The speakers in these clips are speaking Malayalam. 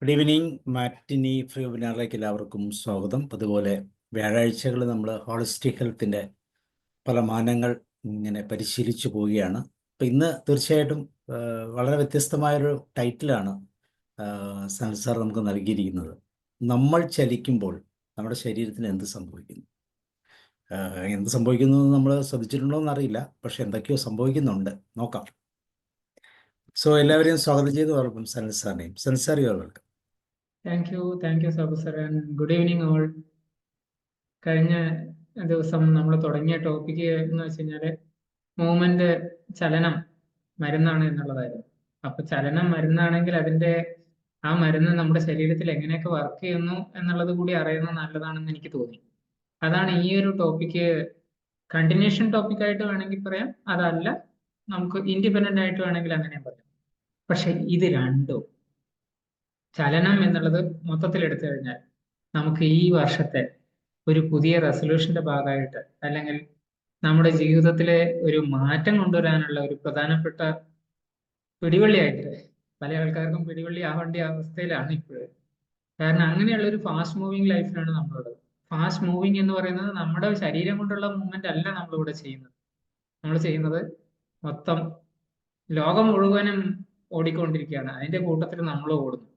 Good evening. മാറ്റിനി ഫ്രീ വെബിനാറിലേക്ക് എല്ലാവർക്കും സ്വാഗതം. അതുപോലെ വ്യാഴാഴ്ചകൾ നമ്മൾ ഹോളിസ്റ്റിക് ഹെൽത്തിൻ്റെ പല മാനങ്ങൾ ഇങ്ങനെ പരിശീലിച്ചു പോവുകയാണ്. അപ്പം ഇന്ന് തീർച്ചയായിട്ടും വളരെ വ്യത്യസ്തമായൊരു ടൈറ്റിലാണ് സനൽ സാർ നമുക്ക് നൽകിയിരിക്കുന്നത്. നമ്മൾ ചലിക്കുമ്പോൾ നമ്മുടെ ശരീരത്തിന് എന്ത് സംഭവിക്കുന്നു? എന്ത് സംഭവിക്കുന്നു എന്ന് നമ്മൾ ശ്രദ്ധിച്ചിട്ടുണ്ടോ എന്നറിയില്ല, പക്ഷെ എന്തൊക്കെയോ സംഭവിക്കുന്നുണ്ട്. നോക്കാം. സോ എല്ലാവരെയും സ്വാഗതം ചെയ്ത് ഓർക്കും സനൽ സാറിനെയും. Sanal sir, you are welcome. Thank you Sabu sir, and good evening all. കഴിഞ്ഞ ദിവസം നമ്മൾ തുടങ്ങിയ ടോപ്പിക്ക് എന്ന് വെച്ച് കഴിഞ്ഞാല് മൂവ്മെന്റ്, ചലനം മരുന്നാണ് എന്നുള്ളതായിരുന്നു. അപ്പൊ ചലനം മരുന്നാണെങ്കിൽ അതിന്റെ ആ മരുന്ന് നമ്മുടെ ശരീരത്തിൽ എങ്ങനെയൊക്കെ വർക്ക് ചെയ്യുന്നു എന്നുള്ളത് കൂടി അറിയുന്നത് നല്ലതാണെന്ന് എനിക്ക് തോന്നി. അതാണ് ഈ ഒരു ടോപ്പിക്ക് കണ്ടിന്യൂഷൻ ടോപ്പിക്കായിട്ട് വേണമെങ്കിൽ പറയാം, അതല്ല നമുക്ക് ഇൻഡിപെൻഡന്റ് ആയിട്ട് വേണമെങ്കിൽ അങ്ങനെ പറയാം. പക്ഷെ ഇത് രണ്ടും, ചലനം എന്നുള്ളത് മൊത്തത്തിൽ എടുത്തു കഴിഞ്ഞാൽ നമുക്ക് ഈ വർഷത്തെ ഒരു പുതിയ റെസൊല്യൂഷന്റെ ഭാഗമായിട്ട്, അല്ലെങ്കിൽ നമ്മുടെ ജീവിതത്തിലെ ഒരു മാറ്റം കൊണ്ടുവരാനുള്ള ഒരു പ്രധാനപ്പെട്ട പിടിവള്ളിയായിട്ട് പല ആൾക്കാർക്കും പിടിവള്ളി ആവേണ്ട അവസ്ഥയിലാണ് ഇപ്പോഴും. കാരണം അങ്ങനെയുള്ള ഒരു ഫാസ്റ്റ് മൂവിങ് ലൈഫിലാണ് നമ്മളുള്ളത്. ഫാസ്റ്റ് മൂവിങ് എന്ന് പറയുന്നത് നമ്മുടെ ശരീരം കൊണ്ടുള്ള മൂവ്മെന്റ് അല്ല നമ്മളിവിടെ ചെയ്യുന്നത്. നമ്മൾ ചെയ്യുന്നത് മൊത്തം ലോകം മുഴുവനും ഓടിക്കൊണ്ടിരിക്കുകയാണ്, അതിന്റെ കൂട്ടത്തിൽ നമ്മൾ ഓടുന്നു.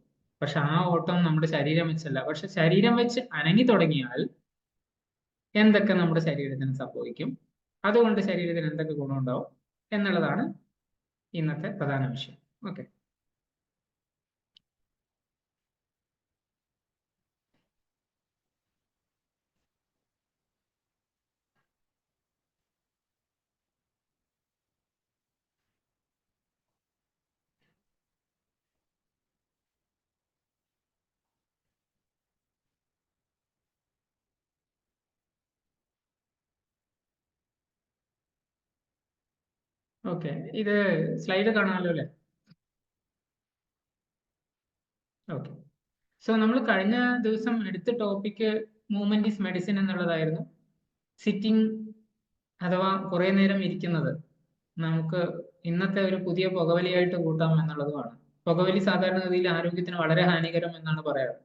പക്ഷെ ആ ഓട്ടം നമ്മുടെ ശരീരം വെച്ചല്ല. പക്ഷെ ശരീരം വെച്ച് അനങ്ങി തുടങ്ങിയാൽ എന്തൊക്കെ നമ്മുടെ ശരീരത്തിന് സംഭവിക്കും, അതുകൊണ്ട് ശരീരത്തിന് എന്തൊക്കെ ഗുണമുണ്ടാവും എന്നുള്ളതാണ് ഇന്നത്തെ പ്രധാന വിഷയം. ഓക്കെ. ഓക്കെ, ഇത് സ്ലൈഡ് കാണാമല്ലോ അല്ലേ? ഓക്കെ. സോ നമ്മൾ കഴിഞ്ഞ ദിവസം എടുത്ത ടോപ്പിക്ക് മൂവ്മെന്റ് ഈസ് മെഡിസിൻ എന്നുള്ളതായിരുന്നു. സിറ്റിംഗ് അഥവാ കുറെ നേരം ഇരിക്കുന്നത് നമുക്ക് ഇന്നത്തെ ഒരു പുതിയ പുകവലിയായിട്ട് കൂട്ടാം എന്നുള്ളതുമാണ്. പുകവലി സാധാരണഗതിയിൽ ആരോഗ്യത്തിന് വളരെ ഹാനികരം എന്നാണ് പറയാറ്.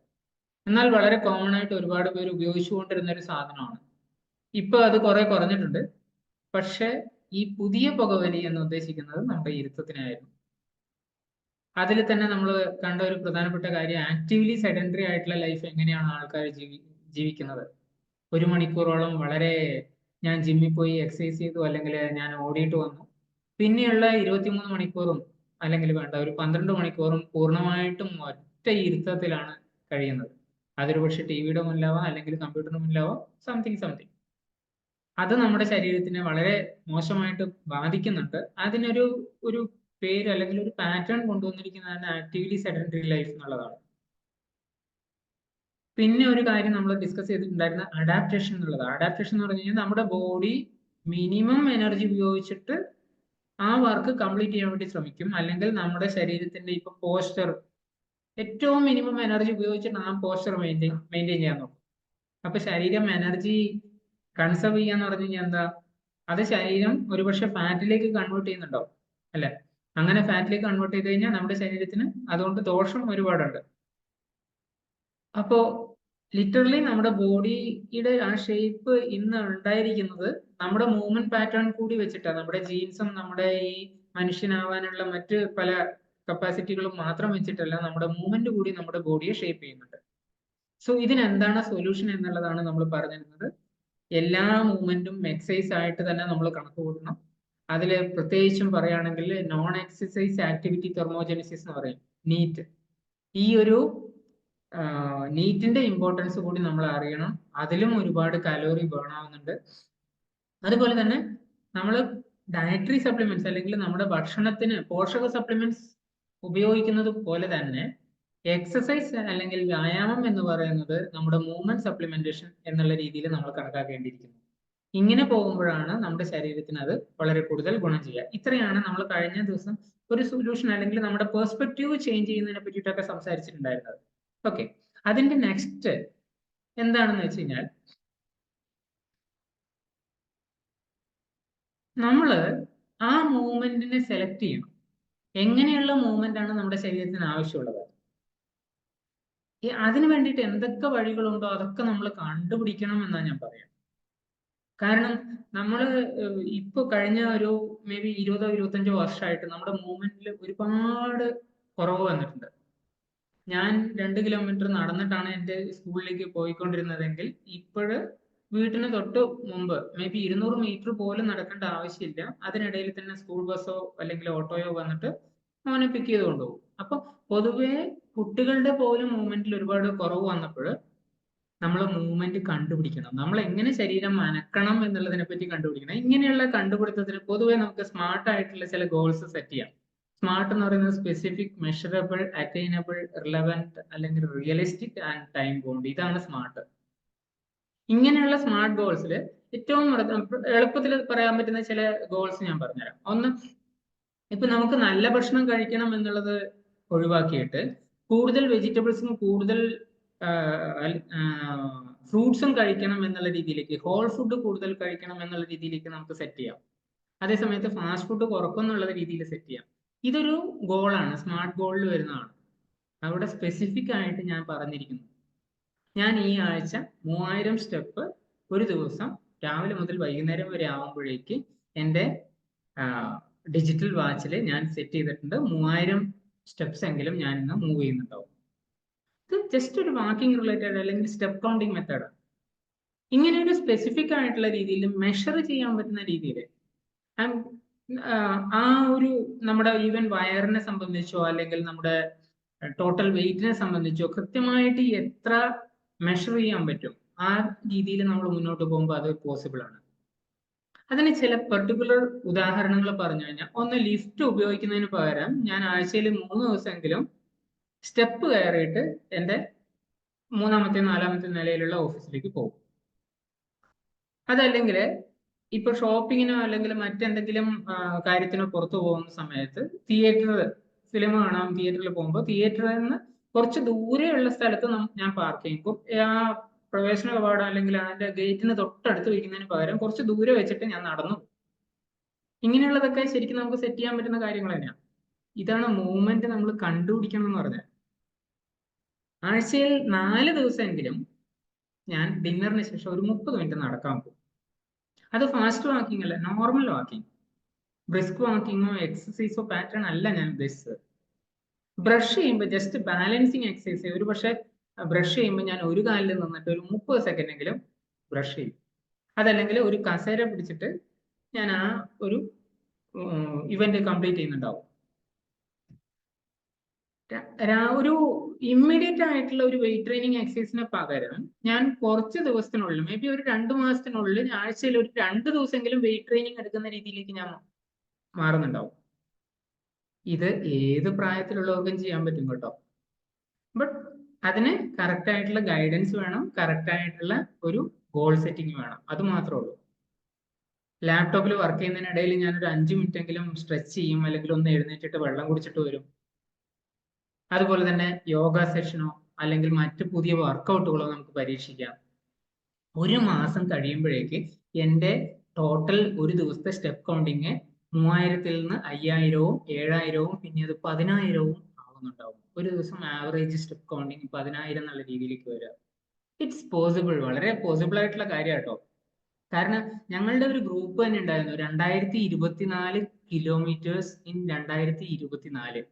എന്നാൽ വളരെ കോമൺ ആയിട്ട് ഒരുപാട് പേര് ഉപയോഗിച്ചുകൊണ്ടിരുന്ന ഒരു സാധനമാണ്. ഇപ്പൊ അത് കുറെ കുറഞ്ഞിട്ടുണ്ട്. പക്ഷെ ഈ പുതിയ പുകവലി എന്ന് ഉദ്ദേശിക്കുന്നത് നമ്മുടെ ഇരുത്തത്തിനായിരുന്നു. അതിൽ തന്നെ നമ്മൾ കണ്ട ഒരു പ്രധാനപ്പെട്ട കാര്യം, ആക്റ്റീവ്ലി സെഡൻഡറി ആയിട്ടുള്ള ലൈഫ് എങ്ങനെയാണ് ആൾക്കാർ ജീവിക്കുന്നത്. 1 മണിക്കൂറോളം വളരെ ഞാൻ ജിമ്മിൽ പോയി എക്സസൈസ് ചെയ്തു, അല്ലെങ്കിൽ ഞാൻ ഓടിയിട്ട് വന്നു. പിന്നെയുള്ള 23 മണിക്കൂറും, അല്ലെങ്കിൽ വേണ്ട ഒരു 12 മണിക്കൂറും പൂർണ്ണമായിട്ടും ഒറ്റ ഇരുത്തത്തിലാണ് കഴിയുന്നത്. അതൊരു പക്ഷെ ടി വിയുടെ മുന്നിലാവാം, അല്ലെങ്കിൽ കമ്പ്യൂട്ടറിന് മുന്നിലാവാം, സംതിങ്. അത് നമ്മുടെ ശരീരത്തിനെ വളരെ മോശമായിട്ട് ബാധിക്കുന്നുണ്ട്. അതിനൊരു ഒരു പേര് അല്ലെങ്കിൽ ഒരു പാറ്റേൺ കൊണ്ടുവന്നിരിക്കുന്നതാണ് ആക്റ്റീവ്ലി സെഡൻഡറി ലൈഫ് എന്നുള്ളതാണ്. പിന്നെ ഒരു കാര്യം നമ്മൾ ഡിസ്കസ് ചെയ്തിട്ടുണ്ടായിരുന്ന അഡാപ്റ്റേഷൻ എന്നുള്ളത്. അഡാപ്റ്റേഷൻ എന്ന് പറഞ്ഞു കഴിഞ്ഞാൽ നമ്മുടെ ബോഡി മിനിമം എനർജി ഉപയോഗിച്ചിട്ട് ആ വർക്ക് കംപ്ലീറ്റ് ചെയ്യാൻ വേണ്ടി ശ്രമിക്കും. അല്ലെങ്കിൽ നമ്മുടെ ശരീരത്തിന്റെ ഇപ്പൊ പോസ്ചർ, ഏറ്റവും മിനിമം എനർജി ഉപയോഗിച്ചിട്ട് ആ പോസ്ചർ മെയിൻറ്റെയിൻ ചെയ്യാൻ നോക്കും. അപ്പൊ ശരീരം എനർജി കൺസർവ് ചെയ്യാന്ന് പറഞ്ഞു കഴിഞ്ഞാൽ എന്താ, അത് ശരീരം ഒരുപക്ഷെ ഫാറ്റിലേക്ക് കൺവേർട്ട് ചെയ്യുന്നുണ്ടോ അല്ലെ? അങ്ങനെ ഫാറ്റിലേക്ക് കൺവേർട്ട് ചെയ്ത് കഴിഞ്ഞാൽ നമ്മുടെ ശരീരത്തിന് അതുകൊണ്ട് ദോഷം ഒരുപാടുണ്ട്. അപ്പോ ലിറ്ററലി നമ്മുടെ ബോഡിയുടെ ആ ഷേപ്പ് ഇന്ന് ഉണ്ടായിരിക്കുന്നത് നമ്മുടെ മൂവ്മെന്റ് പാറ്റേൺ കൂടി വെച്ചിട്ടാണ്. നമ്മുടെ ജീൻസും നമ്മുടെ ഈ മനുഷ്യനാവാനുള്ള മറ്റ് പല കപ്പാസിറ്റികളും മാത്രം വെച്ചിട്ടല്ല, നമ്മുടെ മൂവ്മെന്റ് കൂടി നമ്മുടെ ബോഡിയെ ഷേപ്പ് ചെയ്യുന്നുണ്ട്. സോ ഇതിനെന്താണ് സൊല്യൂഷൻ എന്നുള്ളതാണ് നമ്മൾ പറഞ്ഞിരുന്നത്. എല്ലാ മൂവ്മെന്റും എക്സസൈസ് ആയിട്ട് തന്നെ നമ്മൾ കണക്ക് കൂട്ടണം. അതിൽ പ്രത്യേകിച്ചും പറയുകയാണെങ്കിൽ നോൺ എക്സസൈസ് ആക്ടിവിറ്റി തെർമോജെനിസിസ് എന്ന് പറയും, നീറ്റ്. ഈ ഒരു നീറ്റിന്റെ ഇമ്പോർട്ടൻസ് കൂടി നമ്മൾ അറിയണം. അതിലും ഒരുപാട് കലോറി ബേൺ ആവുന്നുണ്ട്. അതുപോലെ തന്നെ നമ്മൾ ഡയറ്ററി സപ്ലിമെന്റ്സ് അല്ലെങ്കിൽ നമ്മുടെ ഭക്ഷണത്തിന് പോഷക സപ്ലിമെന്റ്സ് ഉപയോഗിക്കുന്നത് പോലെ തന്നെ എക്സസൈസ് അല്ലെങ്കിൽ വ്യായാമം എന്ന് പറയുന്നത് നമ്മുടെ മൂവ്മെന്റ് സപ്ലിമെന്റേഷൻ എന്നുള്ള രീതിയിൽ നമ്മൾ കണക്കാക്കേണ്ടിയിരിക്കുന്നു. ഇങ്ങനെ പോകുമ്പോഴാണ് നമ്മുടെ ശരീരത്തിന് അത് വളരെ കൂടുതൽ ഗുണം ചെയ്യുക. ഇത്രയാണ് നമ്മൾ കഴിഞ്ഞ ദിവസം ഒരു സൊല്യൂഷൻ അല്ലെങ്കിൽ നമ്മുടെ പെർസ്പെക്റ്റീവ് ചേഞ്ച് ചെയ്യുന്നതിനെ പറ്റിയിട്ടൊക്കെ സംസാരിച്ചിട്ടുണ്ടായിരുന്നത്. ഓക്കെ, അതിന്റെ നെക്സ്റ്റ് എന്താണെന്ന് വെച്ച് കഴിഞ്ഞാൽ, നമ്മൾ ആ മൂവ്മെന്റിനെ സെലക്ട് ചെയ്യണം. എങ്ങനെയുള്ള മൂവ്മെന്റ് ആണ് നമ്മുടെ ശരീരത്തിന് ആവശ്യമുള്ളത്. അതിന് വേണ്ടിയിട്ട് എന്തൊക്കെ വഴികളുണ്ടോ അതൊക്കെ നമ്മൾ കണ്ടുപിടിക്കണം എന്നാണ് ഞാൻ പറയാം. കാരണം നമ്മൾ ഇപ്പൊ കഴിഞ്ഞ ഒരു മേ ബി 20-25 വർഷമായിട്ട് നമ്മുടെ മൂവ്മെന്റിൽ ഒരുപാട് കുറവ് വന്നിട്ടുണ്ട്. ഞാൻ 2 കിലോമീറ്റർ നടന്നിട്ടാണ് എൻ്റെ സ്കൂളിലേക്ക് പോയിക്കൊണ്ടിരുന്നതെങ്കിൽ ഇപ്പോഴ് വീട്ടിന് തൊട്ട് മുമ്പ് മേ ബി 200 മീറ്റർ പോലും നടക്കേണ്ട ആവശ്യമില്ല. അതിനിടയിൽ തന്നെ സ്കൂൾ ബസ്സോ അല്ലെങ്കിൽ ഓട്ടോയോ വന്നിട്ട് മോനെ പിക്ക് ചെയ്ത് കൊണ്ടുപോകും. അപ്പൊ പൊതുവേ കുട്ടികളുടെ പോലും മൂവ്മെന്റിൽ ഒരുപാട് കുറവ് വന്നപ്പോൾ നമ്മൾ മൂവ്മെന്റ് കണ്ടുപിടിക്കണം. നമ്മൾ എങ്ങനെ ശരീരം അനക്കണം എന്നുള്ളതിനെ പറ്റി കണ്ടുപിടിക്കണം. ഇങ്ങനെയുള്ള കണ്ടുപിടുത്തത്തിന് പൊതുവെ നമുക്ക് സ്മാർട്ട് ആയിട്ടുള്ള ചില ഗോൾസ് സെറ്റ് ചെയ്യാം. സ്മാർട്ട് എന്ന് പറയുന്നത് സ്പെസിഫിക്, മെഷറബിൾ, അറ്റൈനബിൾ, റിലവന്റ് അല്ലെങ്കിൽ റിയലിസ്റ്റിക് ആൻഡ് ടൈം ബൗണ്ട്. ഇതാണ് സ്മാർട്ട്. ഇങ്ങനെയുള്ള സ്മാർട്ട് ഗോൾസിൽ ഏറ്റവും എളുപ്പത്തിൽ പറയാൻ പറ്റുന്ന ചില ഗോൾസ് ഞാൻ പറഞ്ഞുതരാം. ഒന്ന്, ഇപ്പൊ നമുക്ക് നല്ല ഭക്ഷണം കഴിക്കണം എന്നുള്ളത് ഒഴിവാക്കിയിട്ട് കൂടുതൽ വെജിറ്റബിൾസും കൂടുതൽ ഫ്രൂട്ട്സും കഴിക്കണം എന്നുള്ള രീതിയിലേക്ക്, ഹോൾ ഫുഡ് കൂടുതൽ കഴിക്കണം എന്നുള്ള രീതിയിലേക്ക് നമുക്ക് സെറ്റ് ചെയ്യാം. അതേസമയത്ത് ഫാസ്റ്റ് ഫുഡ് കുറക്കുന്നുള്ള രീതിയിൽ സെറ്റ് ചെയ്യാം. ഇതൊരു ഗോളാണ്, സ്മാർട്ട് ഗോളിൽ വരുന്നതാണ്. അവിടെ സ്പെസിഫിക് ആയിട്ട് ഞാൻ പറഞ്ഞിരിക്കുന്നു, ഞാൻ ഈ ആഴ്ച 3000 സ്റ്റെപ്പ് ഒരു ദിവസം രാവിലെ മുതൽ വൈകുന്നേരം വരെ ആവുമ്പോഴേക്ക് എൻ്റെ ഡിജിറ്റൽ വാച്ചിൽ ഞാൻ സെറ്റ് ചെയ്തിട്ടുണ്ട്. 3000 സ്റ്റെപ്സ് എങ്കിലും ഞാൻ ഇന്ന് മൂവ് ചെയ്യുന്നുണ്ടാവും. ഇത് ജസ്റ്റ് ഒരു വാക്കിംഗ് റിലേറ്റഡ് അല്ലെങ്കിൽ സ്റ്റെപ്പ് കൗണ്ടിങ് മെത്തേഡ്. ഇങ്ങനെ ഒരു സ്പെസിഫിക് ആയിട്ടുള്ള രീതിയിൽ മെഷർ ചെയ്യാൻ പറ്റുന്ന രീതിയിൽ ആ ഒരു നമ്മുടെ ഈവൻ വയറിനെ സംബന്ധിച്ചോ അല്ലെങ്കിൽ നമ്മുടെ ടോട്ടൽ വെയിറ്റിനെ സംബന്ധിച്ചോ കൃത്യമായിട്ട് എത്ര മെഷർ ചെയ്യാൻ പറ്റും ആ രീതിയിൽ നമ്മൾ മുന്നോട്ട് പോകുമ്പോൾ അത് പോസിബിൾ ആണ്. അതിന് ചില പെർട്ടിക്കുലർ ഉദാഹരണങ്ങൾ പറഞ്ഞു കഴിഞ്ഞാൽ, ഒന്ന്, ലിഫ്റ്റ് ഉപയോഗിക്കുന്നതിന് പകരം ഞാൻ ആഴ്ചയിൽ 3 ദിവസമെങ്കിലും സ്റ്റെപ്പ് കയറിയിട്ട് എൻ്റെ 3-ാമത്തെ 4-ാമത്തെ നിലയിലുള്ള ഓഫീസിലേക്ക് പോകും. അതല്ലെങ്കിൽ ഇപ്പൊ ഷോപ്പിങ്ങിനോ അല്ലെങ്കിൽ മറ്റെന്തെങ്കിലും കാര്യത്തിനോ പുറത്തു പോകുന്ന സമയത്ത് ഫിലിം കാണാൻ തിയേറ്ററിൽ പോകുമ്പോൾ തിയേറ്ററിൽ നിന്ന് കുറച്ച് ദൂരെയുള്ള സ്ഥലത്ത് ഞാൻ പാർക്ക് ചെയ്യും. ആ പ്രവേശന കവാടം അല്ലെങ്കിൽ അതിന്റെ ഗേറ്റിന് തൊട്ടടുത്ത് വയ്ക്കുന്നതിന് പകരം കുറച്ച് ദൂരെ വെച്ചിട്ട് ഞാൻ നടന്നു. ഇങ്ങനെയുള്ളതൊക്കെ ശരിക്കും നമുക്ക് സെറ്റ് ചെയ്യാൻ പറ്റുന്ന കാര്യങ്ങൾ തന്നെയാണ്. ഇതാണ് മൂവ്മെന്റ് നമ്മൾ കണ്ടുപിടിക്കണം എന്ന് പറഞ്ഞാൽ. ആഴ്ചയിൽ 4 ദിവസമെങ്കിലും ഞാൻ ഡിന്നറിന് ശേഷം ഒരു 30 മിനിറ്റ് നടക്കാൻ പോകും. അത് ഫാസ്റ്റ് വാക്കിംഗ് അല്ല, നോർമൽ വാക്കിംഗ്. ബ്രിസ്ക് വാക്കിങ്ങോ എക്സസൈസോ പാറ്റേൺ അല്ല ഞാൻ ഉദ്ദേശിച്ചത്. ബ്രഷ് ചെയ്യുമ്പോൾ ജസ്റ്റ് ബാലൻസിങ് എക്സസൈസ്. ഒരു പക്ഷേ ബ്രഷ് ചെയ്യുമ്പോൾ ഞാൻ ഒരു കാലിൽ നിന്നിട്ട് ഒരു 30 സെക്കൻഡ് എങ്കിലും ബ്രഷ് ചെയ്യും. അതല്ലെങ്കിൽ ഒരു കസേര പിടിച്ചിട്ട് ഞാൻ ആ ഒരു ഇവന്റ് കംപ്ലീറ്റ് ചെയ്യുന്നുണ്ടാവും. ഒരു ഇമ്മീഡിയറ്റ് ആയിട്ടുള്ള ഒരു വെയിറ്റ് ട്രെയിനിങ് എക്സസൈസിന് പകരം ഞാൻ കുറച്ച് ദിവസത്തിനുള്ളിൽ, മേ ബി ഒരു 2 മാസത്തിനുള്ളിൽ ആഴ്ചയിൽ ഒരു 2 ദിവസമെങ്കിലും വെയിറ്റ് ട്രെയിനിങ് എടുക്കുന്ന രീതിയിലേക്ക് ഞാൻ മാറുന്നുണ്ടാവും. ഇത് ഏത് പ്രായത്തിലുള്ളവർക്കും ചെയ്യാൻ പറ്റും കേട്ടോ. ബട്ട് അതിന് കറക്റ്റ് ആയിട്ടുള്ള ഗൈഡൻസ് വേണം, കറക്റ്റ് ആയിട്ടുള്ള ഒരു ഗോൾ സെറ്റിംഗ് വേണം. അത് മാത്രമേ ഉള്ളൂ. ലാപ്ടോപ്പിൽ വർക്ക് ചെയ്യുന്നതിനിടയിൽ ഞാനൊരു 5 മിനിറ്റ് എങ്കിലും സ്ട്രെച്ച് ചെയ്യും, അല്ലെങ്കിൽ ഒന്ന് എഴുന്നേറ്റിട്ട് വെള്ളം കുടിച്ചിട്ട് വരും. അതുപോലെ തന്നെ യോഗ സെഷനോ അല്ലെങ്കിൽ മറ്റ് പുതിയ വർക്കൗട്ടുകളോ നമുക്ക് പരീക്ഷിക്കാം. 1 മാസം കഴിയുമ്പോഴേക്ക് എൻ്റെ ടോട്ടൽ ഒരു ദിവസത്തെ സ്റ്റെപ്പ് കൗണ്ടിങ് 3000-ൽ നിന്ന് 5000-വും 7000-വും പിന്നെ അത് 10000-വും ആവുന്നുണ്ടാവും. ഒരു ദിവസം ആവറേജ് സ്റ്റെപ്പ് കൗണ്ടിങ് 10000 എന്നുള്ള രീതിയിലേക്ക് വരിക. ഇറ്റ്സ് പോസിബിൾ, വളരെ പോസിബിൾ ആയിട്ടുള്ള കാര്യം കേട്ടോ. കാരണം ഞങ്ങളുടെ ഒരു ഗ്രൂപ്പ് തന്നെ ഉണ്ടായിരുന്നു, 2024 കിലോമീറ്റേഴ്സ് ഇൻ 2024.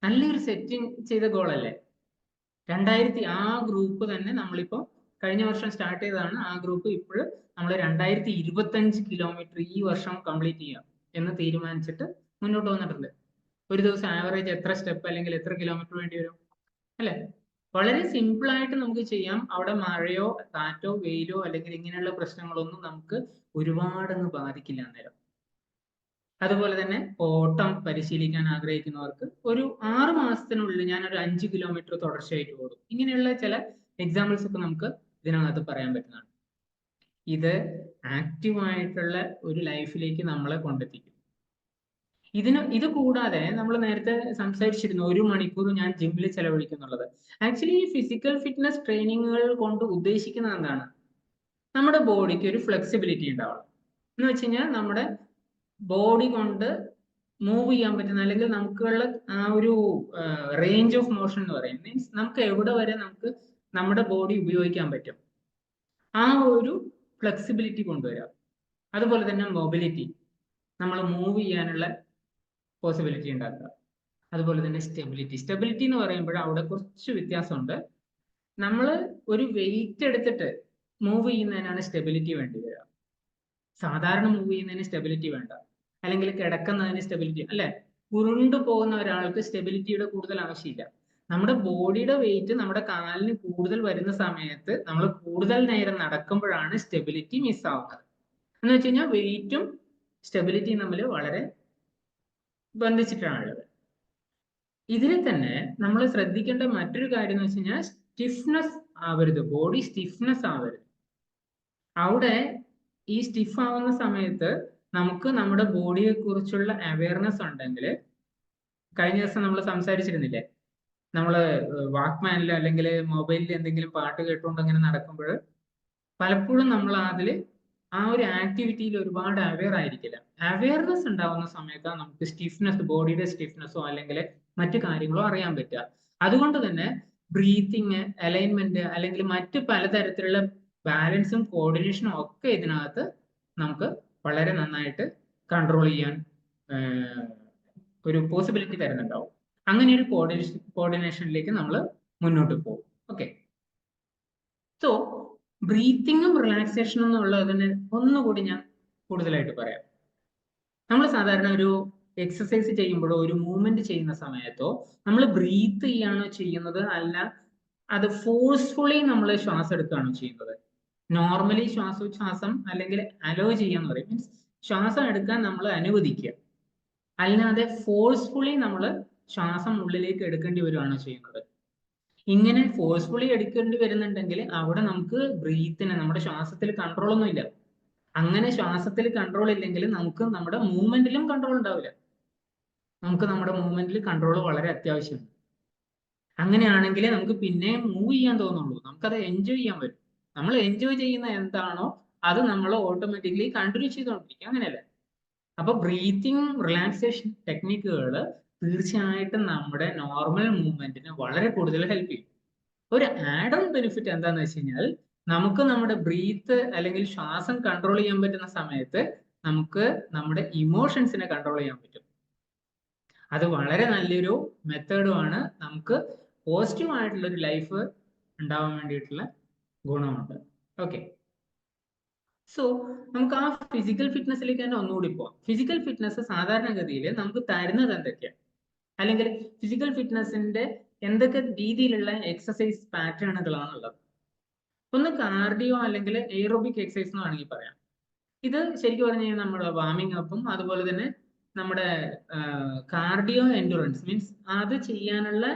നല്ലൊരു സെറ്റിംഗ് ചെയ്ത ഗോൾ അല്ലേ? ആ ഗ്രൂപ്പ് തന്നെ നമ്മളിപ്പോ കഴിഞ്ഞ വർഷം സ്റ്റാർട്ട് ചെയ്തതാണ്. ആ ഗ്രൂപ്പ് ഇപ്പോഴും നമ്മൾ 2025 കിലോമീറ്റർ ഈ വർഷം കംപ്ലീറ്റ് ചെയ്യാം എന്ന് തീരുമാനിച്ചിട്ട് മുന്നോട്ട് വന്നിട്ടുണ്ട്. ഒരു ദിവസം ആവറേജ് എത്ര സ്റ്റെപ്പ് അല്ലെങ്കിൽ എത്ര കിലോമീറ്റർ വേണ്ടി വരും അല്ലെ? വളരെ സിമ്പിൾ ആയിട്ട് നമുക്ക് ചെയ്യാം. അവിടെ മഴയോ കാറ്റോ വെയിലോ അല്ലെങ്കിൽ ഇങ്ങനെയുള്ള പ്രശ്നങ്ങളൊന്നും നമുക്ക് ഒരുപാടൊന്നും ബാധിക്കില്ല അന്നേരം. അതുപോലെ തന്നെ ഓട്ടം പരിശീലിക്കാൻ ആഗ്രഹിക്കുന്നവർക്ക് ഒരു 6 മാസത്തിനുള്ളിൽ ഞാൻ ഒരു 5 കിലോമീറ്റർ തുടർച്ചയായിട്ട് ഓടും. ഇങ്ങനെയുള്ള ചില എക്സാമ്പിൾസ് ഒക്കെ നമുക്ക് ഇതിനകത്ത് പറയാൻ പറ്റുന്നതാണ്. ഇത് ആക്റ്റീവായിട്ടുള്ള ഒരു ലൈഫിലേക്ക് നമ്മളെ കൊണ്ടെത്തിക്കും. ഇത് കൂടാതെ നമ്മൾ നേരത്തെ സംസാരിച്ചിരുന്നു 1 മണിക്കൂർ ഞാൻ ജിമ്മിൽ ചെലവഴിക്കുന്നുള്ളത്. ആക്ച്വലി ഈ ഫിസിക്കൽ ഫിറ്റ്നസ് ട്രെയിനിങ്ങുകൾ കൊണ്ട് ഉദ്ദേശിക്കുന്നത് എന്താണ്? നമ്മുടെ ബോഡിക്ക് ഒരു ഫ്ലെക്സിബിലിറ്റി ഉണ്ടാവണം. എന്ന് വെച്ച് കഴിഞ്ഞാൽ നമ്മുടെ ബോഡി കൊണ്ട് മൂവ് ചെയ്യാൻ പറ്റുന്ന അല്ലെങ്കിൽ നമുക്കുള്ള ആ ഒരു റേഞ്ച് ഓഫ് മോഷൻ എന്ന് പറയും. മീൻസ് നമുക്ക് എവിടെ വരെ നമുക്ക് നമ്മുടെ ബോഡി ഉപയോഗിക്കാൻ പറ്റും, ആ ഒരു ഫ്ലെക്സിബിലിറ്റി കൊണ്ടുവരാം. അതുപോലെ തന്നെ മൊബിലിറ്റി, നമ്മൾ മൂവ് ചെയ്യാനുള്ള പോസിബിലിറ്റി ഉണ്ടാക്കുക. അതുപോലെ തന്നെ സ്റ്റെബിലിറ്റി. സ്റ്റെബിലിറ്റി എന്ന് പറയുമ്പോൾ അവിടെ കുറച്ച് വ്യത്യാസമുണ്ട്. നമ്മൾ ഒരു വെയിറ്റ് എടുത്തിട്ട് മൂവ് ചെയ്യുന്നതിനാണ് സ്റ്റെബിലിറ്റി വേണ്ടി വരിക. സാധാരണ മൂവ് ചെയ്യുന്നതിന് സ്റ്റെബിലിറ്റി വേണ്ട, അല്ലെങ്കിൽ കിടക്കുന്നതിന് സ്റ്റെബിലിറ്റി അല്ലെ. ഉരുണ്ടു പോകുന്ന ഒരാൾക്ക് സ്റ്റെബിലിറ്റിയുടെ കൂടുതൽ ആവശ്യമില്ല. നമ്മുടെ ബോഡിയുടെ വെയിറ്റ് നമ്മുടെ കാലിന് കൂടുതൽ വരുന്ന സമയത്ത് നമ്മൾ കൂടുതൽ നേരം നടക്കുമ്പോഴാണ് സ്റ്റെബിലിറ്റി മിസ്സാവുന്നത്. എന്ന് വെച്ച് കഴിഞ്ഞാൽ വെയിറ്റും സ്റ്റെബിലിറ്റിയും തമ്മിൽ വളരെ ബന്ധിച്ചിട്ടാണുള്ളത്. ഇതിൽ തന്നെ നമ്മൾ ശ്രദ്ധിക്കേണ്ട മറ്റൊരു കാര്യം എന്ന് വെച്ച് കഴിഞ്ഞാൽ സ്റ്റിഫ്നെസ് ആവരുത്, ബോഡി സ്റ്റിഫ്നെസ് ആവരുത്. അവിടെ ഈ സ്റ്റിഫ് ആവുന്ന സമയത്ത് നമുക്ക് നമ്മുടെ ബോഡിയെ കുറിച്ചുള്ള അവയർനെസ് ഉണ്ടെങ്കിൽ, കഴിഞ്ഞ ദിവസം നമ്മൾ സംസാരിച്ചിരുന്നില്ലേ, നമ്മൾ വാക്ക്മാനിൽ അല്ലെങ്കിൽ മൊബൈലിൽ എന്തെങ്കിലും പാട്ട് കേട്ടുകൊണ്ട് അങ്ങനെ നടക്കുമ്പോൾ പലപ്പോഴും നമ്മൾ അതിൽ ആ ഒരു ആക്ടിവിറ്റിയിൽ ഒരുപാട് അവെയർ ആയിരിക്കില്ല. അവെയർനെസ് ഉണ്ടാവുന്ന സമയത്താണ് നമുക്ക് സ്റ്റിഫ്നെസ്, ബോഡിയുടെ സ്റ്റിഫ്നെസ്സോ അല്ലെങ്കിൽ മറ്റു കാര്യങ്ങളോ അറിയാൻ പറ്റുക. അതുകൊണ്ട് തന്നെ ബ്രീത്തിങ്, അലൈൻമെന്റ് അല്ലെങ്കിൽ മറ്റ് പലതരത്തിലുള്ള ബാലൻസും കോർഡിനേഷനും ഒക്കെ ഇതിനകത്ത് നമുക്ക് വളരെ നന്നായിട്ട് കൺട്രോൾ ചെയ്യാൻ ഒരു പോസിബിലിറ്റി തരുന്നുണ്ടാവും. അങ്ങനെ ഒരു കോർഡിനേഷനിലേക്ക് നമ്മൾ മുന്നോട്ട് പോകും. ഓക്കെ, സോ ബ്രീത്തിങ്ങും റിലാക്സേഷനും എന്നുള്ളതിന് ഒന്നുകൂടി ഞാൻ കൂടുതലായിട്ട് പറയാം. നമ്മൾ സാധാരണ ഒരു എക്സസൈസ് ചെയ്യുമ്പോഴോ ഒരു മൂവ്മെന്റ് ചെയ്യുന്ന സമയത്തോ നമ്മൾ ബ്രീത്ത് ചെയ്യാണോ ചെയ്യുന്നത്, അല്ല അത് ഫോഴ്സ്ഫുള്ളി നമ്മൾ ശ്വാസം എടുക്കുകയാണോ ചെയ്യുന്നത്? നോർമലി ശ്വാസോച്ഛ്വാസം അല്ലെങ്കിൽ അലോ ചെയ്യാന്ന് പറയും. മീൻസ് ശ്വാസം എടുക്കാൻ നമ്മൾ അനുവദിക്കുക, അല്ലാതെ ഫോഴ്സ്ഫുള്ളി നമ്മൾ ശ്വാസം ഉള്ളിലേക്ക് എടുക്കേണ്ടി വരുവാണോ ചെയ്യുന്നത്? ഇങ്ങനെ ഫോഴ്സ്ഫുള്ളി എടുക്കേണ്ടി വരുന്നുണ്ടെങ്കിൽ അവിടെ നമുക്ക് ബ്രീത്തിന്, നമ്മുടെ ശ്വാസത്തിൽ കൺട്രോൾ ഒന്നും ഇല്ല. അങ്ങനെ ശ്വാസത്തിൽ കൺട്രോൾ ഇല്ലെങ്കിൽ നമുക്ക് നമ്മുടെ മൂവ്മെന്റിലും കൺട്രോൾ ഉണ്ടാവില്ല. നമുക്ക് നമ്മുടെ മൂവ്മെന്റിൽ കൺട്രോൾ വളരെ അത്യാവശ്യമാണ്. അങ്ങനെയാണെങ്കിലേ നമുക്ക് പിന്നെ മൂവ് ചെയ്യാൻ തോന്നുള്ളൂ, നമുക്കത് എൻജോയ് ചെയ്യാൻ പറ്റും. നമ്മൾ എൻജോയ് ചെയ്യുന്ന എന്താണോ അത് നമ്മൾ ഓട്ടോമാറ്റിക്കലി കണ്ടിന്യൂ ചെയ്തുകൊണ്ടിരിക്കും, അങ്ങനെയല്ലേ? അപ്പൊ ബ്രീത്തിങ് റിലാക്സേഷൻ ടെക്നിക്കുകൾ തീർച്ചയായിട്ടും നമ്മുടെ നോർമൽ മൂവ്മെന്റിന് വളരെ കൂടുതൽ ഹെൽപ്പ് ചെയ്യും. ഒരു ആഡ് ഓൺ ബെനിഫിറ്റ് എന്താന്ന് വെച്ച് കഴിഞ്ഞാൽ, നമുക്ക് നമ്മുടെ ബ്രീത്ത് അല്ലെങ്കിൽ ശ്വാസം കൺട്രോൾ ചെയ്യാൻ പറ്റുന്ന സമയത്ത് നമുക്ക് നമ്മുടെ ഇമോഷൻസിനെ കൺട്രോൾ ചെയ്യാൻ പറ്റും. അത് വളരെ നല്ലൊരു മെത്തേഡുമാണ്. നമുക്ക് പോസിറ്റീവ് ആയിട്ടുള്ള ഒരു ലൈഫ് ഉണ്ടാവാൻ വേണ്ടിയിട്ടുള്ള ഗുണമുണ്ട്. ഓക്കെ, സോ നമുക്ക് ആ ഫിസിക്കൽ ഫിറ്റ്നസ്സിലേക്ക് തന്നെ ഒന്നുകൂടി പോവാം. ഫിസിക്കൽ ഫിറ്റ്നസ് സാധാരണഗതിയിൽ നമുക്ക് തരുന്നത് എന്തൊക്കെയാണ്, അല്ലെങ്കിൽ ഫിസിക്കൽ ഫിറ്റ്നസിന്റെ എന്തൊക്കെ രീതിയിലുള്ള എക്സസൈസ് പാറ്റേണുകളാണുള്ളത്? ഒന്ന് കാർഡിയോ അല്ലെങ്കിൽ എയറോബിക് എക്സസൈസ് എന്ന് വേണമെങ്കിൽ പറയാം. ഇത് ശരിക്കും പറഞ്ഞു കഴിഞ്ഞാൽ നമ്മുടെ വാമിംഗ് അപ്പും അതുപോലെ തന്നെ നമ്മുടെ കാർഡിയോ എൻഡുറൻസ്, മീൻസ് അത് ചെയ്യാനുള്ള,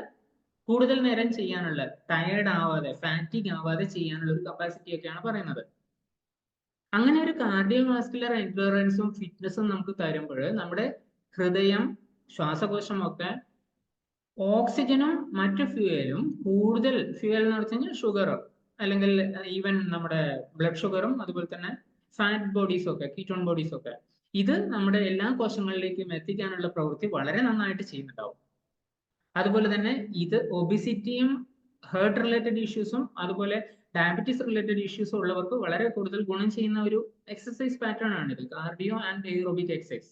കൂടുതൽ നേരം ചെയ്യാനുള്ള, ടയേർഡ് ആവാതെ ഫാറ്റിക് ആവാതെ ചെയ്യാനുള്ള ഒരു കപ്പാസിറ്റി ഒക്കെയാണ് പറയുന്നത്. അങ്ങനെ ഒരു കാർഡിയോ വാസ്കുലർ എൻഡുറൻസും ഫിറ്റ്നസും നമുക്ക് തരുമ്പോൾ നമ്മുടെ ഹൃദയം, ശ്വാസകോശം ഒക്കെ ഓക്സിജനും മറ്റു ഫ്യൂവലും, കൂടുതൽ ഫ്യൂവൽ എന്ന് വെച്ച് കഴിഞ്ഞാൽ ഷുഗർ അല്ലെങ്കിൽ ഈവൻ നമ്മുടെ ബ്ലഡ് ഷുഗറും അതുപോലെ തന്നെ ഫാറ്റ് ബോഡീസും ഒക്കെ, കീറ്റോൺ ബോഡീസും ഒക്കെ, ഇത് നമ്മുടെ എല്ലാ കോശങ്ങളിലേക്കും എത്തിക്കാനുള്ള പ്രവൃത്തി വളരെ നന്നായിട്ട് ചെയ്യുന്നുണ്ടാവും. അതുപോലെ തന്നെ ഇത് ഒബിസിറ്റിയും ഹേർട്ട് റിലേറ്റഡ് ഇഷ്യൂസും അതുപോലെ ഡയബറ്റീസ് റിലേറ്റഡ് ഇഷ്യൂസും ഉള്ളവർക്ക് വളരെ കൂടുതൽ ഗുണം ചെയ്യുന്ന ഒരു എക്സസൈസ് പാറ്റേൺ ആണ് ഇത്, കാർഡിയോ ആൻഡ് എയറോബിക് എക്സസൈസ്.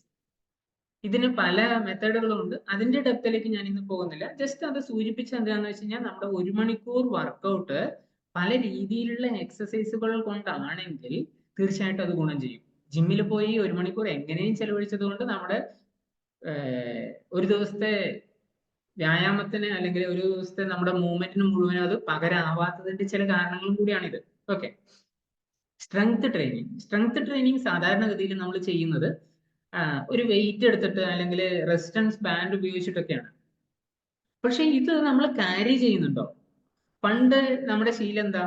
ഇതിന് പല മെത്തേഡുകളും ഉണ്ട്, അതിന്റെ ഡെപ്തിലേക്ക് ഞാൻ ഇന്ന് പോകുന്നില്ല. ജസ്റ്റ് അത് സൂചിപ്പിച്ച എന്താണെന്ന് വെച്ച് കഴിഞ്ഞാൽ, നമ്മുടെ 1 മണിക്കൂർ വർക്കൗട്ട് പല രീതിയിലുള്ള എക്സസൈസുകൾ കൊണ്ടാണെങ്കിൽ തീർച്ചയായിട്ടും അത് ഗുണം ചെയ്യും. ജിമ്മിൽ പോയി 1 മണിക്കൂർ എങ്ങനെയും ചെലവഴിച്ചത് കൊണ്ട് നമ്മുടെ ഒരു ദിവസത്തെ വ്യായാമത്തിന് അല്ലെങ്കിൽ ഒരു ദിവസത്തെ നമ്മുടെ മൂവ്മെന്റിന് മുഴുവനും അത് പകരാവാത്തതിന്റെ ചില കാരണങ്ങളും കൂടിയാണിത്. ഓക്കെ, സ്ട്രെങ്ത് ട്രെയിനിങ് സാധാരണഗതിയിൽ നമ്മൾ ചെയ്യുന്നത് ഒരു വെയിറ്റ് എടുത്തിട്ട് അല്ലെങ്കിൽ റെസിസ്റ്റൻസ് ബാൻഡ് ഉപയോഗിച്ചിട്ടൊക്കെയാണ്. പക്ഷെ ഇത് നമ്മൾ ക്യാരി ചെയ്യുന്നുണ്ടോ? പണ്ട് നമ്മുടെ ശീലം എന്താ,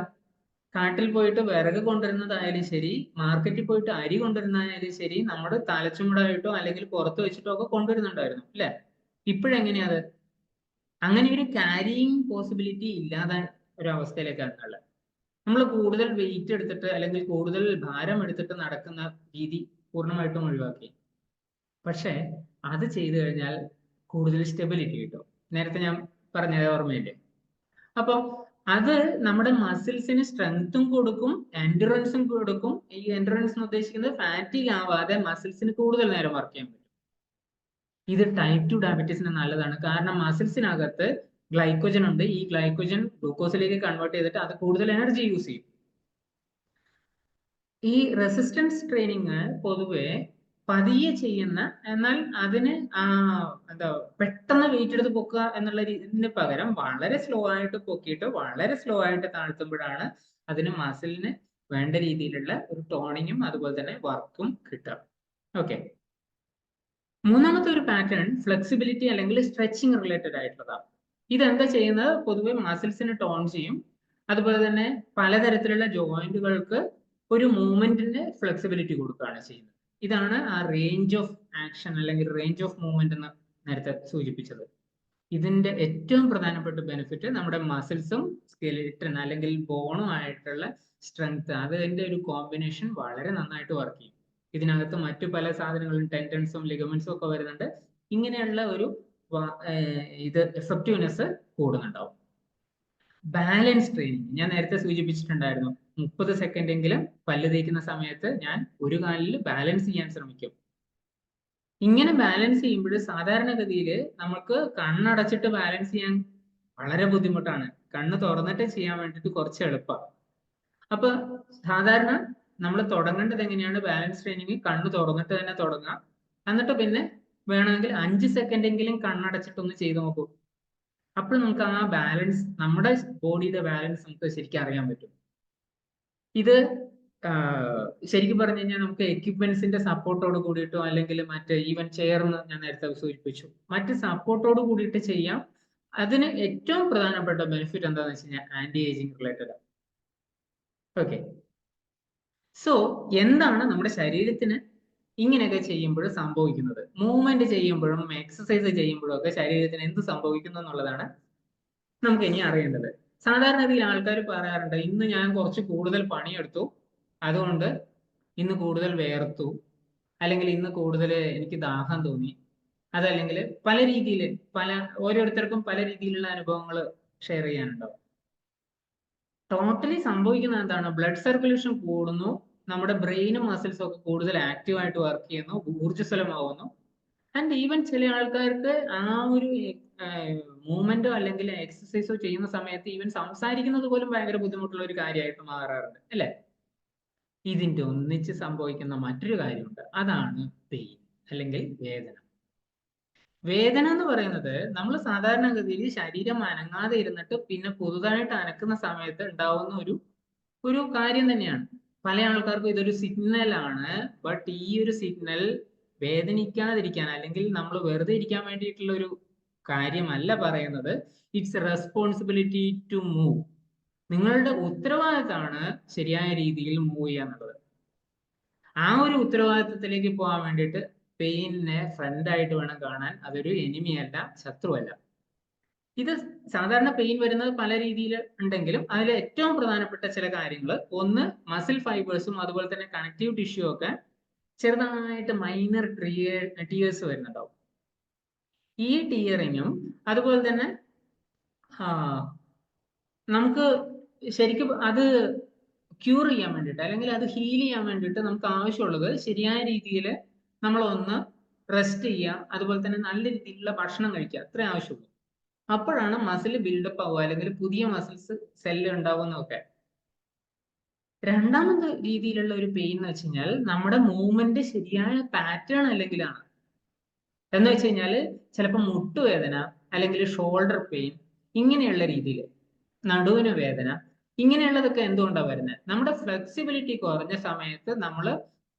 കാട്ടിൽ പോയിട്ട് വിറക് കൊണ്ടുവരുന്നതായാലും ശരി, മാർക്കറ്റിൽ പോയിട്ട് അരി കൊണ്ടുവരുന്നതായാലും ശരി, നമ്മുടെ തലച്ചുമടായിട്ടോ അല്ലെങ്കിൽ പുറത്ത് വെച്ചിട്ടോ ഒക്കെ കൊണ്ടുവരുന്നുണ്ടായിരുന്നു, അല്ലെ? ഇപ്പോഴെങ്ങനെയാ അത്? അങ്ങനെ ഒരു ക്യാരിയിങ് പോസിബിലിറ്റി ഇല്ലാതെ ഒരു അവസ്ഥയിലേക്കാണ് ഉള്ളത്. നമ്മൾ കൂടുതൽ വെയിറ്റ് എടുത്തിട്ട് അല്ലെങ്കിൽ കൂടുതൽ ഭാരം എടുത്തിട്ട് നടക്കുന്ന രീതി പൂർണ്ണമായിട്ടും ഒഴിവാക്കി. പക്ഷേ അത് ചെയ്തു കഴിഞ്ഞാൽ കൂടുതൽ സ്റ്റെബിലിറ്റി കിട്ടും. നേരത്തെ ഞാൻ പറഞ്ഞത് ഓർമ്മയില്ലേ? അപ്പം അത് നമ്മുടെ മസിൽസിന് സ്ട്രെങ്ത്തും കൊടുക്കും, എൻഡുറൻസും കൊടുക്കും. ഈ എൻഡുറൻസ് എന്ന് ഉദ്ദേശിക്കുന്നത് ഫാറ്റിക് ആവാതെ മസിൽസിന് കൂടുതൽ നേരം വർക്ക് ചെയ്യാൻ പറ്റും. ഇത് ടൈപ്പ് 2 ഡയബറ്റീസിന് നല്ലതാണ്. കാരണം മസിൽസിനകത്ത് ഗ്ലൈക്കോജൻ ഉണ്ട്. ഈ ഗ്ലൈക്കോജൻ ഗ്ലൂക്കോസിലേക്ക് കൺവേർട്ട് ചെയ്തിട്ട് അത് കൂടുതൽ എനർജി യൂസ് ചെയ്യും. ഈ റെസിസ്റ്റൻസ് ട്രെയിനിങ് പൊതുവെ പതിയെ ചെയ്യുന്ന, എന്നാൽ അതിന് എന്താ പെട്ടെന്ന് വെയിറ്റ് എടുത്ത് പൊക്കുക എന്നുള്ള ഇതിന് പകരം വളരെ സ്ലോ ആയിട്ട് പൊക്കിയിട്ട് വളരെ സ്ലോ ആയിട്ട് താഴ്ത്തുമ്പോഴാണ് അതിന് മസിലിന് വേണ്ട രീതിയിലുള്ള ഒരു ടോണിങ്ങും അതുപോലെ തന്നെ വർക്കും കിട്ടുക. ഓക്കെ. മൂന്നാമത്തെ ഒരു പാറ്റേൺ ഫ്ലെക്സിബിലിറ്റി അല്ലെങ്കിൽ സ്ട്രെച്ചിങ് റിലേറ്റഡ് ആയിട്ടുള്ളതാണ്. ഇതെന്താ ചെയ്യുന്നത്? പൊതുവെ മസിൽസിന് ടോൺ ചെയ്യും. അതുപോലെ തന്നെ പലതരത്തിലുള്ള ജോയിന്റുകൾക്ക് ഒരു മൂവ്മെന്റിന് ഫ്ലെക്സിബിലിറ്റി കൊടുക്കുകയാണ് ചെയ്യുന്നത്. ഇതാണ് ആ റേഞ്ച് ഓഫ് ആക്ഷൻ അല്ലെങ്കിൽ റേഞ്ച് ഓഫ് മൂവ്മെന്റ് എന്ന് നേരത്തെ സൂചിപ്പിച്ചത്. ഇതിന്റെ ഏറ്റവും പ്രധാനപ്പെട്ട ബെനിഫിറ്റ് നമ്മുടെ മസിൽസും സ്കെലിറ്റൻ അല്ലെങ്കിൽ ബോണും ആയിട്ടുള്ള സ്ട്രെങ്ത്, അതിന്റെ ഒരു കോമ്പിനേഷൻ വളരെ നന്നായിട്ട് വർക്ക് ചെയ്യും. ഇതിനകത്ത് മറ്റു പല സാധനങ്ങളും ടെൻഡൻസും ലിഗമെന്റ്സും ഒക്കെ വരുന്നുണ്ട്. ഇങ്ങനെയുള്ള ഒരു ഇത് എഫക്റ്റീവ്നെസ് കൂടുന്നുണ്ടാവും. ബാലൻസ് ട്രെയിനിങ് ഞാൻ നേരത്തെ സൂചിപ്പിച്ചിട്ടുണ്ടായിരുന്നു. 30 സെക്കൻഡ് എങ്കിലും പല്ല് തേക്കുന്ന സമയത്ത് ഞാൻ ഒരു കാലിൽ ബാലൻസ് ചെയ്യാൻ ശ്രമിക്കും. ഇങ്ങനെ ബാലൻസ് ചെയ്യുമ്പോൾ സാധാരണഗതിയിൽ നമുക്ക് കണ്ണടച്ചിട്ട് ബാലൻസ് ചെയ്യാൻ വളരെ ബുദ്ധിമുട്ടാണ്. കണ്ണ് തുറന്നിട്ട് ചെയ്യാൻ വേണ്ടിയിട്ട് കുറച്ച് എളുപ്പമാണ്. അപ്പൊ സാധാരണ നമ്മൾ തുടങ്ങേണ്ടത് എങ്ങനെയാണ്? ബാലൻസ് ട്രെയിനിങ് കണ്ണ് തുറന്നിട്ട് തന്നെ തുടങ്ങാം. എന്നിട്ട് പിന്നെ വേണമെങ്കിൽ 5 സെക്കൻഡ് എങ്കിലും കണ്ണടച്ചിട്ടൊന്ന് ചെയ്ത് നോക്കൂ. അപ്പോൾ നമുക്ക് ആ ബാലൻസ്, നമ്മുടെ ബോഡിയുടെ ബാലൻസ് നമുക്ക് ശരിക്കും അറിയാൻ പറ്റും. ഇത് ശരിക്കും പറഞ്ഞു കഴിഞ്ഞാൽ നമുക്ക് എക്യുപ്മെന്റ്സിന്റെ സപ്പോർട്ടോട് കൂടിയിട്ടോ അല്ലെങ്കിൽ മറ്റ് ഈവൻ ചെയർന്ന് ഞാൻ നേരത്തെ സൂചിപ്പിച്ചു, മറ്റ് സപ്പോർട്ടോട് കൂടിയിട്ട് ചെയ്യാം. അതിന് ഏറ്റവും പ്രധാനപ്പെട്ട ബെനിഫിറ്റ് എന്താണെന്ന് വെച്ച് കഴിഞ്ഞാൽ anti aging related. Okay. So എന്താണ് നമ്മുടെ ശരീരത്തിന് ഇങ്ങനെയൊക്കെ ചെയ്യുമ്പോൾ സംഭവിക്കുന്നത്? മൂവ്മെന്റ് ചെയ്യുമ്പോഴും എക്സസൈസ് ചെയ്യുമ്പോഴും ഒക്കെ ശരീരത്തിന് എന്ത് സംഭവിക്കുന്നു എന്നുള്ളതാണ് നമുക്ക് ഇനി അറിയേണ്ടത്. സാധാരണഗതിയിൽ ആൾക്കാർ പറയാറുണ്ട്, ഇന്ന് ഞാൻ കുറച്ച് കൂടുതൽ പണിയെടുത്തു, അതുകൊണ്ട് ഇന്ന് കൂടുതൽ വേർത്തു, അല്ലെങ്കിൽ ഇന്ന് കൂടുതൽ എനിക്ക് ദാഹം തോന്നി. അതല്ലെങ്കിൽ പല രീതിയിൽ ഓരോരുത്തർക്കും പല രീതിയിലുള്ള അനുഭവങ്ങൾ ഷെയർ ചെയ്യാനുണ്ടാവും. ടോട്ടലി സംഭവിക്കുന്നത് എന്താണ്? ബ്ലഡ് സർക്കുലേഷൻ കൂടുന്നു, നമ്മുടെ ബ്രെയിനും മസിൽസും ഒക്കെ കൂടുതൽ ആക്റ്റീവായിട്ട് വർക്ക് ചെയ്യുന്നു, ഊർജ്ജസ്വലമാവുന്നു. ആൻഡ് ഈവൻ ചില ആൾക്കാർക്ക് ആ ഒരു മൂവ്മെന്റോ അല്ലെങ്കിൽ എക്സസൈസോ ചെയ്യുന്ന സമയത്ത് ഈവൻ സംസാരിക്കുന്നത് പോലും ഭയങ്കര ബുദ്ധിമുട്ടുള്ള ഒരു കാര്യമായിട്ട് മാറാറുണ്ട്, അല്ലെ? ഇതിന്റെ ഒന്നിച്ച് സംഭവിക്കുന്ന മറ്റൊരു കാര്യമുണ്ട്. അതാണ് പെയിൻ അല്ലെങ്കിൽ വേദന. വേദന എന്ന് പറയുന്നത് നമ്മൾ സാധാരണഗതിയിൽ ശരീരം അനങ്ങാതെ ഇരുന്നിട്ട് പിന്നെ പുതുതായിട്ട് അനക്കുന്ന സമയത്ത് ഉണ്ടാവുന്ന ഒരു കാര്യം തന്നെയാണ്. പല ആൾക്കാർക്കും ഇതൊരു സിഗ്നൽ ആണ്. ബട്ട് ഈ ഒരു സിഗ്നൽ വേദനിക്കാതിരിക്കാൻ അല്ലെങ്കിൽ നമ്മൾ വെറുതെ ഇരിക്കാൻ വേണ്ടിയിട്ടുള്ള ഒരു കാര്യമല്ല പറയുന്നത്. It's responsibility to move. നിങ്ങളുടെ ഉത്തരവാദിത്തമാണ് ശരിയായ രീതിയിൽ മൂവ് ചെയ്യുക എന്നുള്ളത്. ആ ഒരു ഉത്തരവാദിത്തത്തിലേക്ക് പോകാൻ വേണ്ടിയിട്ട് പെയിനിനെ ഫ്രണ്ട് ആയിട്ട് വേണം കാണാൻ. അതൊരു എനിമിയല്ല, ശത്രുവല്ല. ഇത് സാധാരണ പെയിൻ വരുന്നത് പല രീതിയിൽ ഉണ്ടെങ്കിലും അതിൽ ഏറ്റവും പ്രധാനപ്പെട്ട ചില കാര്യങ്ങൾ, ഒന്ന് മസിൽ ഫൈബേഴ്സും അതുപോലെ തന്നെ കണക്റ്റീവ് ടിഷ്യൂ ഒക്കെ ചെറുതായിട്ട് മൈനർ ടിയേഴ്സ് വരുന്നുണ്ടാവും. ഈ ടിയറിങ്ങും അതുപോലെ തന്നെ നമുക്ക് ശരിക്കും അത് ക്യൂർ ചെയ്യാൻ വേണ്ടിയിട്ട് അല്ലെങ്കിൽ അത് ഹീൽ ചെയ്യാൻ വേണ്ടിയിട്ട് നമുക്ക് ആവശ്യമുള്ളത് ശരിയായ രീതിയിൽ നമ്മളൊന്ന് റെസ്റ്റ് ചെയ്യുക, അതുപോലെ തന്നെ നല്ല രീതിയിലുള്ള ഭക്ഷണം കഴിക്കുക, അത്രേ ആവശ്യമുള്ളൂ. അപ്പോഴാണ് മസിൽ ബിൽഡപ്പ് ആവുക അല്ലെങ്കിൽ പുതിയ മസിൽസ് സെല്ല് ഉണ്ടാവുന്നതൊക്കെ. രണ്ടാമത്തെ രീതിയിലുള്ള ഒരു പെയിൻ എന്ന് വെച്ച് കഴിഞ്ഞാൽ നമ്മുടെ മൂവ്മെന്റ് ശരിയായ പാറ്റേൺ അല്ലെങ്കിലാണ്. എന്ന് വെച്ച് കഴിഞ്ഞാൽ ചിലപ്പോൾ മുട്ടുവേദന അല്ലെങ്കിൽ ഷോൾഡർ പെയിൻ, ഇങ്ങനെയുള്ള രീതിയിൽ നടുവിന് വേദന, ഇങ്ങനെയുള്ളതൊക്കെ എന്തുകൊണ്ടാണ് വരുന്നത്? നമ്മുടെ ഫ്ലെക്സിബിലിറ്റി കുറഞ്ഞ സമയത്ത് നമ്മൾ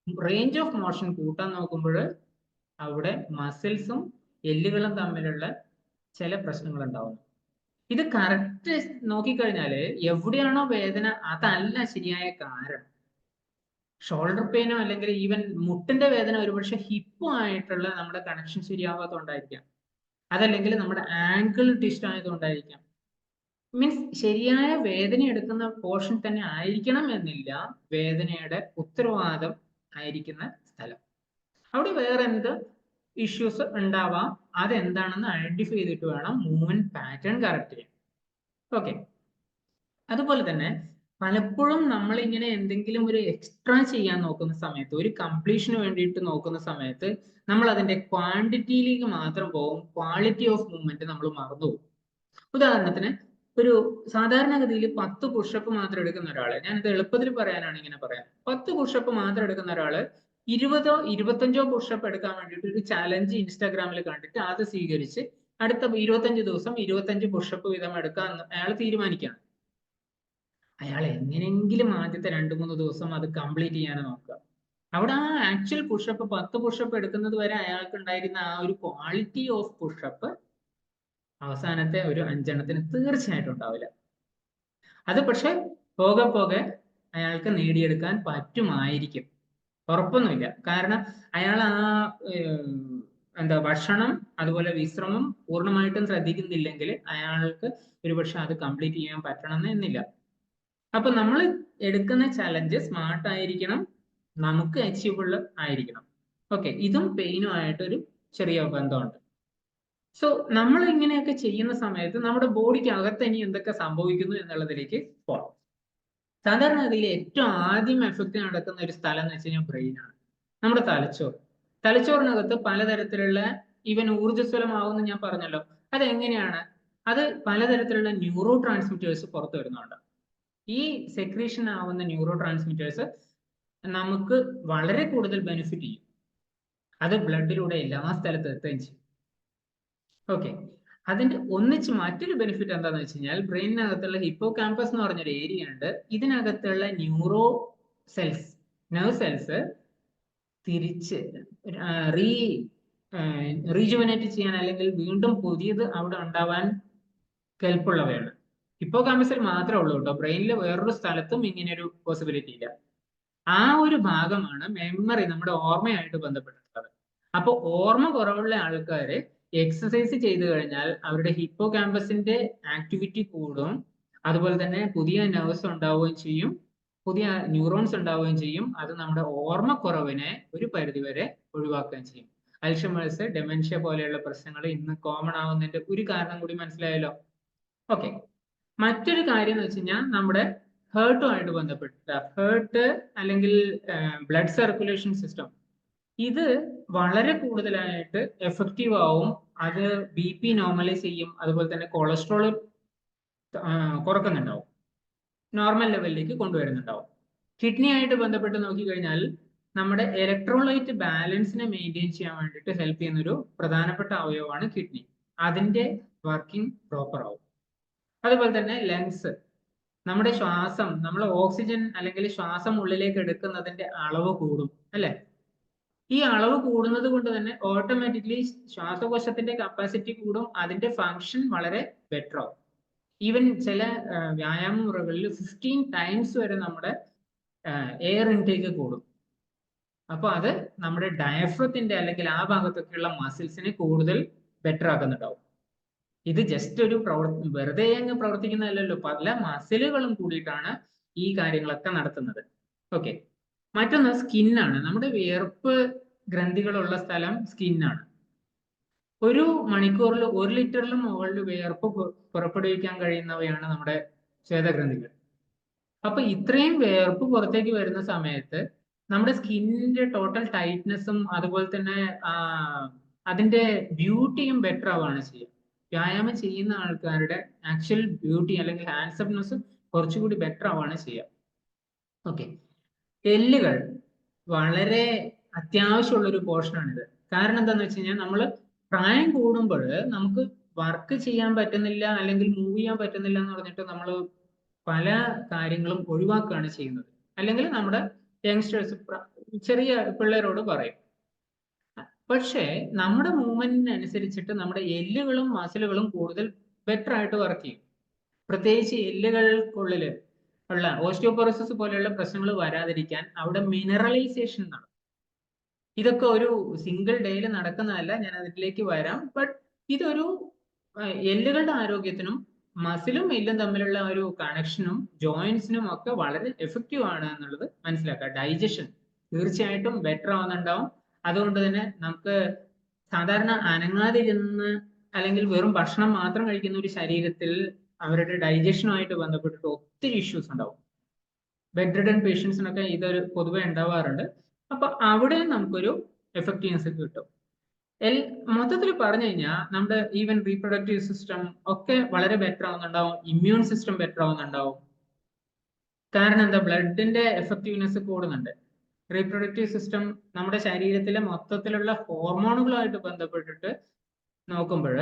റേഞ്ച് ഓഫ് മോഷൻ കൂട്ടാൻ നോക്കുമ്പോൾ അവിടെ മസിൽസും എല്ലുകളും തമ്മിലുള്ള ചില പ്രശ്നങ്ങൾ ഉണ്ടാവുന്നു. ഇത് കറക്റ്റ് നോക്കിക്കഴിഞ്ഞാൽ എവിടെയാണോ വേദന അതല്ല ശരിയായ കാരണം. ഷോൾഡർ പെയിനോ അല്ലെങ്കിൽ ഈവൻ മുട്ടിന്റെ വേദന ഒരുപക്ഷെ ഹിപ്പോ ആയിട്ടുള്ള നമ്മുടെ കണക്ഷൻ ശരിയാവാത്തതുകൊണ്ടായിരിക്കാം. അതല്ലെങ്കിൽ നമ്മുടെ ആങ്കിൾ ട്വിസ്റ്റ് ആയതുകൊണ്ടായിരിക്കാം. മീൻസ് ശരിയായ വേദന എടുക്കുന്ന പോർഷൻ തന്നെ ആയിരിക്കണം എന്നില്ല വേദനയുടെ ഉത്തരവാദിത്തം ആയിരിക്കുന്ന സ്ഥലം. അവിടെ വേറെ എന്ത് ഇഷ്യൂസ് ഉണ്ടാവാം. അതെന്താണെന്ന് ഐഡന്റിഫൈ ചെയ്തിട്ട് വേണം മൂവ്മെന്റ് പാറ്റേൺ കറക്റ്റ് ചെയ്യാൻ. ഓക്കെ. അതുപോലെ തന്നെ പലപ്പോഴും നമ്മൾ ഇങ്ങനെ എന്തെങ്കിലും ഒരു എക്സ്ട്രാ ചെയ്യാൻ നോക്കുന്ന സമയത്ത്, ഒരു കംപ്ലീഷന് വേണ്ടിയിട്ട് നോക്കുന്ന സമയത്ത് നമ്മൾ അതിന്റെ ക്വാണ്ടിറ്റിയിലേക്ക് മാത്രം പോകും, ക്വാളിറ്റി ഓഫ് മൂവ്മെന്റ് നമ്മൾ മറന്നുപോകും. ഉദാഹരണത്തിന് ഒരു സാധാരണഗതിയിൽ 10 പുഷപ്പ് മാത്രം എടുക്കുന്ന ഒരാള്, ഞാനിത് എളുപ്പത്തിൽ പറയാനാണ് ഇങ്ങനെ പറയാം, 10 പുഷപ്പ് മാത്രം എടുക്കുന്ന ഒരാള് 20ഓ 25ഓ പുഷപ്പ് എടുക്കാൻ വേണ്ടിയിട്ട് ഒരു ചാലഞ്ച് ഇൻസ്റ്റാഗ്രാമിൽ കണ്ടിട്ട് അത് സ്വീകരിച്ച് അടുത്ത 25 ദിവസം 25 പുഷപ്പ് വീതം എടുക്കാൻ അയാൾ തീരുമാനിക്കുകയാണ്. അയാൾ എങ്ങനെയെങ്കിലും ആദ്യത്തെ 2-3 ദിവസം അത് കംപ്ലീറ്റ് ചെയ്യാൻ നോക്കുക. അവിടെ ആ ആക്ച്വൽ പുഷപ്പ് 10 പുഷപ്പ് എടുക്കുന്നത് വരെ അയാൾക്ക് ഉണ്ടായിരുന്ന ആ ഒരു ക്വാളിറ്റി ഓഫ് പുഷപ്പ് അവസാനത്തെ ഒരു 5 എണ്ണത്തിന് തീർച്ചയായിട്ടും ഉണ്ടാവില്ല. അത് പക്ഷെ പോകെ പോകെ അയാൾക്ക് നേടിയെടുക്കാൻ പറ്റുമായിരിക്കും, ഉറപ്പൊന്നുമില്ല. കാരണം അയാൾ ആ എന്താ ഭക്ഷണം അതുപോലെ വിശ്രമം പൂർണ്ണമായിട്ടും ശ്രദ്ധിക്കുന്നില്ലെങ്കിൽ അയാൾക്ക് ഒരുപക്ഷെ അത് കംപ്ലീറ്റ് ചെയ്യാൻ പറ്റണം എന്നില്ല. അപ്പൊ നമ്മൾ എടുക്കുന്ന ചലഞ്ച് സ്മാർട്ട് ആയിരിക്കണം, നമുക്ക് അച്ചീവബിൾ ആയിരിക്കണം. ഓക്കെ, ഇതും പെയിനുമായിട്ട് ഒരു ചെറിയ ബന്ധമുണ്ട്. സോ നമ്മൾ ഇങ്ങനെയൊക്കെ ചെയ്യുന്ന സമയത്ത് നമ്മുടെ ബോഡിക്ക് അകത്ത് ഇനി എന്തൊക്കെ സംഭവിക്കുന്നു എന്നുള്ളതിലേക്ക് പോകാം. സാധാരണഗതിയിൽ ഏറ്റവും ആദ്യം എഫക്റ്റ് നടക്കുന്ന ഒരു സ്ഥലം എന്ന് വെച്ച് കഴിഞ്ഞാൽ ബ്രെയിനാണ്, നമ്മുടെ തലച്ചോറ്. തലച്ചോറിനകത്ത് പലതരത്തിലുള്ള ഈവൻ ഊർജ്ജസ്വലമാവുമെന്ന് ഞാൻ പറഞ്ഞല്ലോ. അതെങ്ങനെയാണ്? അത് പലതരത്തിലുള്ള ന്യൂറോ ട്രാൻസ്മിറ്റേഴ്സ് പുറത്തു വരുന്നുണ്ട്. ഈ സെക്രീഷൻ ആവുന്ന ന്യൂറോ ട്രാൻസ്മിറ്റേഴ്സ് നമുക്ക് വളരെ കൂടുതൽ ബെനിഫിറ്റ് ചെയ്യും. അത് ബ്ലഡിലൂടെ എല്ലാ സ്ഥലത്തും എത്തുകയും ചെയ്യും. ഓക്കെ, അതിന്റെ ഒന്നിച്ച് മറ്റൊരു ബെനിഫിറ്റ് എന്താണെന്ന് വെച്ച് കഴിഞ്ഞാൽ ബ്രെയിനിനകത്തുള്ള ഹിപ്പോ ക്യാമ്പസ് എന്ന് പറഞ്ഞൊരു ഏരിയ ഉണ്ട്. ഇതിനകത്തുള്ള ന്യൂറോ സെൽസ്, നെർവ് സെൽസ് തിരിച്ച് റീജുവനേറ്റ് ചെയ്യാൻ അല്ലെങ്കിൽ വീണ്ടും പുതിയത് അവിടെ ഉണ്ടാവാൻ കെൽപ്പുള്ളവയാണ്. ഹിപ്പോ ക്യാമ്പസിൽ മാത്രമേ ഉള്ളൂ കേട്ടോ, ബ്രെയിനിൽ വേറൊരു സ്ഥലത്തും ഇങ്ങനെ ഒരു പോസിബിലിറ്റി ഇല്ല. ആ ഒരു ഭാഗമാണ് മെമ്മറി, നമ്മുടെ ഓർമ്മയായിട്ട് ബന്ധപ്പെട്ടിട്ടുള്ളത്. അപ്പൊ ഓർമ്മ കുറവുള്ള ആൾക്കാര് എക്സസൈസ് ചെയ്തു കഴിഞ്ഞാൽ അവരുടെ ഹിപ്പോ ക്യാമ്പസിന്റെ ആക്ടിവിറ്റി കൂടും, അതുപോലെ തന്നെ പുതിയ നെർവ്സ് ഉണ്ടാവുകയും ചെയ്യും, പുതിയ ന്യൂറോൺസ് ഉണ്ടാവുകയും ചെയ്യും. അത് നമ്മുടെ ഓർമ്മക്കുറവിനെ ഒരു പരിധിവരെ ഒഴിവാക്കുകയും ചെയ്യും. അൽഷിമേഴ്സ്, ഡെമെൻഷ്യ പോലെയുള്ള പ്രശ്നങ്ങൾ ഇന്ന് കോമൺ ആവുന്നതിന്റെ ഒരു കാരണം കൂടി മനസ്സിലായല്ലോ. ഓക്കെ, മറ്റൊരു കാര്യം എന്ന് വെച്ച് കഴിഞ്ഞാൽ നമ്മുടെ ഹേർട്ടുമായിട്ട് ബന്ധപ്പെട്ട ഹേർട്ട് അല്ലെങ്കിൽ ബ്ലഡ് സർക്കുലേഷൻ സിസ്റ്റം, ഇത് വളരെ കൂടുതലായിട്ട് എഫക്റ്റീവ് ആവും. അത് BP നോർമലൈസ് ചെയ്യും, അതുപോലെ തന്നെ കൊളസ്ട്രോൾ കുറക്കുന്നുണ്ടാവും, നോർമൽ ലെവലിലേക്ക് കൊണ്ടുവരുന്നുണ്ടാവും. കിഡ്നി ആയിട്ട് ബന്ധപ്പെട്ട് നോക്കിക്കഴിഞ്ഞാൽ നമ്മുടെ ഇലക്ട്രോലൈറ്റ് ബാലൻസിനെ മെയിൻറ്റെയിൻ ചെയ്യാൻ വേണ്ടിയിട്ട് ഹെൽപ്പ് ചെയ്യുന്ന ഒരു പ്രധാനപ്പെട്ട അവയവമാണ് കിഡ്നി. അതിന്റെ വർക്കിംഗ് പ്രോപ്പർ ആവും. അതുപോലെ തന്നെ ലങ്സ്, നമ്മുടെ ശ്വാസം, നമ്മൾ ഓക്സിജൻ അല്ലെങ്കിൽ ശ്വാസം ഉള്ളിലേക്ക് എടുക്കുന്നതിന്റെ അളവ് കൂടും അല്ലെ? ഈ അളവ് കൂടുന്നത് കൊണ്ട് തന്നെ ഓട്ടോമാറ്റിക്കലി ശ്വാസകോശത്തിന്റെ കപ്പാസിറ്റി കൂടും, അതിന്റെ ഫങ്ഷൻ വളരെ ബെറ്റർ ആവും. ഈവൻ ചില വ്യായാമ മുറകളിൽ 15 ടൈംസ് വരെ നമ്മുടെ എയർ ഇൻടേക്ക് കൂടും. അപ്പൊ അത് നമ്മുടെ ഡയഫ്രത്തിന്റെ അല്ലെങ്കിൽ ആ ഭാഗത്തൊക്കെയുള്ള മസിൽസിനെ കൂടുതൽ ബെറ്റർ ആക്കുന്നുണ്ടാവും. ഇത് ജസ്റ്റ് ഒരു വെറുതെ അങ്ങ് പ്രവർത്തിക്കുന്നതല്ലല്ലോ, പല മസിലുകളും കൂടിയിട്ടാണ് ഈ കാര്യങ്ങളൊക്കെ നടത്തുന്നത്. ഓക്കെ, മറ്റൊന്ന് സ്കിന്നാണ്. നമ്മുടെ വിയർപ്പ് ഗ്രന്ഥികളുള്ള സ്ഥലം സ്കിന്നാണ്. ഒരു മണിക്കൂറിൽ 1 ലിറ്ററിലും മുകളിൽ വിയർപ്പ് പുറപ്പെടുവിക്കാൻ കഴിയുന്നവയാണ് നമ്മുടെ ശ്വേതഗ്രന്ഥികൾ. അപ്പൊ ഇത്രയും വിയർപ്പ് പുറത്തേക്ക് വരുന്ന സമയത്ത് നമ്മുടെ സ്കിന്നിന്റെ ടോട്ടൽ ടൈറ്റ്നെസ്സും അതുപോലെ തന്നെ അതിന്റെ ബ്യൂട്ടിയും ബെറ്റർ ആവുകയാണ് ചെയ്യുക. വ്യായാമം ചെയ്യുന്ന ആൾക്കാരുടെ ആക്ച്വൽ ബ്യൂട്ടി അല്ലെങ്കിൽ ഹാൻഡ്സംനെസ് കുറച്ചുകൂടി ബെറ്റർ ആവുകയാണ് ചെയ്യുക. ഓക്കെ, എല്ലുകൾ വളരെ അത്യാവശ്യമുള്ള ഒരു പോർഷനാണിത്. കാരണം എന്താണെന്ന് വെച്ച് കഴിഞ്ഞാൽ നമ്മൾ പ്രായം കൂടുമ്പോൾ നമുക്ക് വർക്ക് ചെയ്യാൻ പറ്റുന്നില്ല അല്ലെങ്കിൽ മൂവ് ചെയ്യാൻ പറ്റുന്നില്ല എന്ന് പറഞ്ഞിട്ട് നമ്മൾ പല കാര്യങ്ങളും ഒഴിവാക്കുകയാണ് ചെയ്യുന്നത്. അല്ലെങ്കിൽ നമ്മുടെ യങ്സ്റ്റേഴ്സ്, ചെറിയ പിള്ളേരോട് പറയും. പക്ഷേ നമ്മുടെ മൂവ്മെന്റിനനുസരിച്ചിട്ട് നമ്മുടെ എല്ലുകളും മസിലുകളും കൂടുതൽ ബെറ്റർ ആയിട്ട് വർക്ക് ചെയ്യും. പ്രത്യേകിച്ച് എല്ലുകൾക്കുള്ളിൽ ഉള്ള ഓസ്റ്റിയോപൊറോസിസ് പോലെയുള്ള പ്രശ്നങ്ങൾ വരാതിരിക്കാൻ അവിടെ മിനറലൈസേഷൻ നടക്കും. ഇതൊക്കെ ഒരു സിംഗിൾ ഡേയിൽ നടക്കുന്നതല്ല, ഞാൻ അതിലേക്ക് വരാം. ബട്ട് ഇതൊരു എല്ലുകളുടെ ആരോഗ്യത്തിനും മസിലും എല്ലും തമ്മിലുള്ള ഒരു കണക്ഷനും ജോയിന്റ്സിനും ഒക്കെ വളരെ എഫക്റ്റീവ് ആണ് എന്നുള്ളത് മനസ്സിലാക്കുക. ഡൈജഷൻ തീർച്ചയായിട്ടും ബെറ്റർ ആവുന്നുണ്ടാവും. അതുകൊണ്ട് തന്നെ നമുക്ക് സാധാരണ അനങ്ങാതിരുന്ന് അല്ലെങ്കിൽ വെറും ഭക്ഷണം മാത്രം കഴിക്കുന്ന ഒരു ശരീരത്തിൽ അവരുടെ ഡൈജഷനുമായിട്ട് ബന്ധപ്പെട്ടിട്ട് ഒത്തിരി ഇഷ്യൂസ് ഉണ്ടാവും. ബെഡ് റിഡൻ പേഷ്യൻസിനൊക്കെ ഇതൊരു പൊതുവെ ഉണ്ടാവാറുണ്ട്. അപ്പൊ അവിടെ നമുക്കൊരു എഫക്റ്റീവ്നെസ് കിട്ടും. മൊത്തത്തിൽ പറഞ്ഞു കഴിഞ്ഞാൽ നമ്മുടെ ഈവൻ റീപ്രൊഡക്റ്റീവ് സിസ്റ്റം ഒക്കെ വളരെ ബെറ്റർ ആവുന്നുണ്ടാവും, ഇമ്മ്യൂൺ സിസ്റ്റം ബെറ്റർ ആവുന്നുണ്ടാവും. കാരണം എന്താ, ബ്ലഡിന്റെ എഫക്റ്റീവ്നെസ് കൂടുന്നുണ്ട്. റീപ്രൊഡക്റ്റീവ് സിസ്റ്റം നമ്മുടെ ശരീരത്തിലെ മൊത്തത്തിലുള്ള ഹോർമോണുകളുമായിട്ട് ബന്ധപ്പെട്ടിട്ട് നോക്കുമ്പോൾ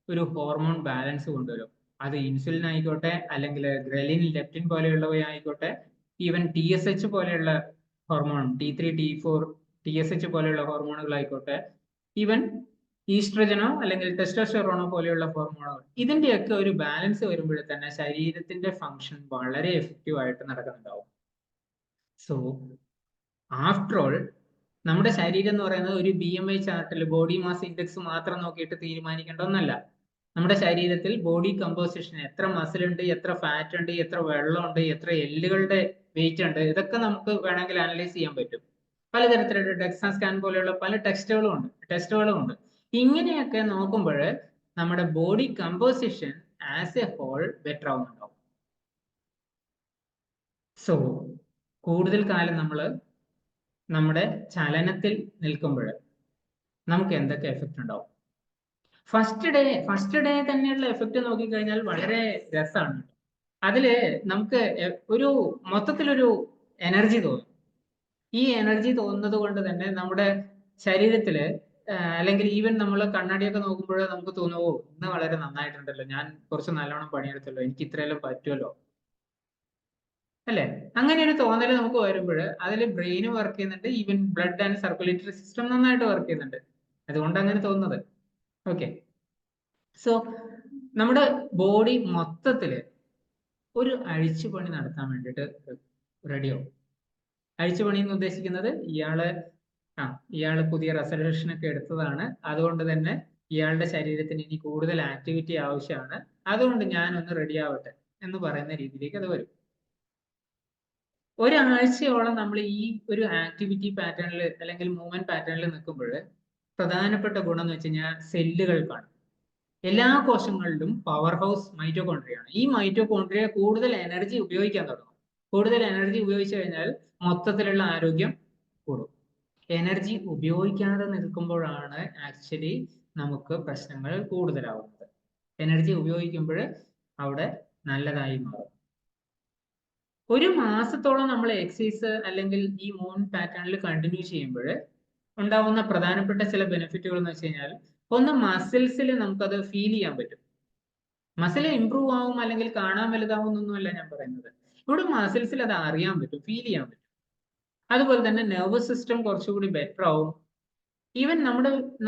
ഒരു ഹോർമോൺ ബാലൻസ് കൊണ്ടുവരും. അത് ഇൻസുലിൻ ആയിക്കോട്ടെ, അല്ലെങ്കിൽ ഗ്രലിൻ, ലെപ്റ്റിൻ പോലെയുള്ളവയായിക്കോട്ടെ, ഈവൻ TSH പോലെയുള്ള ഹോർമോൺ, T3, T4, TSH പോലെയുള്ള ഹോർമോണുകളായിക്കോട്ടെ, ഈവൻ ഈസ്ട്രജനോ അല്ലെങ്കിൽ ടെസ്റ്റോസ്റ്റെറോണോ പോലെയുള്ള ഹോർമോണുകൾ, ഇതിന്റെയൊക്കെ ഒരു ബാലൻസ് വരുമ്പോൾ തന്നെ ശരീരത്തിന്റെ ഫങ്ഷൻ വളരെ എഫക്റ്റീവ് ആയിട്ട് നടക്കുന്നുണ്ടാവും. സോ ആഫ്റ്റർ ഓൾ നമ്മുടെ ശരീരം എന്ന് പറയുന്നത് ഒരു BMI ചാർട്ടിൽ ബോഡി മാസ് ഇൻഡെക്സ് മാത്രം നോക്കിയിട്ട് തീരുമാനിക്കേണ്ട ഒന്നല്ല. നമ്മുടെ ശരീരത്തിൽ ബോഡി കമ്പോസിഷൻ, എത്ര മസിൽ ഉണ്ട്, എത്ര ഫാറ്റ് ഉണ്ട്, എത്ര വെള്ളമുണ്ട്, എത്ര എല്ലുകളുടെ വെയിറ്റ് ഉണ്ട്, ഇതൊക്കെ നമുക്ക് വേണമെങ്കിൽ അനലൈസ് ചെയ്യാൻ പറ്റും. പലതരത്തിലുള്ള ഡെക്സാ സ്കാൻ പോലെയുള്ള പല ടെസ്റ്റുകളും ഉണ്ട്. ഇങ്ങനെയൊക്കെ നോക്കുമ്പോൾ നമ്മുടെ body composition as a whole better ആവുന്നുണ്ടാവും. സോ കൂടുതൽ കാലം നമ്മൾ നമ്മുടെ ചലനത്തിൽ നിൽക്കുമ്പോൾ നമുക്ക് എന്തൊക്കെ എഫക്റ്റ് ഉണ്ടാവും? ഫസ്റ്റ് ഡേ തന്നെയുള്ള എഫക്റ്റ് നോക്കിക്കഴിഞ്ഞാൽ വളരെ രസമാണ്. അതില് നമുക്ക് ഒരു മൊത്തത്തിലൊരു എനർജി തോന്നും. ഈ എനർജി തോന്നുന്നത് കൊണ്ട് തന്നെ നമ്മുടെ ശരീരത്തില് അല്ലെങ്കിൽ ഈവൻ നമ്മൾ കണ്ണാടിയൊക്കെ നോക്കുമ്പോൾ നമുക്ക് തോന്നും, ഓ ഇന്ന് വളരെ നന്നായിട്ടുണ്ടല്ലോ, ഞാൻ കുറച്ച് നല്ലോണം പണിയെടുത്തല്ലോ, എനിക്ക് ഇത്രയെല്ലാം പറ്റുമല്ലോ, അല്ലെ? അങ്ങനെ ഒരു തോന്നൽ നമുക്ക് വരുമ്പോൾ അതിൽ ബ്രെയിൻ വർക്ക് ചെയ്യുന്നുണ്ട്, even blood and circulatory system നന്നായിട്ട് വർക്ക് ചെയ്യുന്നുണ്ട്. അതുകൊണ്ട് അങ്ങനെ തോന്നുന്നത്. ഓക്കെ, സോ നമ്മുടെ ബോഡി മൊത്തത്തില് ഒരു അഴിച്ചുപണി നടത്താൻ വേണ്ടിയിട്ട് റെഡിയാവും. അഴിച്ചുപണി എന്ന് ഉദ്ദേശിക്കുന്നത് ഇയാള് പുതിയ റെസല്യൂഷൻ ഒക്കെ എടുത്തതാണ്, അതുകൊണ്ട് തന്നെ ഇയാളുടെ ശരീരത്തിന് ഇനി കൂടുതൽ ആക്ടിവിറ്റി ആവശ്യമാണ്, അതുകൊണ്ട് ഞാനൊന്ന് റെഡി ആവട്ടെ എന്ന് പറയുന്ന രീതിയിലേക്ക് അത് വരും. ഒരാഴ്ചയോളം നമ്മൾ ഈ ഒരു ആക്ടിവിറ്റി പാറ്റേണിൽ അല്ലെങ്കിൽ മൂവ്മെന്റ് പാറ്റേണിൽ നിൽക്കുമ്പോൾ പ്രധാനപ്പെട്ട ഗുണം എന്ന് വെച്ച് കഴിഞ്ഞാൽ സെല്ലുകൾക്കാണ്. എല്ലാ കോശങ്ങളിലും പവർ ഹൗസ് മൈറ്റോകോൺട്രിയാണ്. ഈ മൈറ്റോകോൺട്രിയ കൂടുതൽ എനർജി ഉപയോഗിക്കാൻ തുടങ്ങും. കൂടുതൽ എനർജി ഉപയോഗിച്ചു കഴിഞ്ഞാൽ മൊത്തത്തിലുള്ള ആരോഗ്യം കൂടും. എനർജി ഉപയോഗിക്കാതെ നിൽക്കുമ്പോഴാണ് ആക്ച്വലി നമുക്ക് പ്രശ്നങ്ങൾ കൂടുതലാവുന്നത്. എനർജി ഉപയോഗിക്കുമ്പോൾ അവിടെ നല്ലതായി മാറും. ഒരു മാസത്തോളം നമ്മൾ എക്സസൈസ് അല്ലെങ്കിൽ ഈ മൂവ്മെന്റ് പാറ്റേണിൽ കണ്ടിന്യൂ ചെയ്യുമ്പോൾ ഉണ്ടാവുന്ന പ്രധാനപ്പെട്ട ചില ബെനിഫിറ്റുകൾ എന്ന് വെച്ച് കഴിഞ്ഞാൽ, ഒന്ന് മസിൽസിൽ നമുക്കത് ഫീൽ ചെയ്യാൻ പറ്റും. മസിൽ ഇംപ്രൂവ് ആവും അല്ലെങ്കിൽ കാണാൻ വലുതാവും എന്നൊന്നുമല്ല ഞാൻ പറയുന്നത്. ഇവിടെ മസിൽസിൽ അത് അറിയാൻ പറ്റും, ഫീൽ ചെയ്യാൻ പറ്റും. അതുപോലെ തന്നെ നെർവസ് സിസ്റ്റം കുറച്ചുകൂടി ബെറ്റർ ആവും. ഈവൻ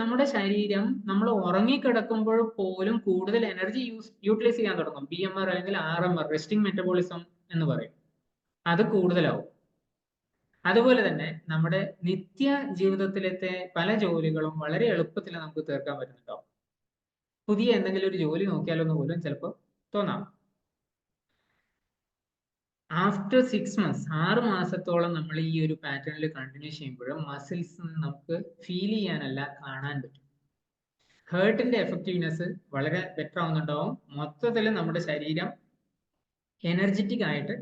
നമ്മുടെ ശരീരം നമ്മൾ ഉറങ്ങിക്കിടക്കുമ്പോൾ പോലും കൂടുതൽ എനർജി യൂട്ടിലൈസ് ചെയ്യാൻ തുടങ്ങും. BMR അല്ലെങ്കിൽ RMR, റെസ്റ്റിംഗ് മെറ്റബോളിസം എന്ന് പറയും, അത് കൂടുതലാവും. അതുപോലെ തന്നെ നമ്മുടെ നിത്യ ജീവിതത്തിലത്തെ പല ജോലികളും വളരെ എളുപ്പത്തിൽ നമുക്ക് തീർക്കാൻ പറ്റുന്നുണ്ടാവും. പുതിയ എന്തെങ്കിലും ഒരു ജോലി നോക്കിയാലോ എന്ന് പോലും ചിലപ്പോൾ തോന്നാം. ആഫ്റ്റർ 6 months, 6 മാസത്തോളം നമ്മൾ ഈ ഒരു പാറ്റേണിൽ കണ്ടിന്യൂ ചെയ്യുമ്പോൾ മസിൽസ് നമുക്ക് ഫീൽ ചെയ്യാനല്ല, കാണാൻ പറ്റും. ഹേർട്ടിന്റെ എഫക്റ്റീവ്നെസ് വളരെ ബെറ്റർ ആവുന്നുണ്ടാവും. മൊത്തത്തിൽ നമ്മുടെ ശരീരം എനർജറ്റിക് ആയിട്ട്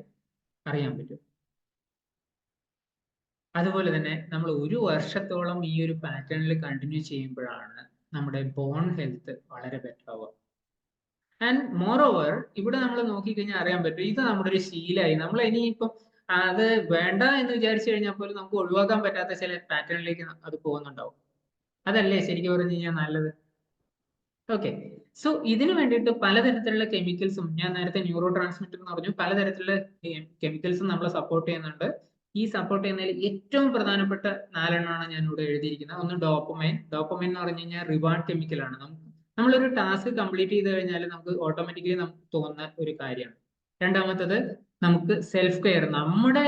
അറിയാൻ പറ്റും. അതുപോലെ തന്നെ നമ്മൾ 1 വർഷത്തോളം ഈ ഒരു പാറ്റേണിൽ കണ്ടിന്യൂ ചെയ്യുമ്പോഴാണ് നമ്മുടെ ബോൺ ഹെൽത്ത് വളരെ ബെറ്റർ ആവുക. ആൻഡ് മോർ ഓവർ ഇവിടെ നമ്മൾ നോക്കിക്കഴിഞ്ഞാൽ അറിയാൻ പറ്റും, ഇത് നമ്മുടെ ഒരു ശീലമായി. നമ്മൾ ഇനിയിപ്പം അത് വേണ്ട എന്ന് വിചാരിച്ചു കഴിഞ്ഞാൽ പോലും നമുക്ക് ഒഴിവാക്കാൻ പറ്റാത്ത ചില പാറ്റേണിലേക്ക് അത് പോകുന്നുണ്ടാവും. അതല്ലേ ശരിക്കും പറഞ്ഞു കഴിഞ്ഞാൽ നല്ലത്? ഓക്കെ, സോ ഇതിനു വേണ്ടിയിട്ട് പലതരത്തിലുള്ള കെമിക്കൽസും, ഞാൻ നേരത്തെ ന്യൂറോ ട്രാൻസ്മിറ്റർ എന്ന് പറഞ്ഞു, പലതരത്തിലുള്ള കെമിക്കൽസും നമ്മളെ സപ്പോർട്ട് ചെയ്യുന്നുണ്ട്. ഈ സപ്പോർട്ട് ചെയ്യുന്നതിൽ ഏറ്റവും പ്രധാനപ്പെട്ട 4 എണ്ണമാണ് ഞാൻ ഇവിടെ എഴുതിയിരിക്കുന്നത്. ഒന്ന് ഡോപ്പമൈൻ. ഡോപ്പമൈൻ എന്ന് പറഞ്ഞു കഴിഞ്ഞാൽ റിവാർഡ് കെമിക്കലാണ്. നമ്മളൊരു ടാസ്ക് കംപ്ലീറ്റ് ചെയ്ത് കഴിഞ്ഞാൽ നമുക്ക് ഓട്ടോമാറ്റിക്കലി നമുക്ക് തോന്നുന്ന ഒരു കാര്യമാണ്. രണ്ടാമത്തത് നമുക്ക് സെൽഫ് കെയർ, നമ്മുടെ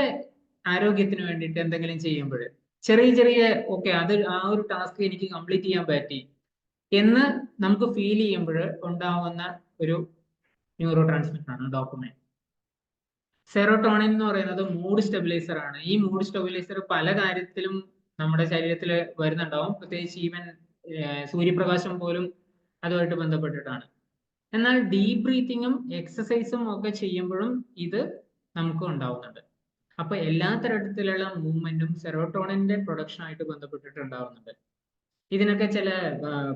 ആരോഗ്യത്തിന് വേണ്ടിയിട്ട് എന്തെങ്കിലും ചെയ്യുമ്പോൾ ചെറിയ ഓക്കെ അത് ആ ഒരു ടാസ്ക് എനിക്ക് കംപ്ലീറ്റ് ചെയ്യാൻ പറ്റി എന്ന് നമുക്ക് ഫീൽ ചെയ്യുമ്പോൾ ഉണ്ടാവുന്ന ഒരു ന്യൂറോ ട്രാൻസ്മിറ്റർ ആണ് ഡോപ്പമൈൻ. സെറോട്ടോണിൻ എന്ന് പറയുന്നത് മൂഡ് സ്റ്റെബിലൈസർ ആണ്. ഈ മൂഡ് സ്റ്റെബിലൈസർ പല കാര്യത്തിലും നമ്മുടെ ശരീരത്തിൽ വരുന്നുണ്ടാവും. പ്രത്യേകിച്ച് ഈവൻ സൂര്യപ്രകാശം പോലും അതുമായിട്ട് ബന്ധപ്പെട്ടിട്ടാണ്. എന്നാൽ ഡീപ് ബ്രീത്തിങ്ങും എക്സസൈസും ഒക്കെ ചെയ്യുമ്പോഴും ഇത് നമുക്ക് ഉണ്ടാവുന്നുണ്ട്. അപ്പൊ എല്ലാ തരത്തിലുള്ള മൂവ്മെന്റും സെറോട്ടോണിന്റെ പ്രൊഡക്ഷനായിട്ട് ബന്ധപ്പെട്ടിട്ടുണ്ടാവുന്നുണ്ട്. ഇതിനൊക്കെ ചില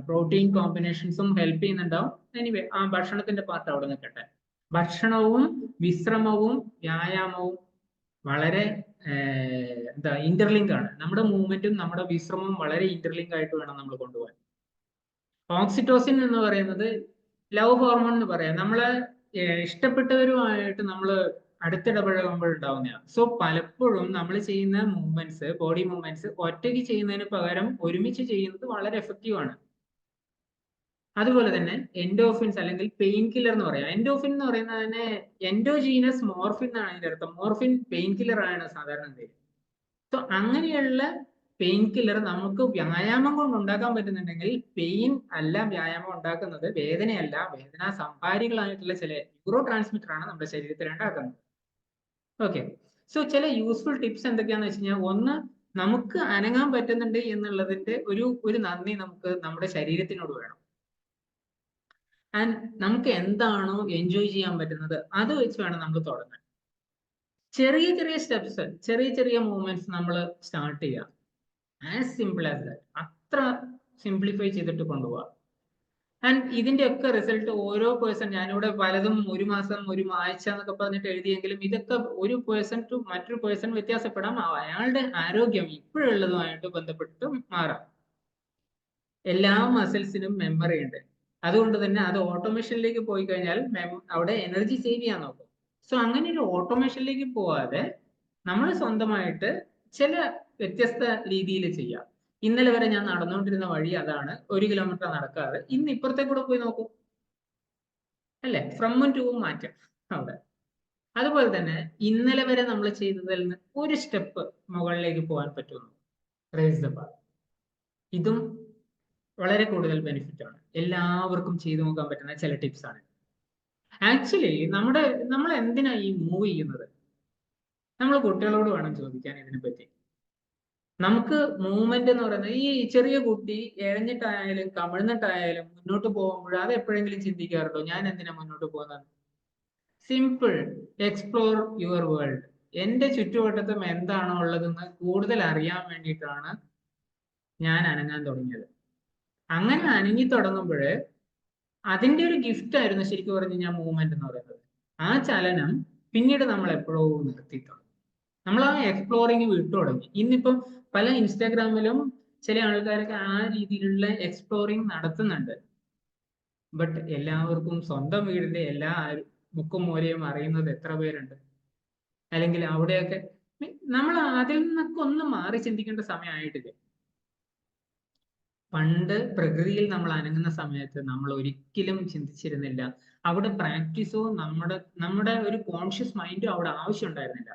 പ്രോട്ടീൻ കോമ്പിനേഷൻസും ഹെൽപ്പ് ചെയ്യുന്നുണ്ടാവും. എനിവേ ആ ഭക്ഷണത്തിന്റെ പാർട്ട് അവിടെ നിൽക്കട്ടെ. ഭക്ഷണവും വിശ്രമവും വ്യായാമവും വളരെ എന്താ ഇന്റർലിങ്ക് ആണ്. നമ്മുടെ മൂവ്മെന്റും നമ്മുടെ വിശ്രമവും വളരെ ഇന്റർലിങ്ക് ആയിട്ട് വേണം നമ്മൾ കൊണ്ടുപോകാൻ. ഓക്സിറ്റോസിൻ എന്ന് പറയുന്നത് ലവ് ഹോർമോൺ എന്ന് പറയാം. നമ്മളെ ഇഷ്ടപ്പെട്ടവരുമായിട്ട് നമ്മൾ അടുത്തിടപഴകുമ്പോൾ ഉണ്ടാവുന്നതാണ്. സോ പലപ്പോഴും നമ്മൾ ചെയ്യുന്ന മൂവ്മെന്റ്സ്, ബോഡി മൂവ്മെന്റ്സ് ഒറ്റയ്ക്ക് ചെയ്യുന്നതിന് പകരം ഒരുമിച്ച് ചെയ്യുന്നത് വളരെ എഫക്റ്റീവ് ആണ്. അതുപോലെ തന്നെ എൻഡോഫിൻസ് അല്ലെങ്കിൽ പെയിൻ കില്ലർ എന്ന് പറയാം. എൻഡോഫിൻ എന്ന് പറയുന്നത് തന്നെ എൻഡോജീനസ് മോർഫിൻ എന്നാണ് അതിന്റെ അർത്ഥം. മോർഫിൻ പെയിൻ കില്ലർ ആണ് സാധാരണ പേര്. സോ അങ്ങനെയുള്ള പെയിൻ കില്ലർ നമുക്ക് വ്യായാമം കൊണ്ട് ഉണ്ടാക്കാൻ പറ്റുന്നുണ്ടെങ്കിൽ, പെയിൻ അല്ല വ്യായാമം ഉണ്ടാക്കുന്നത്, വേദനയല്ല, വേദനാ സംഹാരികളായിട്ടുള്ള ചില ന്യൂറോ ട്രാൻസ്മിറ്റർ ആണ് നമ്മുടെ ശരീരത്തിൽ ഉണ്ടാക്കുന്നത്. ഓക്കെ, സോ ചില യൂസ്ഫുൾ ടിപ്സ് എന്തൊക്കെയാന്ന് വെച്ച് കഴിഞ്ഞാൽ, ഒന്ന്, നമുക്ക് അനങ്ങാൻ പറ്റുന്നുണ്ട് എന്നുള്ളതിന്റെ ഒരു നന്ദി നമുക്ക് നമ്മുടെ ശരീരത്തിനോട് വേണം. ആൻഡ് നമുക്ക് എന്താണോ എൻജോയ് ചെയ്യാൻ പറ്റുന്നത് അത് വെച്ച് വേണം നമ്മൾ തുടങ്ങാൻ. ചെറിയ ചെറിയ സ്റ്റെപ്സ്, ചെറിയ ചെറിയ മൂവ്മെന്റ്സ് നമ്മൾ സ്റ്റാർട്ട് ചെയ്യുക. As simple as that. അത്ര സിംപ്ലിഫൈ ചെയ്തിട്ട് കൊണ്ടുപോവുക. ആൻഡ് ഇതിന്റെ ഒക്കെ റിസൾട്ട് ഓരോ പേഴ്സൺ, ഞാനിവിടെ പലതും ഒരു മാസം, ഒരു ആഴ്ച എന്നൊക്കെ പറഞ്ഞിട്ട് എഴുതിയെങ്കിലും ഇതൊക്കെ ഒരു പേഴ്സൺ ടു മറ്റൊരു പേഴ്സൺ വ്യത്യാസപ്പെടാം. അയാളുടെ ആരോഗ്യം ഇപ്പോഴുള്ളതുമായിട്ട് ബന്ധപ്പെട്ട് മാറാം. എല്ലാ മസിൽസിനും മെമ്മറി ഉണ്ട്. അതുകൊണ്ട് തന്നെ അത് ഓട്ടോമേഷനിലേക്ക് പോയി കഴിഞ്ഞാൽ അവിടെ എനർജി സേവ് ചെയ്യാൻ നോക്കും. സോ അങ്ങനെ ഒരു ഓട്ടോമേഷനിലേക്ക് പോവാതെ നമ്മൾ സ്വന്തമായിട്ട് ചില വ്യത്യസ്ത രീതിയിൽ ചെയ്യാം. ഇന്നലെ വരെ ഞാൻ നടന്നുകൊണ്ടിരുന്ന വഴി അതാണ്, 1 കിലോമീറ്റർ നടക്കാതെ ഇന്ന് ഇപ്പുറത്തെ കൂടെ പോയി നോക്കൂ, അല്ലെ? ഫ്രമും ടൂവും മാറ്റം അവിടെ. അതുപോലെ തന്നെ ഇന്നലെ വരെ നമ്മൾ ചെയ്തതിൽ നിന്ന് ഒരു സ്റ്റെപ്പ് മുകളിലേക്ക് പോകാൻ പറ്റുന്നു, റേസ് ദ ബാർ. ഇതും വളരെ കൂടുതൽ ബെനിഫിറ്റ് ആണ്. എല്ലാവർക്കും ചെയ്തു നോക്കാൻ പറ്റുന്ന ചില ടിപ്സ് ആണ്. ആക്ച്വലി നമ്മൾ എന്തിനാ ഈ മൂവ് ചെയ്യുന്നത്? നമ്മൾ കുട്ടികളോട് വേണം ചോദിക്കാൻ ഇതിനെ പറ്റി. നമുക്ക് മൂവ്മെന്റ് എന്ന് പറയുന്നത്, ഈ ചെറിയ കുട്ടി എഴഞ്ഞിട്ടായാലും കമിഴ്ന്നിട്ടായാലും മുന്നോട്ട് പോകുമ്പോൾ അത് എപ്പോഴെങ്കിലും ചിന്തിക്കാറുണ്ടോ, ഞാൻ എന്തിനാ മുന്നോട്ട് പോകുന്നത്? Simple, explore your world. എന്റെ ചുറ്റുവട്ടത്തും എന്താണോ ഉള്ളതെന്ന് കൂടുതൽ അറിയാൻ വേണ്ടിയിട്ടാണ് ഞാൻ അനങ്ങാൻ തുടങ്ങിയത്. അങ്ങനെ അനങ്ങി തുടങ്ങുമ്പോൾ അതിന്റെ ഒരു ഗിഫ്റ്റ് ആയിരുന്നു ശരിക്കും പറഞ്ഞു കഴിഞ്ഞാൽ മൂവ്മെന്റ് എന്ന് പറയുന്നത്. ആ ചലനം പിന്നീട് നമ്മൾ എപ്പോഴോ നിർത്തി തുടങ്ങി. നമ്മൾ ആ എക്സ്പ്ലോറിങ് വിട്ടു തുടങ്ങി. ഇന്നിപ്പം പല ഇൻസ്റ്റാഗ്രാമിലും ചില ആൾക്കാരൊക്കെ ആ രീതിയിലുള്ള എക്സ്പ്ലോറിങ് നടത്തുന്നുണ്ട്. ബട്ട് എല്ലാവർക്കും സ്വന്തം വീടിന്റെ എല്ലാ മുക്കും മൂലയും അറിയുന്നത് എത്ര പേരുണ്ട്? അല്ലെങ്കിൽ അവിടെയൊക്കെ നമ്മൾ അതിൽ നിന്നൊക്കെ ഒന്ന് മാറി ചിന്തിക്കേണ്ട സമയമായിട്ടില്ല. പണ്ട് പ്രകൃതിയിൽ നമ്മൾ അനങ്ങുന്ന സമയത്ത് നമ്മൾ ഒരിക്കലും ചിന്തിച്ചിരുന്നില്ല, അവിടെ പ്രാക്ടീസോ നമ്മുടെ ഒരു കോൺഷ്യസ് മൈൻഡോ അവിടെ ആവശ്യം ഉണ്ടായിരുന്നില്ല.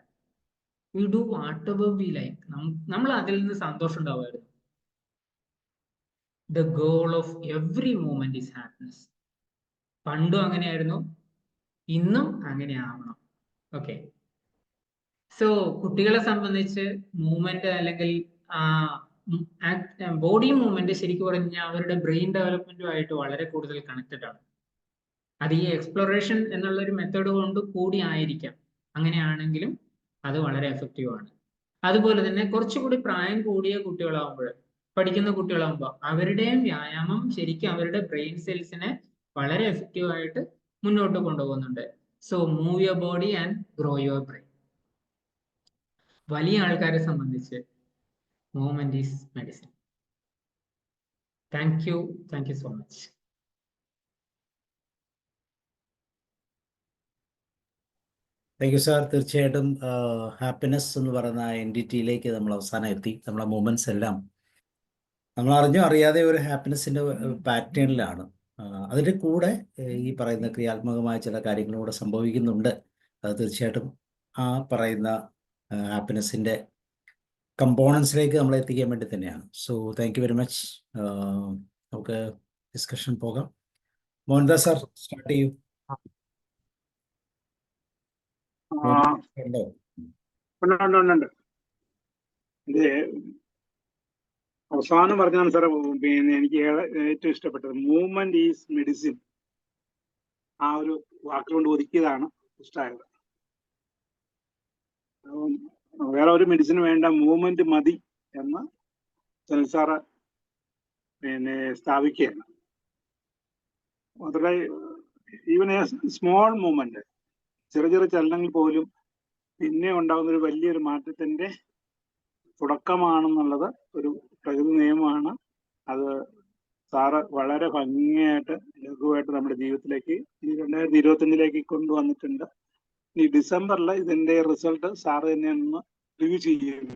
We do whatever we like. നമ്മൾ അതിൽ നിന്ന് സന്തോഷം ഉണ്ടാവുമായിരുന്നു. The goal of every movement is happiness. പണ്ടും അങ്ങനെയായിരുന്നു, ഇന്നും അങ്ങനെ ആവണം. ഓക്കെ, സോ കുട്ടികളെ സംബന്ധിച്ച് മൂവ്മെന്റ് അല്ലെങ്കിൽ ബോഡി മൂവ്മെന്റ് ശരിക്കും പറഞ്ഞാൽ അവരുടെ ബ്രെയിൻ ഡെവലപ്മെന്റുമായിട്ട് വളരെ കൂടുതൽ കണക്റ്റഡ് ആണ്. അത് ഈ എക്സ്പ്ലോറേഷൻ എന്നുള്ള ഒരു മെത്തേഡ് കൊണ്ട് കൂടി ആയിരിക്കാം. അങ്ങനെയാണെങ്കിലും അത് വളരെ എഫക്റ്റീവ് ആണ്. അതുപോലെ തന്നെ കുറച്ചുകൂടി പ്രായം കൂടിയ കുട്ടികളാകുമ്പോൾ, പഠിക്കുന്ന കുട്ടികളാകുമ്പോൾ അവരുടെയും വ്യായാമം ശരിക്കും അവരുടെ ബ്രെയിൻ സെൽസിനെ വളരെ എഫക്റ്റീവ് ആയിട്ട് മുന്നോട്ട് കൊണ്ടുപോകുന്നുണ്ട്. So move your body and grow your brain. വലിയ ആൾക്കാരെ സംബന്ധിച്ച് movement is medicine. Thank you so much. Thank you sir. തീർച്ചയായിട്ടും ഹാപ്പിനെസ് എന്ന് പറയുന്ന എൻറ്റിറ്റിയിലേക്ക് നമ്മൾ അവസാനം എത്തി. നമ്മളെ മൂമെൻറ്റ്സ് എല്ലാം നമ്മൾ അറിഞ്ഞോ അറിയാതെ ഒരു ഹാപ്പിനെസ്സിൻ്റെ പാറ്റേണിലാണ്. അതിൻ്റെ കൂടെ ഈ പറയുന്ന ക്രിയാത്മകമായ ചില കാര്യങ്ങളും കൂടെ സംഭവിക്കുന്നുണ്ട്. അത് തീർച്ചയായിട്ടും ആ പറയുന്ന ഹാപ്പിനെസ്സിൻ്റെ കമ്പോണൻസിലേക്ക് നമ്മളെ എത്തിക്കാൻ വേണ്ടി തന്നെയാണ്. So thank you very much. നമുക്ക് ഡിസ്കഷൻ പോകാം. മോഹൻദാസ് സാർ സ്റ്റാർട്ട് ചെയ്യൂ. ഉണ്ട്. ഇത് അവസാനം പറഞ്ഞാണ് സാറേ, പിന്നെ എനിക്ക് ഏറ്റവും ഇഷ്ടപ്പെട്ടത് മൂവ്മെന്റ് ഈസ് മെഡിസിൻ. ആ ഒരു വാക്കുകൊണ്ട് ഒതുക്കിയതാണ് ഇഷ്ടമായത്. വേറെ ഒരു മെഡിസിൻ വേണ്ട, മൂവ്മെന്റ് മതി എന്ന് സനൽ സാറ് പിന്നെ സ്ഥാപിക്കുകയാണ്. മാത്രമല്ല, ഈവൻ എ സ്മോൾ മൂവ്മെന്റ്, ചെറിയ ചെറിയ ചലനങ്ങൾ പോലും പിന്നെ ഉണ്ടാകുന്ന ഒരു വലിയൊരു മാറ്റത്തിന്റെ തുടക്കമാണെന്നുള്ളത് ഒരു പ്രകൃതി നിയമമാണ്. അത് സാറ് വളരെ ഭംഗിയായിട്ട് ലഘുവായിട്ട് നമ്മുടെ ജീവിതത്തിലേക്ക് ഈ 2025 കൊണ്ടുവന്നിട്ടുണ്ട്. ഈ ഡിസംബറിൽ ഇതിന്റെ റിസൾട്ട് സാറ് തന്നെ ഒന്ന് റിവ്യൂ ചെയ്യുകയാണ്.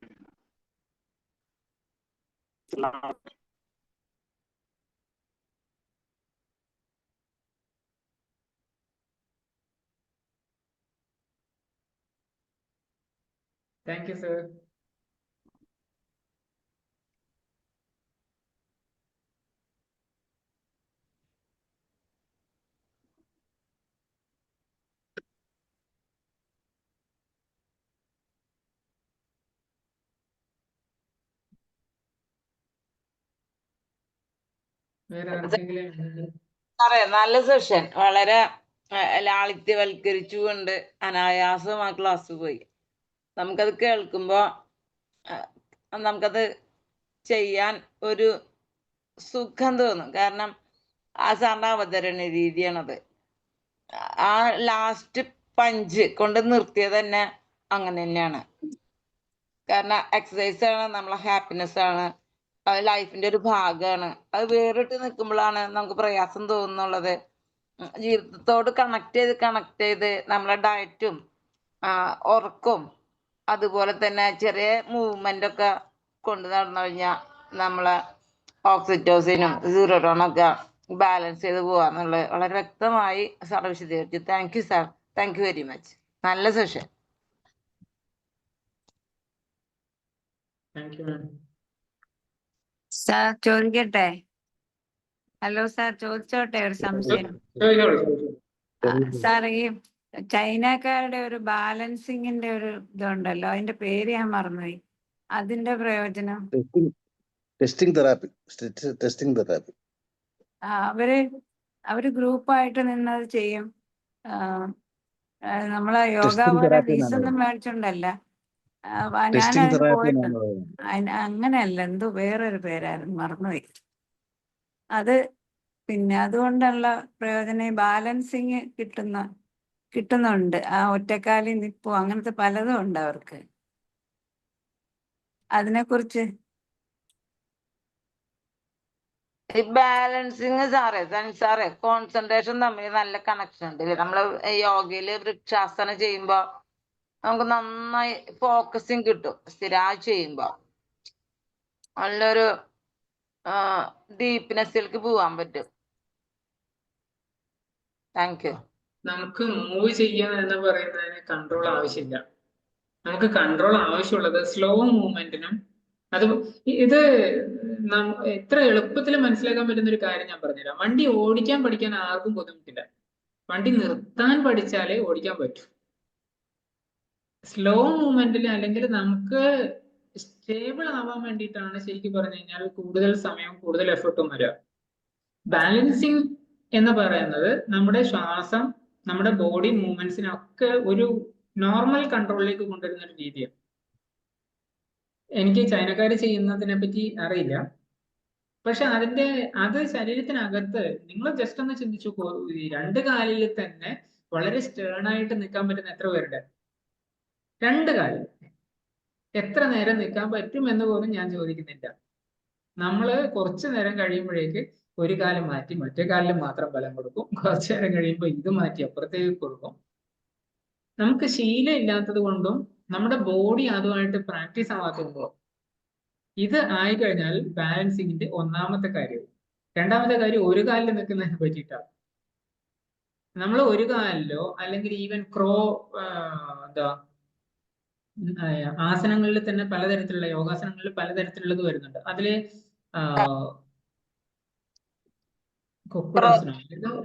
Thank you sir. വേറെ ആർക്കെങ്കിലും? സാറേ, നല്ല സെഷൻ, വളരെ ലാളിത്യവൽക്കരിച്ചുകൊണ്ട് അനായാസം ആ ക്ലാസ് പോയി. നമുക്കത് കേൾക്കുമ്പോ നമുക്കത് ചെയ്യാൻ ഒരു സുഖം തോന്നും. കാരണം ആ സാറിന്റെ അവതരണ രീതിയാണത്. ആ ലാസ്റ്റ് പഞ്ച് കൊണ്ട് നിർത്തിയത് തന്നെ അങ്ങനെ തന്നെയാണ്. കാരണം എക്സസൈസ് ആണ്, നമ്മളെ ഹാപ്പിനെസ് ആണ്, ലൈഫിന്റെ ഒരു ഭാഗമാണ്. അത് വേറിട്ട് നിൽക്കുമ്പോഴാണ് നമുക്ക് പ്രയാസം തോന്നുന്നുള്ളത്. ജീവിതത്തോട് കണക്ട് ചെയ്ത് നമ്മളെ ഡയറ്റും ഉറക്കവും അതുപോലെ തന്നെ ചെറിയ മൂവ്മെന്റ് ഒക്കെ കൊണ്ടു നടന്നു കഴിഞ്ഞാൽ നമ്മളെ ഓക്സിറ്റോസിനും സീറോട്ടോണൊക്കെ ബാലൻസ് ചെയ്ത് പോവാന്നുള്ളത് വളരെ വ്യക്തമായി സാർ വിശദീകരിച്ചു. Thank you sir, thank you very much. നല്ല session. Thank you ma'am. Sir ചോദിക്കട്ടെ? ഹലോ സാർ, ചോദിച്ചോട്ടെ ഒരു സംശയം? സാർ, ഈ ചൈനക്കാരുടെ ഒരു ബാലൻസിങ്ങിന്റെ ഒരു ഇതുണ്ടല്ലോ, അതിന്റെ പേര് ഞാൻ മറന്നുപോയി. അതിന്റെ പ്രയോജനം? Testing therapy. അവര് ഗ്രൂപ്പായിട്ട് നിന്നത് ചെയ്യും. നമ്മളെ യോഗ ഫീസ് ഒന്നും മേടിച്ചോണ്ടല്ല. ഞാനത് പോയിട്ടുണ്ട്. അങ്ങനെയല്ല, എന്തോ വേറൊരു പേരായിരുന്നു, മറന്നുപോയി. അത് പിന്നെ അതുകൊണ്ടുള്ള പ്രയോജനം ബാലൻസിങ് കിട്ടുന്നുണ്ട്. ആ ഒറ്റക്കാലി നിപ്പോ അങ്ങനത്തെ പലതും ഉണ്ട് അവർക്ക്. അതിനെക്കുറിച്ച് ഈ ബാലൻസിങ് സാറേ കോൺസെൻട്രേഷൻ തമ്മിൽ നല്ല കണക്ഷൻ ഉണ്ട്. നമ്മള് യോഗയില് വൃക്ഷാസനം ചെയ്യുമ്പോ നമുക്ക് നന്നായി ഫോക്കസിങ് കിട്ടും. സ്ഥിരമായി ചെയ്യുമ്പോ നല്ലൊരു ഡീപ്നെസ്സിലേക്ക് പോവാൻ പറ്റും. Thank you. നമുക്ക് മൂവ് ചെയ്യാൻ എന്ന് പറയുന്നതിന് കൺട്രോൾ ആവശ്യമില്ല. നമുക്ക് കൺട്രോൾ ആവശ്യമുള്ളത് സ്ലോ മൂവ്മെന്റിനും. അത് ഇത് എത്ര എളുപ്പത്തിൽ മനസ്സിലാക്കാൻ പറ്റുന്ന ഒരു കാര്യം ഞാൻ പറഞ്ഞുതരാം. വണ്ടി ഓടിക്കാൻ പഠിക്കാൻ ആർക്കും ബുദ്ധിമുട്ടില്ല. വണ്ടി നിർത്താൻ പഠിച്ചാലേ ഓടിക്കാൻ പറ്റൂ. സ്ലോ മൂവ്മെന്റിൽ അല്ലെങ്കിൽ നമുക്ക് സ്റ്റേബിൾ ആവാൻ വേണ്ടിയിട്ടാണ് ശരിക്കും പറഞ്ഞു കഴിഞ്ഞാൽ കൂടുതൽ സമയം കൂടുതൽ എഫർട്ടും വരിക. ബാലൻസിങ് എന്ന് പറയുന്നത് നമ്മുടെ ശ്വാസം, നമ്മുടെ ബോഡി മൂവ്മെന്റ്സിനൊക്കെ ഒരു നോർമൽ കൺട്രോളിലേക്ക് കൊണ്ടുവരുന്ന ഒരു രീതിയാണ്. എനിക്ക് ചൈനക്കാർ ചെയ്യുന്നതിനെ പറ്റി അറിയില്ല, പക്ഷെ അത് ശരീരത്തിനകത്ത് നിങ്ങൾ ജസ്റ്റ് ഒന്ന് ചിന്തിച്ചു, രണ്ട് കാലിൽ തന്നെ വളരെ സ്റ്റേണായിട്ട് നിൽക്കാൻ പറ്റുന്ന എത്ര പേരുണ്ട്? രണ്ട് കാലിൽ എത്ര നേരം നിൽക്കാൻ പറ്റും എന്ന് പോലും ഞാൻ ചോദിക്കുന്നില്ല. നമ്മള് കുറച്ചു നേരം കഴിയുമ്പോഴേക്ക് ഒരു കാലം മാറ്റി മറ്റേ കാലിൽ മാത്രം ബലം കൊടുക്കും. കുറച്ചു നേരം കഴിയുമ്പോൾ ഇത് മാറ്റി അപ്പുറത്തേക്ക് കൊടുക്കും. നമുക്ക് ശീലം ഇല്ലാത്തത് കൊണ്ടും നമ്മുടെ ബോഡി അതുമായിട്ട് പ്രാക്ടീസ് ആവാത്തതുകൊണ്ടോ ഇത് ആയിക്കഴിഞ്ഞാൽ ബാലൻസിങ്ങിന്റെ ഒന്നാമത്തെ കാര്യം. രണ്ടാമത്തെ കാര്യം ഒരു കാലിൽ നിൽക്കുന്നതിനെ പറ്റിയിട്ടാണ്. നമ്മൾ ഒരു കാലിലോ അല്ലെങ്കിൽ ഈവൻ ആസനങ്ങളിൽ തന്നെ പലതരത്തിലുള്ള യോഗാസനങ്ങളിൽ പലതരത്തിലുള്ളത് വരുന്നുണ്ട്. അതില് കൊക്കുടാസനം,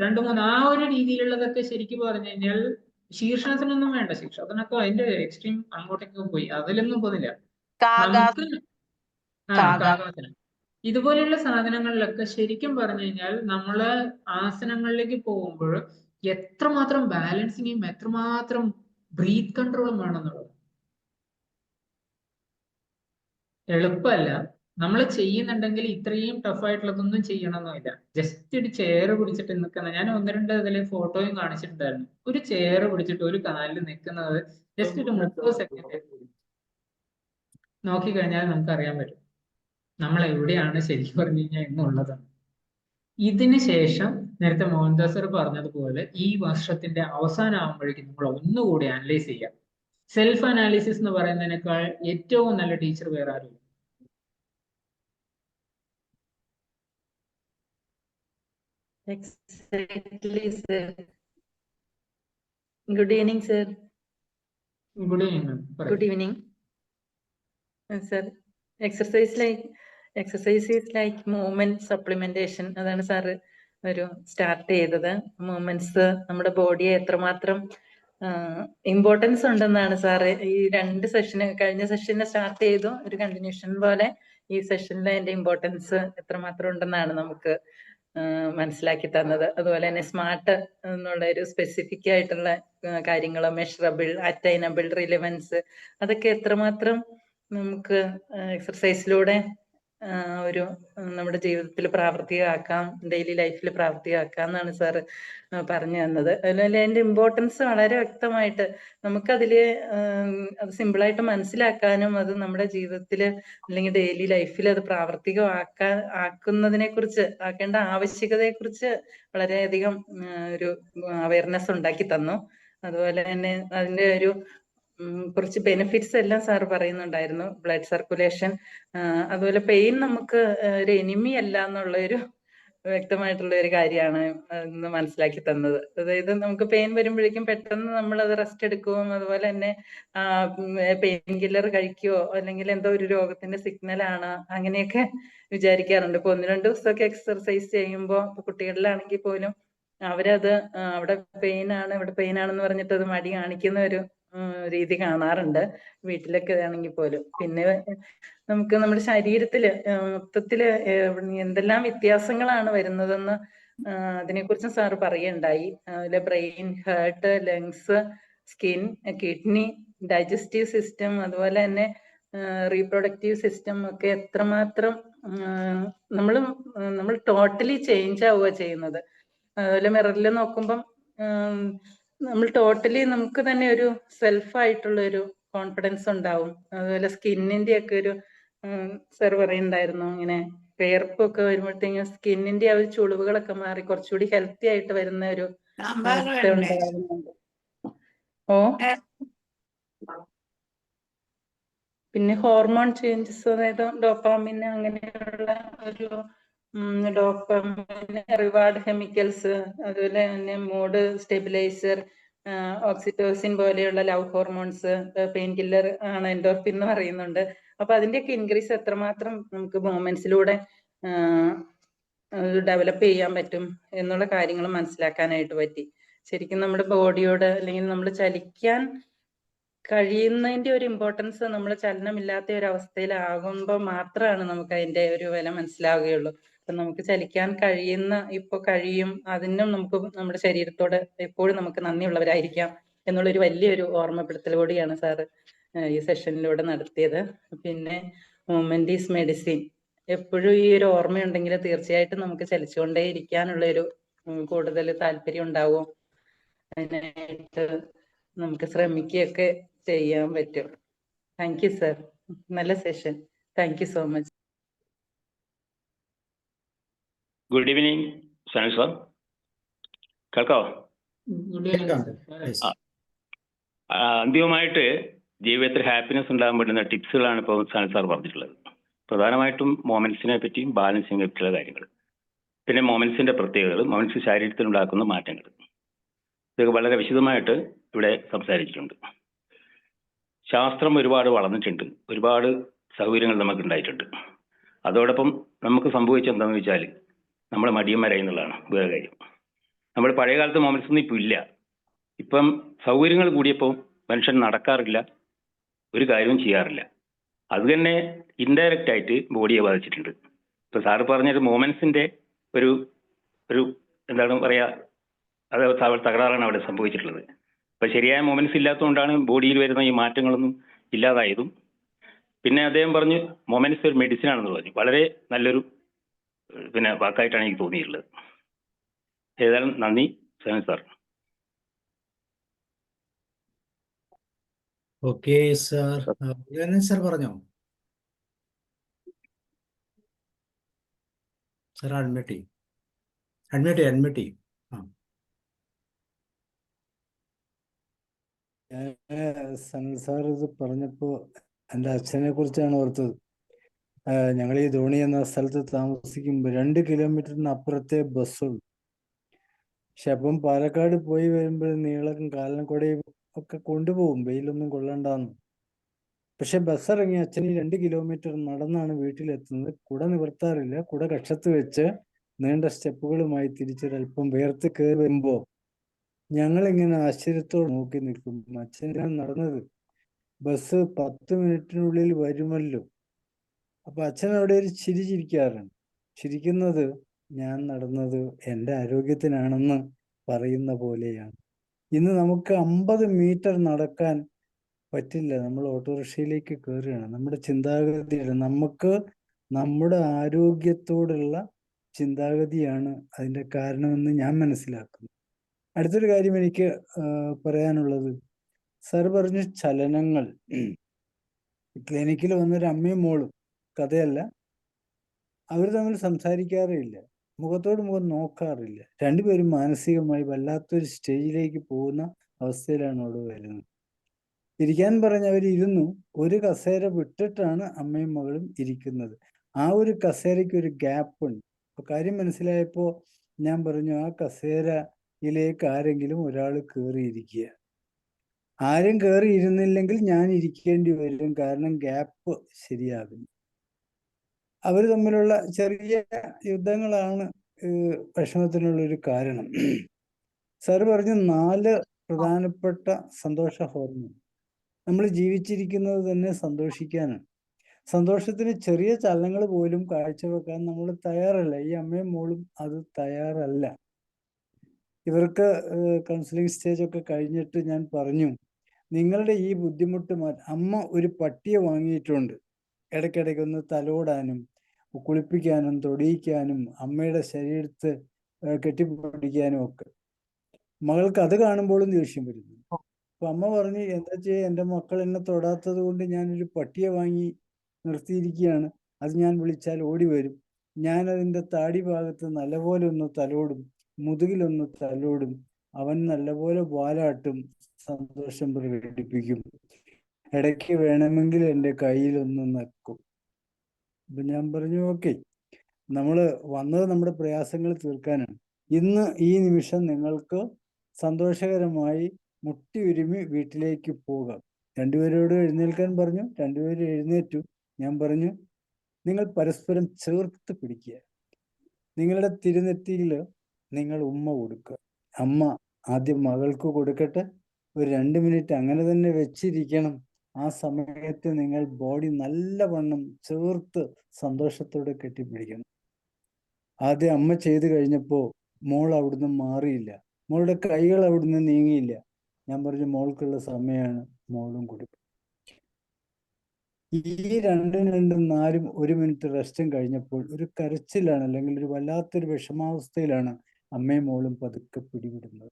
2-3 ആ ഒരു രീതിയിലുള്ളതൊക്കെ ശരിക്കും പറഞ്ഞു കഴിഞ്ഞാൽ ശീർഷാസനമൊന്നും വേണ്ട. ശീർഷാസനമൊക്കെ അതിന്റെ എക്സ്ട്രീം അങ്ങോട്ടേക്ക് പോയി, അതിലൊന്നും പോകുന്നില്ല. നമുക്ക് കാകാസനം ഇതുപോലെയുള്ള സാധനങ്ങളിലൊക്കെ ശരിക്കും പറഞ്ഞു കഴിഞ്ഞാൽ നമ്മള് ആസനങ്ങളിലേക്ക് പോകുമ്പോൾ എത്രമാത്രം ബാലൻസിങ്ങും എത്രമാത്രം ബ്രീത്ത് കൺട്രോളും വേണമെന്നുള്ളത്. എളുപ്പമല്ല. നമ്മൾ ചെയ്യുന്നുണ്ടെങ്കിൽ ഇത്രയും ടഫായിട്ടുള്ളതൊന്നും ചെയ്യണമെന്നില്ല. ജസ്റ്റ് ഒരു ചെയർ പിടിച്ചിട്ട് നിൽക്കുന്ന, ഞാൻ 1-2 ഇതിലെ ഫോട്ടോയും കാണിച്ചിട്ടുണ്ടായിരുന്നു. ഒരു ചെയർ പിടിച്ചിട്ട് ഒരു കാലിൽ നിൽക്കുന്നത് ജസ്റ്റ് ഒരു 30 സെക്കൻഡ് നോക്കിക്കഴിഞ്ഞാൽ നമുക്ക് അറിയാൻ പറ്റും നമ്മൾ എവിടെയാണ് ശരിക്കും പറഞ്ഞു കഴിഞ്ഞാൽ എന്നുള്ളത്. ഇതിന് ശേഷം നേരത്തെ മോഹൻദാസ് സർ പറഞ്ഞതുപോലെ ഈ വർഷത്തിന്റെ അവസാനം ആകുമ്പോഴേക്കും നമ്മൾ ഒന്നുകൂടി അനലൈസ് ചെയ്യാം. സെൽഫ് അനാലിസിസ് എന്ന് പറയുന്നതിനേക്കാൾ ഏറ്റവും നല്ല ടീച്ചർ വേറെ ആരും. Exactly, sir. Good evening, sir. Good evening. Good evening. Sir, exercise is like movement supplementation. അതാണ് സാറ് ഒരു സ്റ്റാർട്ട് ചെയ്തത്. മൂവ്മെന്റ്സ് നമ്മുടെ ബോഡിയെ എത്രമാത്രം ഇമ്പോർട്ടൻസ് ഉണ്ടെന്നാണ് സാറ് ഈ 2 സെഷന്, കഴിഞ്ഞ സെഷന് സ്റ്റാർട്ട് ചെയ്തു, ഒരു കണ്ടിന്യൂഷൻ പോലെ ഈ സെഷനിൽ അതിന്റെ ഇമ്പോർട്ടൻസ് എത്രമാത്രം ഉണ്ടെന്നാണ് നമുക്ക് മനസ്സിലാക്കി തന്നത്. അതുപോലെ തന്നെ സ്മാർട്ട് എന്നുള്ള ഒരു സ്പെസിഫിക് ആയിട്ടുള്ള കാര്യങ്ങൾ, മെഷറബിൾ, അറ്റൈനബിൾ, റിലവൻസ്, അതൊക്കെ എത്രമാത്രം നമുക്ക് എക്സർസൈസിലൂടെ ഒരു നമ്മുടെ ജീവിതത്തിൽ പ്രാവർത്തികമാക്കാം, ഡെയിലി ലൈഫിൽ പ്രാവർത്തികമാക്കാം എന്നാണ് സാറ് പറഞ്ഞു തന്നത്. അതുപോലെ അതിന്റെ ഇമ്പോർട്ടൻസ് വളരെ വ്യക്തമായിട്ട് നമുക്കതില് അത് സിമ്പിളായിട്ട് മനസ്സിലാക്കാനും അത് നമ്മുടെ ജീവിതത്തിൽ അല്ലെങ്കിൽ ഡെയിലി ലൈഫിൽ അത് ആക്കുന്നതിനെ കുറിച്ച്, ആക്കേണ്ട ആവശ്യകതയെ കുറിച്ച് വളരെയധികം ഒരു അവയർനെസ് ഉണ്ടാക്കി തന്നു. അതുപോലെ തന്നെ അതിന്റെ ഒരു കുറച്ച് ബെനിഫിറ്റ്സ് എല്ലാം സാർ പറയുന്നുണ്ടായിരുന്നു. ബ്ലഡ് സർക്കുലേഷൻ, അതുപോലെ പെയിൻ നമുക്ക് ഒരു എനിമി അല്ല എന്നുള്ള ഒരു വ്യക്തമായിട്ടുള്ള ഒരു കാര്യമാണ് ഇന്ന് മനസ്സിലാക്കി തന്നത്. അതായത് നമുക്ക് പെയിൻ വരുമ്പോഴേക്കും പെട്ടെന്ന് നമ്മൾ അത് റെസ്റ്റ് എടുക്കുകയും അതുപോലെ തന്നെ പെയിൻ കില്ലർ കഴിക്കുകയോ അല്ലെങ്കിൽ എന്തോ ഒരു രോഗത്തിന്റെ സിഗ്നലാണ് അങ്ങനെയൊക്കെ വിചാരിക്കാറുണ്ട്. ഇപ്പൊ 1-2 ദിവസമൊക്കെ എക്സർസൈസ് ചെയ്യുമ്പോൾ കുട്ടികളിലാണെങ്കിൽ പോലും അവരത് അവിടെ പെയിൻ ആണ് ഇവിടെ പെയിൻ ആണെന്ന് പറഞ്ഞിട്ട് അത് മടി കാണിക്കുന്ന ഒരു രീതി കാണാറുണ്ട്, വീട്ടിലൊക്കെ ആണെങ്കിൽ പോലും. പിന്നെ നമുക്ക് നമ്മുടെ ശരീരത്തില് മൊത്തത്തില് എന്തെല്ലാം വ്യത്യാസങ്ങളാണ് വരുന്നതെന്ന് അതിനെക്കുറിച്ചും സാറ് പറയുണ്ടായി. അതിലെ brain, heart, lungs, skin, kidney, digestive system, അതുപോലെ തന്നെ റീപ്രൊഡക്റ്റീവ് സിസ്റ്റം ഒക്കെ എത്രമാത്രം നമ്മൾ ടോട്ടലി ചേഞ്ച് ആവുക ചെയ്യുന്നത്. അതുപോലെ മിററിൽ നോക്കുമ്പം നമ്മൾ ടോട്ടലി നമുക്ക് തന്നെ ഒരു സെൽഫായിട്ടുള്ള ഒരു കോൺഫിഡൻസ് ഉണ്ടാവും. അതുപോലെ സ്കിന്നിന്റെ ഒക്കെ ഒരു സർ പറയുന്നുണ്ടായിരുന്നു, ഇങ്ങനെ വിയർപ്പൊക്കെ വരുമ്പോഴത്തേക്കും സ്കിന്നിന്റെ ആ ഒരു ചുളിവുകളൊക്കെ മാറി കുറച്ചുകൂടി ഹെൽത്തി ആയിട്ട് വരുന്ന ഒരു അവസ്ഥ ഉണ്ടാകുന്നുണ്ട്. പിന്നെ ഹോർമോൺ ചേഞ്ചസ്, അതായത് ഡോപ്പാമിൻ, അങ്ങനെയുള്ള ഒരു ഡോപ്പാമിൻ, റിവാർഡ് കെമിക്കൽസ്, അതുപോലെ തന്നെ മൂഡ് സ്റ്റെബിലൈസർ, ഓക്സിറ്റോസിൻ പോലെയുള്ള ലവ് ഹോർമോൺസ്, പെയിൻ കില്ലർ ആണ് എൻഡോർഫിൻ എന്ന് പറയുന്നുണ്ട്. അപ്പൊ അതിന്റെയൊക്കെ ഇൻക്രീസ് എത്രമാത്രം നമുക്ക് മൂവ്മെന്റ്സിലൂടെ ഡെവലപ്പ് ചെയ്യാൻ പറ്റും എന്നുള്ള കാര്യങ്ങൾ മനസ്സിലാക്കാനായിട്ട് പറ്റി. ശരിക്കും നമ്മുടെ ബോഡിയോട് അല്ലെങ്കിൽ നമ്മൾ ചലിക്കാൻ കഴിയുന്നതിന്റെ ഒരു ഇമ്പോർട്ടൻസ് നമ്മൾ ചലനമില്ലാത്ത ഒരു അവസ്ഥയിലാകുമ്പോൾ മാത്രമാണ് നമുക്ക് അതിന്റെ ഒരു വില മനസ്സിലാവുകയുള്ളൂ. അപ്പൊ നമുക്ക് ചലിക്കാൻ കഴിയും, അതിനും നമുക്ക് നമ്മുടെ ശരീരത്തോട് എപ്പോഴും നമുക്ക് നന്ദിയുള്ളവരായിരിക്കാം എന്നുള്ളൊരു വലിയൊരു ഓർമ്മപ്പെടുത്തൽ കൂടിയാണ് സാറ് ഈ സെഷനിലൂടെ നടത്തിയത്. പിന്നെ മൂവ്മെന്റ് ഈസ് മെഡിസിൻ, എപ്പോഴും ഈ ഒരു ഓർമ്മയുണ്ടെങ്കിൽ തീർച്ചയായിട്ടും നമുക്ക് ചലിച്ചുകൊണ്ടേ ഇരിക്കാനുള്ള ഒരു കൂടുതൽ താല്പര്യം ഉണ്ടാവും. അതിനായിട്ട് നമുക്ക് ശ്രമിക്കുകയൊക്കെ ചെയ്യാൻ പറ്റും. താങ്ക് യു സർ, നല്ല session. Thank you so much. Good evening Sanal sir, കേൾക്കാവോ? അന്തിമമായിട്ട് ജീവിതത്തിൽ ഹാപ്പിനെസ് ഉണ്ടാകാൻ പറ്റുന്ന ടിപ്സുകളാണ് ഇപ്പോൾ സനൽ സാർ പറഞ്ഞിട്ടുള്ളത്. പ്രധാനമായിട്ടും മൊമെന്റ്സിനെ പറ്റിയും ബാലൻസിനെ പറ്റിയുള്ള കാര്യങ്ങൾ, പിന്നെ മൊമെന്റ്സിന്റെ പ്രത്യേകതകൾ, മൊമെന്റ്സ് ശരീരത്തിൽ ഉണ്ടാക്കുന്ന മാറ്റങ്ങൾ, ഇതൊക്കെ വളരെ വിശദമായിട്ട് ഇവിടെ സംസാരിച്ചിട്ടുണ്ട്. ശാസ്ത്രം ഒരുപാട് വളർന്നിട്ടുണ്ട്, ഒരുപാട് സൗകര്യങ്ങൾ നമുക്ക് ഉണ്ടായിട്ടുണ്ട്. അതോടൊപ്പം നമുക്ക് സംഭവിച്ചെന്താണെന്ന് വെച്ചാൽ നമ്മൾ മടിയന്മാരായി എന്നുള്ളതാണ് വേറെ കാര്യം. നമ്മൾ പഴയ കാലത്ത് മൊമെന്റ്സ് ഒന്നും ഇപ്പം ഇല്ല. ഇപ്പം സൗകര്യങ്ങൾ കൂടിയപ്പോൾ മനുഷ്യൻ നടക്കാറില്ല, ഒരു കാര്യവും ചെയ്യാറില്ല. അത് തന്നെ ഇൻഡയറക്റ്റ് ആയിട്ട് ബോഡിയെ ബാധിച്ചിട്ടുണ്ട്. ഇപ്പൊ സാറ് പറഞ്ഞൊരു മൂമെന്റ്സിന്റെ ഒരു ഒരു എന്താണ് പറയാ, അത് തകരാറാണ് അവിടെ സംഭവിച്ചിട്ടുള്ളത്. അപ്പൊ ശരിയായ മൂമെന്റ്സ് ഇല്ലാത്തതുകൊണ്ടാണ് ബോഡിയിൽ വരുന്ന ഈ മാറ്റങ്ങളൊന്നും ഇല്ലാതായതും. പിന്നെ അദ്ദേഹം പറഞ്ഞു മൊമെന്റ്സ് ഒരു മെഡിസിൻ ആണെന്ന് പറഞ്ഞു. വളരെ നല്ലൊരു പിന്നെ വാക്കായിട്ടാണ് എനിക്ക് തോന്നിയിട്ടുള്ളത്. ഏതായാലും നന്ദി സാർ. Okay sir. സാർ പറഞ്ഞോ. സാർ അഡ്മിറ്റ് ചെയ്യും. ആ സനൽ സാർ ഇത് പറഞ്ഞപ്പോൾ എൻ്റെ അച്ഛനെ കുറിച്ചാണ് ഓർത്തത്. ഞങ്ങൾ ഈ ധോണി എന്ന സ്ഥലത്ത് താമസിക്കുമ്പോൾ 2 കിലോമീറ്ററിന് അപ്പുറത്തെ ബസ്സുള്ളൂ. പക്ഷെ അപ്പം പാലക്കാട് പോയി വരുമ്പോൾ നീളക്കും കാലിനും കൂടെയും ഒക്കെ കൊണ്ടുപോകും, വെയിലൊന്നും കൊള്ളണ്ടാന്ന്. പക്ഷെ ബസ് ഇറങ്ങി അച്ഛൻ ഈ 2 കിലോമീറ്റർ നടന്നാണ് വീട്ടിലെത്തുന്നത്. കുട നിവർത്താറില്ല. കുട കക്ഷത്ത് വെച്ച് നീണ്ട സ്റ്റെപ്പുകളുമായി തിരിച്ചൊരൽപ്പം വേർത്ത് കയറി വരുമ്പോൾ ഞങ്ങളിങ്ങനെ ആശ്ചര്യത്തോടെ നോക്കി നിൽക്കും. അച്ഛനാണ് നടന്നത്. ബസ് 10 മിനിറ്റിനുള്ളിൽ വരുമല്ലോ. അപ്പൊ അച്ഛൻ അവിടെ ഒരു ചിരി ചിരിക്കാറുണ്ട്. ചിരിക്കുന്നത് ഞാൻ നടന്നത് എൻ്റെ ആരോഗ്യത്തിനാണെന്ന് പറയുന്ന പോലെയാണ്. ഇന്ന് നമുക്ക് 50 മീറ്റർ നടക്കാൻ പറ്റില്ല. നമ്മൾ ഓട്ടോറിക്ഷയിലേക്ക് കയറുകയാണ്. നമ്മുടെ ചിന്താഗതിയാണ്, നമുക്ക് നമ്മുടെ ആരോഗ്യത്തോടുള്ള ചിന്താഗതിയാണ് അതിൻ്റെ കാരണമെന്ന് ഞാൻ മനസ്സിലാക്കുന്നു. അടുത്തൊരു കാര്യം എനിക്ക് പറയാനുള്ളത്, സാർ പറഞ്ഞ ചലനങ്ങൾ. ക്ലിനിക്കിൽ വന്നൊരു അമ്മയും മോളും, കഥയല്ല, അവർ തമ്മിൽ സംസാരിക്കാറേ ഇല്ല, മുഖത്തോട് മുഖം നോക്കാറില്ല. രണ്ടുപേരും മാനസികമായി വല്ലാത്തൊരു സ്റ്റേജിലേക്ക് പോകുന്ന അവസ്ഥയിലാണ് അവിടെ വരുന്നത്. ഇരിക്കാൻ പറഞ്ഞ് അവരിരുന്നു. ഒരു കസേര വിട്ടിട്ടാണ് അമ്മയും മകളും ഇരിക്കുന്നത്. ആ ഒരു കസേരയ്ക്ക് ഒരു ഗ്യാപ്പ് ഉണ്ട്. അപ്പൊ കാര്യം മനസ്സിലായപ്പോൾ ഞാൻ പറഞ്ഞു, ആ കസേരയിലേക്ക് ആരെങ്കിലും ഒരാൾ കയറിയിരിക്കുക. ആരും കയറി ഇരുന്നില്ലെങ്കിൽ ഞാൻ ഇരിക്കേണ്ടി വരും, കാരണം ഗ്യാപ്പ് ശരിയാകുന്നു. അവർ തമ്മിലുള്ള ചെറിയ യുദ്ധങ്ങളാണ് വിഷമത്തിനുള്ളൊരു കാരണം. സാർ പറഞ്ഞു 4 പ്രധാനപ്പെട്ട സന്തോഷ ഹോർമോൺ. നമ്മൾ ജീവിച്ചിരിക്കുന്നത് തന്നെ സന്തോഷിക്കാനാണ്. സന്തോഷത്തിന് ചെറിയ ചലനങ്ങൾ പോലും കാഴ്ചവെക്കാൻ നമ്മൾ തയ്യാറല്ല. ഈ അമ്മയും മോളും അത് തയ്യാറല്ല. ഇവർക്ക് കൗൺസിലിംഗ് സ്റ്റേജ് ഒക്കെ കഴിഞ്ഞിട്ട് ഞാൻ പറഞ്ഞു, നിങ്ങളുടെ ഈ ബുദ്ധിമുട്ട് അമ്മ ഒരു പട്ടിയെ വാങ്ങിയിട്ടുണ്ട്, ഇടയ്ക്കിടയ്ക്ക് ഒന്ന് തലോടാനും കുളിപ്പിക്കാനും തൊടിയിക്കാനും അമ്മയുടെ ശരീരത്ത് കെട്ടിപ്പിടിക്കാനും ഒക്കെ. മകൾക്ക് അത് കാണുമ്പോഴും ദേഷ്യം വരുന്നു. അപ്പൊ അമ്മ പറഞ്ഞു, എന്താ ചെയ്യുക, എൻ്റെ മക്കൾ എന്നെ തൊടാത്തത് കൊണ്ട് ഞാനൊരു പട്ടിയെ വാങ്ങി നിർത്തിയിരിക്കുകയാണ്. അത് ഞാൻ വിളിച്ചാൽ ഓടി വരും. ഞാൻ അതിൻ്റെ താടി ഭാഗത്ത് നല്ലപോലെ ഒന്ന് തലോടും, മുതുകിലൊന്ന് തലോടും, അവൻ നല്ലപോലെ വാലാട്ടും, സന്തോഷം പ്രകടിപ്പിക്കും. ഇടയ്ക്ക് വേണമെങ്കിൽ എൻ്റെ കയ്യിലൊന്ന് നക്കും. അപ്പൊ ഞാൻ പറഞ്ഞു, ഓക്കെ, നമ്മൾ വന്നത് നമ്മുടെ പ്രയാസങ്ങൾ തീർക്കാനാണ്. ഇന്ന് ഈ നിമിഷം നിങ്ങൾക്ക് സന്തോഷകരമായി മുട്ടി ഉരുമി വീട്ടിലേക്ക് പോകാം. രണ്ടുപേരോട് എഴുന്നേൽക്കാൻ പറഞ്ഞു. രണ്ടുപേരും എഴുന്നേറ്റു. ഞാൻ പറഞ്ഞു, നിങ്ങൾ പരസ്പരം ചേർത്ത് പിടിക്കുക. നിങ്ങളുടെ തിരുനെറ്റിയിൽ നിങ്ങൾ ഉമ്മ കൊടുക്കുക. അമ്മ ആദ്യം മകൾക്ക് കൊടുക്കട്ടെ. ഒരു 2 മിനിറ്റ് അങ്ങനെ തന്നെ വെച്ചിരിക്കണം. ആ സമയത്ത് നിങ്ങൾ ബോഡി നല്ലവണ്ണം ചേർത്ത് സന്തോഷത്തോടെ കെട്ടിപ്പിടിക്കണം. ആദ്യം അമ്മ ചെയ്തു കഴിഞ്ഞപ്പോൾ മോൾ അവിടുന്ന് മാറിയില്ല. മോളുടെ കൈകൾ അവിടുന്ന് നീങ്ങിയില്ല. ഞാൻ പറഞ്ഞു, മോൾക്കുള്ള സമയമാണ്, മോളും കൊടുക്കും. ഈ 2 4 1 മിനിറ്റ് റെസ്റ്റും കഴിഞ്ഞപ്പോൾ ഒരു കരച്ചിലാണ്, അല്ലെങ്കിൽ ഒരു വല്ലാത്തൊരു വിഷമാവസ്ഥയിലാണ് അമ്മയും മോളും പതുക്കെ പിടിവിടുന്നത്.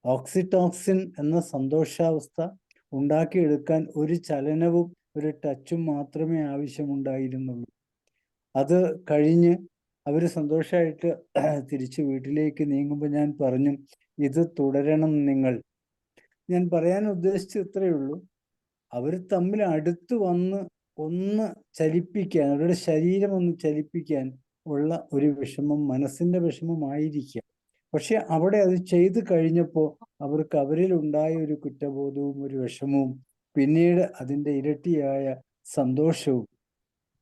ഓക്സിറ്റോക്സിൻ എന്ന സന്തോഷാവസ്ഥ ഉണ്ടാക്കിയെടുക്കാൻ ഒരു ചലനവും ഒരു ടച്ചും മാത്രമേ ആവശ്യമുണ്ടായിരുന്നുള്ളൂ. അത് കഴിഞ്ഞ് അവർ സന്തോഷമായിട്ട് തിരിച്ച് വീട്ടിലേക്ക് നീങ്ങുമ്പോൾ ഞാൻ പറഞ്ഞു, ഇത് തുടരണം നിങ്ങൾ. ഞാൻ പറയാൻ ഉദ്ദേശിച്ചത് ഇത്രയേ ഉള്ളൂ. അവർ തമ്മിൽ അടുത്ത് വന്ന് ഒന്ന് ചലിപ്പിക്കാൻ, അവരുടെ ശരീരം ഒന്ന് ചലിപ്പിക്കാൻ ഉള്ള ഒരു വിഷമം, മനസ്സിന്റെ വിഷമമായിരിക്കാം. പക്ഷെ അവിടെ അത് ചെയ്തു കഴിഞ്ഞപ്പോൾ അവർക്ക് അവരിലുണ്ടായ ഒരു കുറ്റബോധവും ഒരു വിഷമവും പിന്നീട് അതിൻ്റെ ഇരട്ടിയായ സന്തോഷവും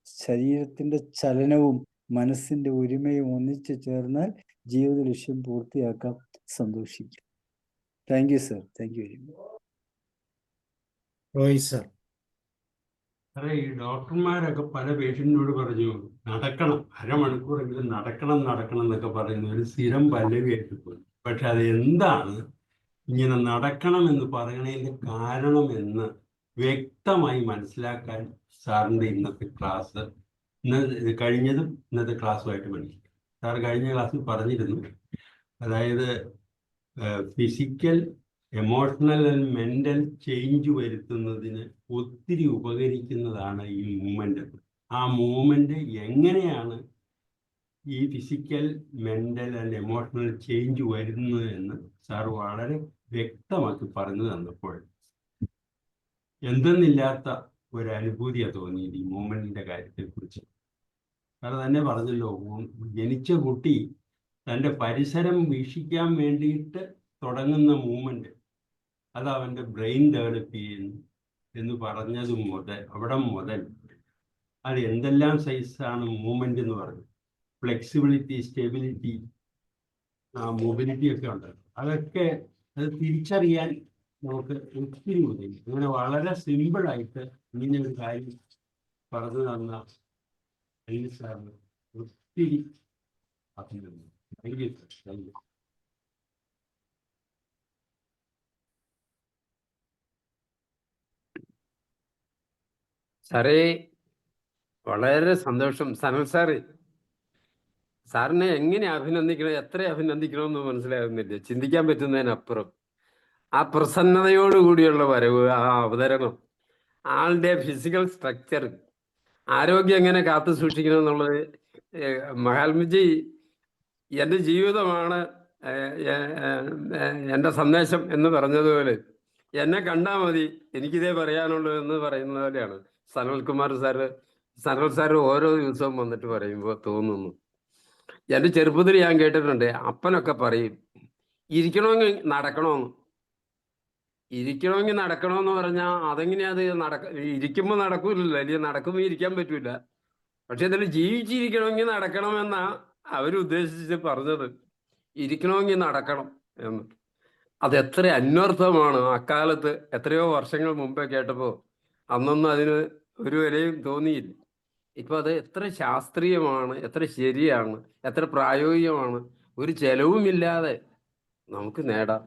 ശരീരത്തിന്റെ ചലനവും മനസ്സിന്റെ ഒരുമയും ഒന്നിച്ചു ചേർന്നാൽ ജീവിത ലക്ഷ്യം പൂർത്തിയാക്കാം. സന്തോഷിക്കാം. Thank you sir. Thank you very much. Roy sir. സാറേ, ഈ ഡോക്ടർമാരൊക്കെ പല പേഷ്യന്റിനോട് പറഞ്ഞു നടക്കണം, അരമണിക്കൂറെങ്കിലും നടക്കണം എന്നൊക്കെ പറയുന്ന ഒരു സ്ഥിരം പല്ലവിയായിട്ട് പോയി. പക്ഷെ അത് എന്താണ് ഇങ്ങനെ നടക്കണം എന്ന് പറയണതിന്റെ കാരണം എന്ന് വ്യക്തമായി മനസ്സിലാക്കാൻ സാറിന്റെ ഇന്നത്തെ ക്ലാസ്, ഇത് കഴിഞ്ഞതും ഇന്നത്തെ ക്ലാസ്സുമായിട്ട് മനസ്സിലാക്കി. സാർ കഴിഞ്ഞ ക്ലാസ്സിൽ പറഞ്ഞിരുന്നു, അതായത് physical, emotional and mental change വരുത്തുന്നതിന് ഒത്തിരി ഉപകരിക്കുന്നതാണ് ഈ മൂവ്മെന്റ്. ആ മൂവ്മെന്റ് എങ്ങനെയാണ് ഈ physical, mental and emotional change വരുന്നത് എന്ന് സാർ വളരെ വ്യക്തമാക്കി പറഞ്ഞു തന്നപ്പോൾ എന്തെന്നില്ലാത്ത ഒരു അനുഭൂതിയാണ് തോന്നിയത് ഈ മൂവ്മെന്റിന്റെ കാര്യത്തെ കുറിച്ച്. സാർ തന്നെ പറഞ്ഞല്ലോ, ജനിച്ച കുട്ടി തൻ്റെ പരിസരം വീക്ഷിക്കാൻ വേണ്ടിയിട്ട് തുടങ്ങുന്ന മൂവ്മെന്റ് അത് അവൻ്റെ ബ്രെയിൻ ഡെവലപ്പ് ചെയ്യുന്നു എന്ന് പറഞ്ഞത് മുതൽ അവിടെ മുതൽ അത് എന്തെല്ലാം സൈസാണ് മൂവ്മെന്റ് എന്ന് പറഞ്ഞു. ഫ്ലെക്സിബിലിറ്റി, സ്റ്റെബിലിറ്റി, മൊബിലിറ്റി ഒക്കെ ഉണ്ട്. അതൊക്കെ അത് തിരിച്ചറിയാൻ നമുക്ക് ഒത്തിരി ഉദയം. അങ്ങനെ വളരെ സിമ്പിളായിട്ട് ഇങ്ങനെ ഒരു കാര്യം പറഞ്ഞു തന്ന അനിൽ സാറിന് ഒത്തിരി അഭിനന്ദനം. Thank you sir. Thank U. സാറേ, വളരെ സന്തോഷം. സനൽ സാറ്, സാറിനെ എങ്ങനെ അഭിനന്ദിക്കണം, എത്ര അഭിനന്ദിക്കണമെന്ന് മനസ്സിലാകുന്നില്ല, ചിന്തിക്കാൻ പറ്റുന്നതിനപ്പുറം. ആ പ്രസന്നതയോടുകൂടിയുള്ള വരവ്, ആ അവതരണം, ആളുടെ ഫിസിക്കൽ സ്ട്രക്ചർ, ആരോഗ്യം എങ്ങനെ കാത്തു സൂക്ഷിക്കണം എന്നുള്ളത്, മഹാത്മജി എൻ്റെ ജീവിതമാണ് എൻ്റെ സന്ദേശം എന്ന് പറഞ്ഞതുപോലെ എന്നെ കണ്ടാൽ മതി, എനിക്കിതേ പറയാനുള്ളൂ എന്ന് പറയുന്ന പോലെയാണ് സനൽ സാറ് ഓരോ ദിവസവും വന്നിട്ട് പറയുമ്പോൾ തോന്നുന്നു. എൻ്റെ ചെറുപ്പത്തിൽ ഞാൻ കേട്ടിട്ടുണ്ട്, അപ്പനൊക്കെ പറയും ഇരിക്കണമെങ്കിൽ നടക്കണമെന്ന്. ഇരിക്കണമെങ്കിൽ നടക്കണമെന്ന് പറഞ്ഞാൽ അതെങ്ങനെയാ അത് ഇരിക്കുമ്പോൾ നടക്കൂലല്ലോ, അല്ലെങ്കിൽ നടക്കുമ്പോൾ ഇരിക്കാൻ പറ്റൂല. പക്ഷെ ഇതിൽ ജീവിച്ചിരിക്കണമെങ്കിൽ നടക്കണമെന്നാ അവരുദ്ദേശിച്ച് പറഞ്ഞത്. ഇരിക്കണമെങ്കിൽ നടക്കണം എന്ന്. അതെത്ര അന്വർത്ഥമാണ് അക്കാലത്ത്, എത്രയോ വർഷങ്ങൾ മുമ്പേ കേട്ടപ്പോൾ. അന്നൊന്നും അതിന് ഒരു വിലയും തോന്നിയില്ല. ഇപ്പൊ അത് എത്ര ശാസ്ത്രീയമാണ്, എത്ര ശരിയാണ്, എത്ര പ്രായോഗികമാണ്. ഒരു ചെലവുമില്ലാതെ നമുക്ക് നേടാം.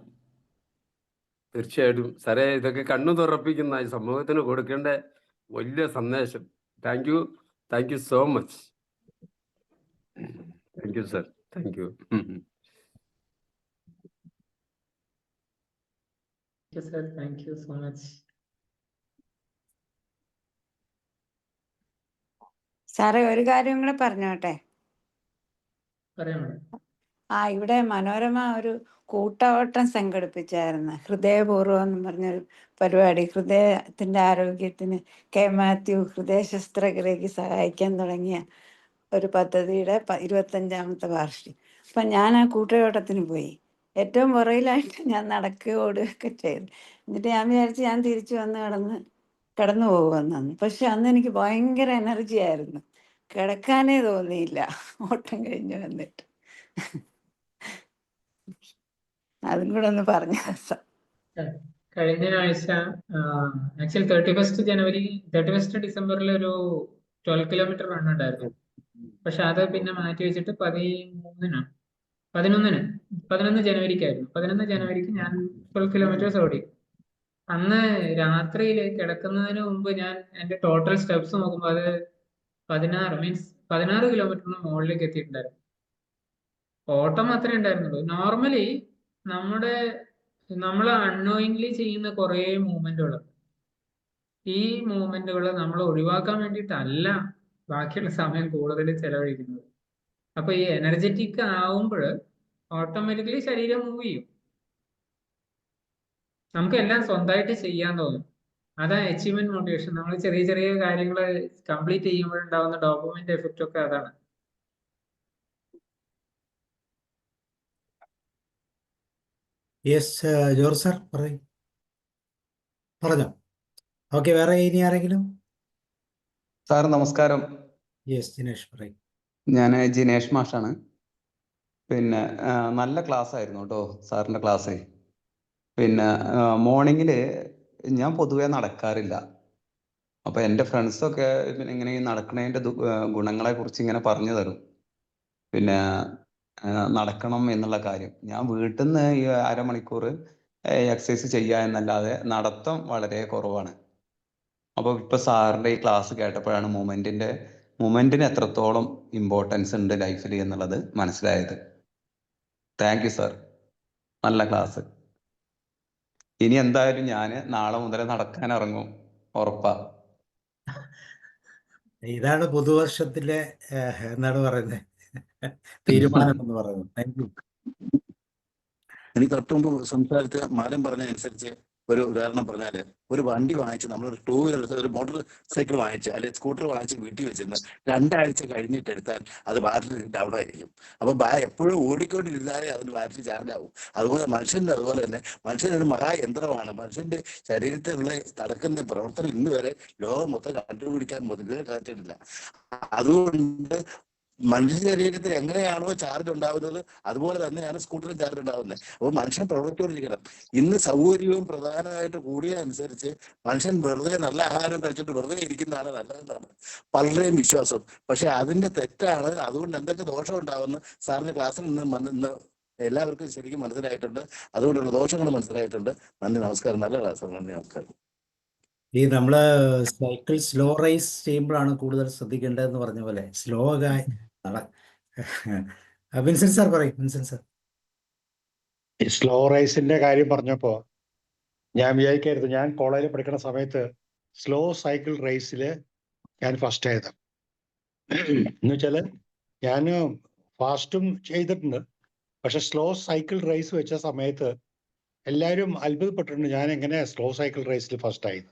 തീർച്ചയായിട്ടും സാറേ, ഇതൊക്കെ കണ്ണു തുറപ്പിക്കുന്ന ഈ സമൂഹത്തിന് കൊടുക്കേണ്ട വലിയ സന്ദേശം. Thank you so much. Thank you sir. Thank U. Thank you so much. സാറേ, ഒരു കാര്യം കൂടെ പറഞ്ഞോട്ടെ. പറയാമോ? ഇവിടെ മനോരമ ഒരു കൂട്ടവട്ടം സംഘടിപ്പിച്ചായിരുന്നു, ഹൃദയപൂർവ്വം എന്ന് പറഞ്ഞൊരു പരിപാടി. ഹൃദയത്തിന്റെ ആരോഗ്യത്തിന് മാത്യു ഹൃദയ ശസ്ത്രക്രിയക്ക് സഹായിക്കാൻ തുടങ്ങിയ ഒരു പദ്ധതിയുടെ 25ാമത്തെ വാർഷികം. അപ്പൊ ഞാൻ ആ കൂട്ടയോട്ടത്തിന് പോയി. ഏറ്റവും പുറയിലായിട്ട് ഞാൻ നടക്കുകയോ ഓടുകയൊക്കെ ചെയ്തു. എന്നിട്ട് ഞാൻ വിചാരിച്ച് ഞാൻ തിരിച്ചു വന്ന് കിടന്നു പോകുമെന്നു. പക്ഷെ അന്ന് എനിക്ക് ഭയങ്കര എനർജി ആയിരുന്നു, കിടക്കാനേ തോന്നിയില്ല ഓട്ടം കഴിഞ്ഞു വന്നിട്ട്. അതും കൂടെ ഒന്ന് പറഞ്ഞു. കഴിഞ്ഞ ആഴ്ച ആക്ച്വലി 31 ഡിസംബറിൽ ഒരു 12 കിലോമീറ്റർ റൺ ഉണ്ടായിരുന്നു. പക്ഷെ അത് പിന്നെ മാറ്റി വെച്ചിട്ട് 11 ജനുവരിക്കായിരുന്നു. 11 ജനുവരിക്ക് ഞാൻ 12 കിലോമീറ്റേഴ്സ് ഓടി. അന്ന് രാത്രിയിൽ കിടക്കുന്നതിന് മുമ്പ് ഞാൻ എൻ്റെ ടോട്ടൽ സ്റ്റെപ്സ് നോക്കുമ്പോൾ അത് 16 കിലോമീറ്ററിന് മുകളിലേക്ക് എത്തിയിട്ടുണ്ടായിരുന്നു. ഓട്ടം മാത്രമേ ഉണ്ടായിരുന്നുള്ളൂ. നോർമലി നമ്മൾ അൺനോയിങ്ലി ചെയ്യുന്ന കുറേ മൂവ്മെന്റുകളുണ്ട്. ഈ മൂവ്മെന്റുകൾ നമ്മൾ ഒഴിവാക്കാൻ വേണ്ടിയിട്ടല്ല ബാക്കിയുള്ള സമയം കൂടുതൽ ചെലവഴിക്കുന്നത്. അപ്പൊ ഈ എനർജറ്റിക് ആവുമ്പോൾ ഓട്ടോമാറ്റിക്കലി ശരീരം മൂവ് ചെയ്യും. നമുക്ക് എല്ലാം സ്വന്തമായിട്ട് ചെയ്യാൻ തോന്നും. അതാ അച്ചീവ്മെന്റ് മോട്ടിവേഷൻ. നമ്മൾ ചെറിയ ചെറിയ കാര്യങ്ങൾ കംപ്ലീറ്റ് ചെയ്യുമ്പോഴുണ്ടാവുന്ന ഡോപാമൈൻ എഫക്റ്റ് ഒക്കെ അതാണ്. യെസ്, ജോർജ് സാർ പറഞ്ഞോ. ഓക്കെ, വേറെ ഇനി ആരെങ്കിലും? സാർ നമസ്കാരം. യെസ്, ജിനേഷ് പറയും. ഞാൻ ജിനേഷ് മാഷാണ്. പിന്നെ നല്ല ക്ലാസ് ആയിരുന്നു കേട്ടോ സാറിൻ്റെ ക്ലാസ്. പിന്നെ മോർണിംഗിൽ ഞാൻ പൊതുവേ നടക്കാറില്ല. അപ്പോൾ എൻ്റെ ഫ്രണ്ട്സൊക്കെ പിന്നെ ഇങ്ങനെ ഈ നടക്കണതിൻ്റെ ഗുണങ്ങളെ കുറിച്ച് ഇങ്ങനെ പറഞ്ഞു തരും. പിന്നെ നടക്കണം എന്നുള്ള കാര്യം. ഞാൻ വീട്ടിൽ നിന്ന് ഈ അരമണിക്കൂർ എക്സസൈസ് ചെയ്യുക എന്നല്ലാതെ നടത്തം വളരെ കുറവാണ്. അപ്പോൾ ഇപ്പോൾ സാറിൻ്റെ ഈ ക്ലാസ് കേട്ടപ്പോഴാണ് മൂമെൻറ്റിന് എത്രത്തോളം ഇമ്പോർട്ടൻസ് ഉണ്ട് ലൈഫിൽ എന്നുള്ളത് മനസ്സിലായത്. താങ്ക് യു സാർ, നല്ല ക്ലാസ്. ഇനി എന്തായാലും ഞാൻ നാളെ മുതൽ നടക്കാൻ ഇറങ്ങും, ഉറപ്പാ. ഇതാണ് പുതുവർഷത്തിലെ എന്താണ് പറയുന്നത് തീരുമാനം എന്ന് പറയുന്നത്. Thank you. എനിക്ക് തൊട്ട് മുമ്പ് സംസാരിച്ച മാഡം പറഞ്ഞതനുസരിച്ച് ഒരു ഉദാഹരണം പറഞ്ഞാല്, ഒരു വണ്ടി വാങ്ങിച്ച് നമ്മളൊരു 2 വീലർ ഒരു മോട്ടോർ സൈക്കിൾ വാങ്ങിച്ച് അല്ലെങ്കിൽ സ്കൂട്ടർ വാങ്ങിച്ച് വീട്ടിൽ വെച്ചിരുന്ന 2 ആഴ്ച കഴിഞ്ഞിട്ട് എടുത്താൽ അത് ബാറ്ററി ഡൗൺ ആയിരിക്കും. അപ്പൊ എപ്പോഴും ഓടിക്കൊണ്ടിരുന്നാലേ അതിന് ബാറ്ററി ചാർജ് ആവും. അതുപോലെ അതുപോലെ തന്നെ മനുഷ്യനൊരു മഹായന്ത്രമാണ്. മനുഷ്യന്റെ ശരീരത്തിലുള്ള നടക്കുന്ന പ്രവർത്തനം ഇന്ന് വരെ ലോകം മൊത്തം കണ്ടുപിടിക്കാൻ സാധിച്ചിട്ടില്ല. അതുകൊണ്ട് മനുഷ്യ ശരീരത്തിൽ എങ്ങനെയാണോ ചാർജ് ഉണ്ടാവുന്നത് അതുപോലെ തന്നെയാണ് സ്കൂട്ടറിൽ ചാർജ് ഉണ്ടാവുന്നത്. അപ്പോൾ മനുഷ്യൻ പ്രവർത്തിക്കൊണ്ടിരിക്കണം. ഇന്ന് സൗകര്യവും പ്രധാനമായിട്ട് കൂടിയ അനുസരിച്ച് മനുഷ്യൻ വെറുതെ നല്ല ആഹാരം കഴിച്ചിട്ട് വെറുതെ ഇരിക്കുന്നതാണ് നല്ലതെന്നാണ് പലരുടെയും വിശ്വാസം. പക്ഷെ അതിന്റെ തെറ്റാണ്. അതുകൊണ്ട് എന്തൊക്കെ ദോഷം ഉണ്ടാവുമെന്ന് സാറിന്റെ ക്ലാസ്സിൽ നിന്ന് എല്ലാവർക്കും ശരിക്കും മനസ്സിലായിട്ടുണ്ട്. അതുകൊണ്ടുള്ള ദോഷങ്ങൾ മനസ്സിലായിട്ടുണ്ട്. നന്ദി, നമസ്കാരം. നല്ല ക്ലാസ്. നന്ദി, നമസ്കാരം. ഈ നമ്മള് സൈക്കിൾ സ്ലോ റൈസ് ചെയ്യുമ്പോഴാണ് കൂടുതൽ ശ്രദ്ധിക്കേണ്ടതെന്ന് പറഞ്ഞ പോലെ സ്ലോ ആയി വിൻസെന്റ് സാർ പറയും. Vincent sir. ഈ സ്ലോ റൈസിന്റെ കാര്യം പറഞ്ഞപ്പോ ഞാൻ വിചാരിക്കരുത്, ഞാൻ കോളേജിൽ പഠിക്കുന്ന സമയത്ത് സ്ലോ സൈക്കിൾ റേസിൽ ഞാൻ ഫസ്റ്റ് ആയത്. എന്ന് വെച്ചാല് ഞാൻ ഫാസ്റ്റും ചെയ്തിട്ടുണ്ട്, പക്ഷെ സ്ലോ സൈക്കിൾ റേസ് വെച്ച സമയത്ത് എല്ലാവരും അത്ഭുതപ്പെട്ടിട്ടുണ്ട് ഞാൻ എങ്ങനെ സ്ലോ സൈക്കിൾ റേസിൽ ഫസ്റ്റ് ആയത്.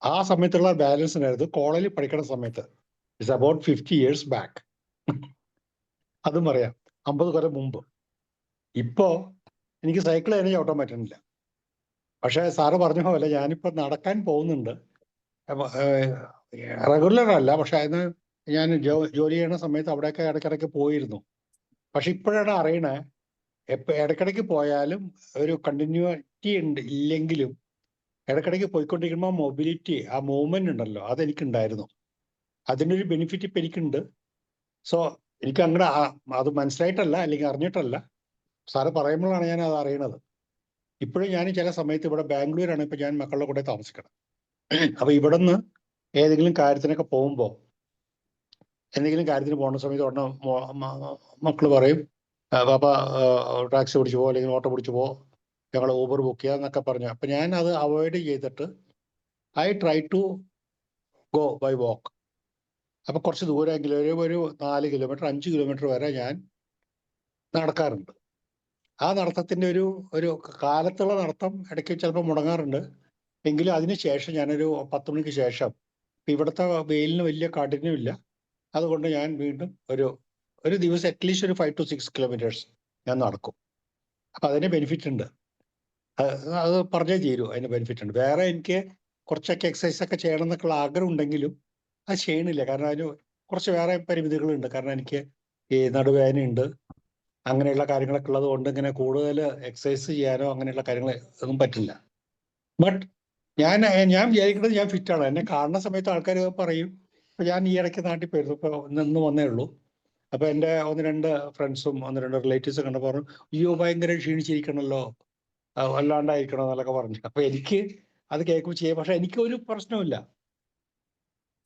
ആ സമയത്തുള്ള ബാലൻസിനായിരുന്നു കോളേജിൽ പഠിക്കുന്ന സമയത്ത്. It's about 50 years back. അതും പറയാം, 50 കൊല്ലം മുമ്പ്. ഇപ്പോ എനിക്ക് സൈക്കിൾ തന്നെ ചവിട്ടാൻ പറ്റുന്നില്ല. പക്ഷെ സാറ് പറഞ്ഞ പോലെ ഞാനിപ്പോ നടക്കാൻ പോകുന്നുണ്ട്. റെഗുലർ അല്ല, പക്ഷെ അതിന് ഞാൻ ജോലി ചെയ്യുന്ന സമയത്ത് അവിടെയൊക്കെ ഇടയ്ക്കിടയ്ക്ക് പോയിരുന്നു. പക്ഷെ ഇപ്പോഴാണ് അറിയണേ, ഇടയ്ക്കിടയ്ക്ക് പോയാലും ഒരു കണ്ടിന്യൂറ്റി ഇല്ലെങ്കിലും ഇടയ്ക്കിടയ്ക്ക് പോയിക്കൊണ്ടിരിക്കുമ്പോൾ മൊബിലിറ്റി, ആ മൂവ്മെന്റ് ഉണ്ടല്ലോ, അതെനിക്കുണ്ടായിരുന്നു. അതിൻ്റെ ഒരു ബെനിഫിറ്റ് ഇപ്പം എനിക്കുണ്ട്. സോ എനിക്ക് അങ്ങനെ അത് മനസ്സിലായിട്ടല്ല അല്ലെങ്കിൽ അറിഞ്ഞിട്ടല്ല, സാറ് പറയുമ്പോഴാണ് ഞാൻ അത് അറിയണത്. ഇപ്പോഴും ഞാൻ ചില സമയത്ത് ഇവിടെ ബാംഗ്ലൂരാണ് ഇപ്പം ഞാൻ മക്കളുടെ കൂടെ താമസിക്കണം. അപ്പൊ ഇവിടെ നിന്ന് ഏതെങ്കിലും കാര്യത്തിനൊക്കെ പോകുമ്പോൾ, എന്തെങ്കിലും കാര്യത്തിന് പോകുന്ന സമയത്ത് ഉടനെ മക്കള് പറയും, പാപ്പ ടാക്സി പിടിച്ചു പോകും അല്ലെങ്കിൽ ഓട്ടോ പിടിച്ചു പോകും, ഞങ്ങൾ ഊബർ ബുക്ക് ചെയ്യാം എന്നൊക്കെ പറഞ്ഞു. അപ്പൊ ഞാൻ അത് അവോയ്ഡ് ചെയ്തിട്ട് I try to go by walk. അപ്പൊ കുറച്ച് ദൂരമെങ്കിലും ഒരു 4 കിലോമീറ്റർ 5 കിലോമീറ്റർ വരെ ഞാൻ നടക്കാറുണ്ട്. ആ നടത്തത്തിന്റെ ഒരു കാലത്തുള്ള നടത്തം ഇടയ്ക്ക് ചിലപ്പോൾ മുടങ്ങാറുണ്ട്. എങ്കിലും അതിനുശേഷം ഞാനൊരു 10 മണിക്ക് ശേഷം, ഇവിടുത്തെ വെയിലിന് വലിയ കാഠിന്യമില്ല, അതുകൊണ്ട് ഞാൻ വീണ്ടും ഒരു ദിവസം അറ്റ്ലീസ്റ്റ് ഒരു 5 to 6 kilometers ഞാൻ നടക്കും. അപ്പൊ അതിന് ബെനിഫിറ്റ് ഉണ്ട്. അത് പറഞ്ഞേ തീരൂ, അതിന് ബെനിഫിറ്റ് ഉണ്ട്. വേറെ എനിക്ക് കുറച്ചൊക്കെ എക്സസൈസ് ഒക്കെ ചെയ്യണം എന്നൊക്കെയുള്ള ആഗ്രഹം ഉണ്ടെങ്കിലും അത് ചെയ്യണില്ല. കാരണം അതിന് കുറച്ച് വേറെ പരിമിതികളുണ്ട്. കാരണം എനിക്ക് ഈ നടുവേദനയുണ്ട്, അങ്ങനെയുള്ള കാര്യങ്ങളൊക്കെ ഉള്ളത് കൊണ്ട് ഇങ്ങനെ കൂടുതൽ എക്സസൈസ് ചെയ്യാനോ അങ്ങനെയുള്ള കാര്യങ്ങൾ ഒന്നും പറ്റില്ല. ബട്ട് ഞാൻ വിചാരിക്കുന്നത് ഞാൻ ഫിറ്റാണ്. എന്നെ കാണുന്ന സമയത്ത് ആൾക്കാർ പറയും. ഇപ്പൊ ഞാൻ ഈ ഇടയ്ക്ക് നാട്ടിൽ പോയിരുന്നു, ഇപ്പൊ നിന്ന് വന്നേ ഉള്ളൂ. അപ്പൊ എൻ്റെ 1-2 ഫ്രണ്ട്സും 1-2 റിലേറ്റീവ്സും കണ്ടു പറഞ്ഞു, അയ്യോ ഭയങ്കര ക്ഷീണിച്ചിരിക്കണല്ലോ, വല്ലാണ്ടായിരിക്കണോ എന്നൊക്കെ പറഞ്ഞു. അപ്പൊ എനിക്ക് അത് കേൾക്കുമ്പോൾ ചെയ്യാം. പക്ഷെ എനിക്ക് ഒരു പ്രശ്നമില്ല,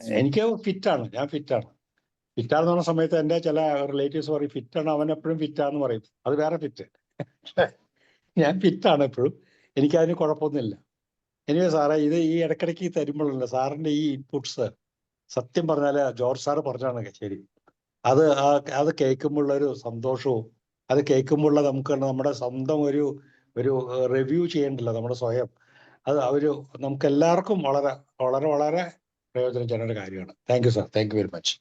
എനിക്ക് ഫിറ്റാണ്, ഞാൻ ഫിറ്റാണ്. ഫിറ്റാന്ന് പറഞ്ഞ സമയത്ത് എൻ്റെ ചില റിലേറ്റീവ്സ് പറയും ഫിറ്റാണ്, അവൻ എപ്പോഴും ഫിറ്റാന്ന് പറയും. അത് വേറെ ഫിറ്റ്. ഞാൻ ഫിറ്റാണ് എപ്പോഴും, എനിക്കതിന് കുഴപ്പമൊന്നുമില്ല. എനിവേ സാറേ, ഇത് ഈ ഇടയ്ക്കിടയ്ക്ക് തരുമ്പോഴല്ല സാറിന്റെ ഈ ഇൻപുട്സ്, സത്യം പറഞ്ഞാല് ജോർജ് സാറ് പറഞ്ഞാണ് ശരി. അത് കേൾക്കുമ്പോഴുള്ള ഒരു സന്തോഷവും, അത് കേൾക്കുമ്പോഴുള്ള നമുക്ക് നമ്മുടെ സ്വന്തം ഒരു റിവ്യൂ ചെയ്യണ്ടല്ലോ നമ്മുടെ സ്വയം, അത് നമുക്ക് എല്ലാവർക്കും വളരെ വളരെ വളരെ പ്രയോജനം ചെയ്യുന്ന ഒരു കാര്യമാണ്. Thank you sir, thank you very much.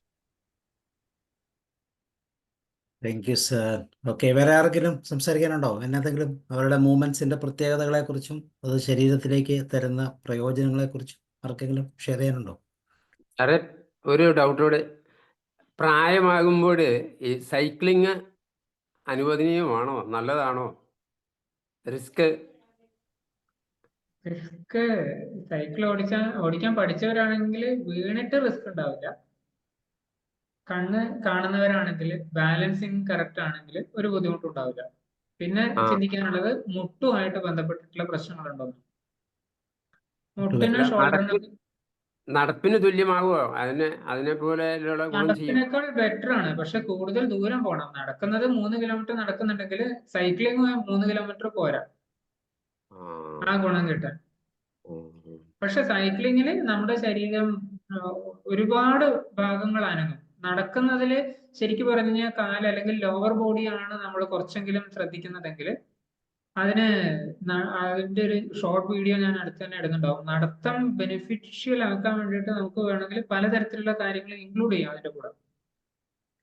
Thank you sir. Okay, വേറെ ആർക്കെങ്കിലും സംസാരിക്കാനുണ്ടോ? എന്തെങ്കിലും അവരുടെ മൂവ്മെന്റ്സിന്റെ പ്രത്യേകതകളെ കുറിച്ചും അത് ശരീരത്തിലേക്ക് തരുന്ന പ്രയോജനങ്ങളെ കുറിച്ചും ആർക്കെങ്കിലും ഷെയർ ചെയ്യാനുണ്ടോ? സാറേ, ഒരു ഡൗട്ടോടെ, പ്രായമാകുമ്പോൾ ഈ സൈക്ലിങ് അനുവദനീയമാണോ, നല്ലതാണോ? റിസ്ക് റിസ്ക് സൈക്കിൾ ഓടിക്കാൻ പഠിച്ചവരാണെങ്കിൽ വീണിട്ട് റിസ്ക് ഉണ്ടാവില്ല. കണ്ണ് കാണുന്നവരാണെങ്കിൽ ബാലൻസിങ് കറക്റ്റ് ആണെങ്കിൽ ഒരു ബുദ്ധിമുട്ടും ഉണ്ടാവില്ല. പിന്നെ ആ ചിന്തിക്കാനുള്ളത് മുട്ടുമായിട്ട് ബന്ധപ്പെട്ടിട്ടുള്ള പ്രശ്നങ്ങളുണ്ടോ. മുട്ടിന് അല്ല ഷോൾഡറിന് നടപ്പിന് തുല്യമാകുമോ? അതിനെ പോലെയുള്ള ഗുണം ചെയ്യും. നടപ്പിനേക്കാൾ ബെറ്റർ ആണ്, പക്ഷെ കൂടുതൽ ദൂരം പോകണം. നടക്കുന്നത് 3 കിലോമീറ്റർ നടക്കുന്നുണ്ടെങ്കിൽ സൈക്ലിംഗ് 3 കിലോമീറ്റർ പോരാ ആ ഗുണം കിട്ടാൻ. പക്ഷെ സൈക്ലിങ്ങിൽ നമ്മുടെ ശരീരം ഒരുപാട് ഭാഗങ്ങൾ അനങ്ങും. നടക്കുന്നതിൽ ശരിക്കും പറഞ്ഞു കഴിഞ്ഞാൽ കാല് അല്ലെങ്കിൽ ലോവർ ബോഡിയാണ് നമ്മൾ കുറച്ചെങ്കിലും ശ്രദ്ധിക്കുന്നതെങ്കിൽ അതിന് അതിന്റെ ഒരു ഷോർട്ട് വീഡിയോ ഞാൻ അടുത്ത് തന്നെ ഇടുന്നുണ്ടാവും. നടത്തം ബെനിഫിഷ്യൽ ആക്കാൻ വേണ്ടിയിട്ട് നമുക്ക് വേണമെങ്കിൽ പലതരത്തിലുള്ള കാര്യങ്ങൾ ഇൻക്ലൂഡ് ചെയ്യാം അതിന്റെ കൂടെ.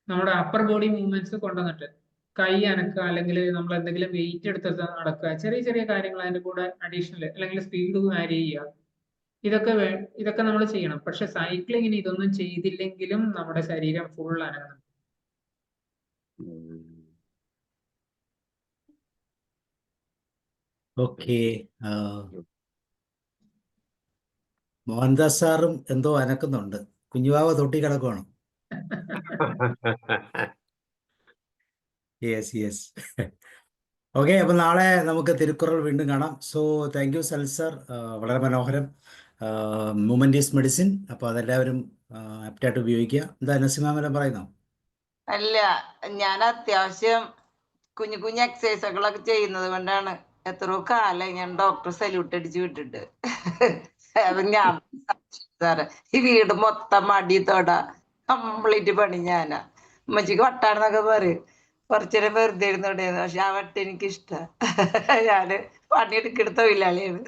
നമ്മുടെ അപ്പർ ബോഡി മൂവ്മെന്റ്സ് കൊണ്ടുവന്നിട്ട് കൈ അനക്കുക, അല്ലെങ്കിൽ നമ്മൾ എന്തെങ്കിലും വെയിറ്റ് എടുത്ത് നടക്കുക, ചെറിയ ചെറിയ കാര്യങ്ങൾ അതിന്റെ കൂടെ അഡീഷണൽ, അല്ലെങ്കിൽ സ്പീഡ് വാരി ചെയ്യുക. ഇതൊക്കെ നമ്മൾ ചെയ്യണം. പക്ഷെ സൈക്ലിങ്ങിന് ഇതൊന്നും ചെയ്തില്ലെങ്കിലും നമ്മുടെ ശരീരം ഫുൾ അനങ്ങും. ഓക്കെ. മോഹൻദാസ് സാറും എന്തോ അനക്കുന്നുണ്ട്. കുഞ്ഞുവാവ തൊട്ടി കിടക്കുവാണ്. Yes yes. ഓക്കെ, അപ്പൊ നാളെ നമുക്ക് തിരുക്കുറൾ വീണ്ടും കാണാം. So thank you sal sir, വളരെ മനോഹരം. Movement is medicine. അപ്പൊ അതെല്ലാവരും ആപ്റ്റായിട്ട് ഉപയോഗിക്കുക. എന്താ നസീമാമലം പറയുന്നോ? അല്ല, ഞാൻ അത്യാവശ്യം കുഞ്ഞു കുഞ്ഞു എക്സസൈസുകളൊക്കെ ചെയ്യുന്നത് കൊണ്ടാണ് എത്രയോ കാലം ഞാൻ ഡോക്ടർ സല്യൂട്ട് അടിച്ച് വിട്ടിട്ട്. അത് ഞാൻ സാറേ, ഈ വീട് മൊത്തം മടിത്തോട കംപ്ലീറ്റ് പണി ഞാനാ. ഉമ്മച്ചിക്ക് വട്ടാണെന്നൊക്കെ പറയും. കുറച്ചേരം വെറുതെ ഇരുന്നോടെന്ന്. പക്ഷെ ആ വട്ട് എനിക്ക് ഇഷ്ടാ. ഞാന് പണിയെടുക്കുന്ന തൊഴിലാളിയാണ്.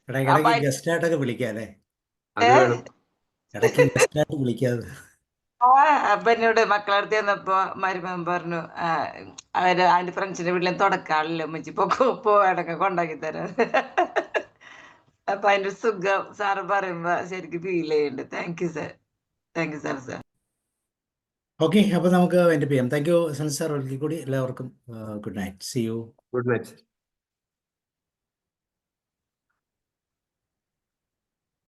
അപ്പൊ ഇടയ്ക്ക് ഗസ്റ്റ് ആയിട്ടൊക്കെ വിളിക്കാം അല്ലേ? അത് വേണം. ഇടയ്ക്ക് ഗസ്റ്റ് ആയിട്ട് വിളിക്കാതെ. അപ്പൊ എന്നോട് മക്കളടുത്ത് ചെന്നപ്പോ മരുമകൻ പറഞ്ഞു, അവന്റെ ഫ്രണ്ട്സിന്റെ വീട്ടിലും തുടക്കാളില്ല, ഉമ്മച്ചി പോവാടൊക്കെ കൊണ്ടാക്കി തരാം. അപ്പൊ അതിന്റെ സുഖം സാറ് പറയുമ്പോ ശരിക്കും ഫീൽ ചെയ്യുന്നുണ്ട്. Thank you sir. Thank you sir. Okay, അപ്പൊ നമുക്ക് എൻ്റെ ചെയ്യാം. താങ്ക് യു സൽ സാർ ഒരിക്കൽ കൂടി. എല്ലാവർക്കും good night. See you. Good night.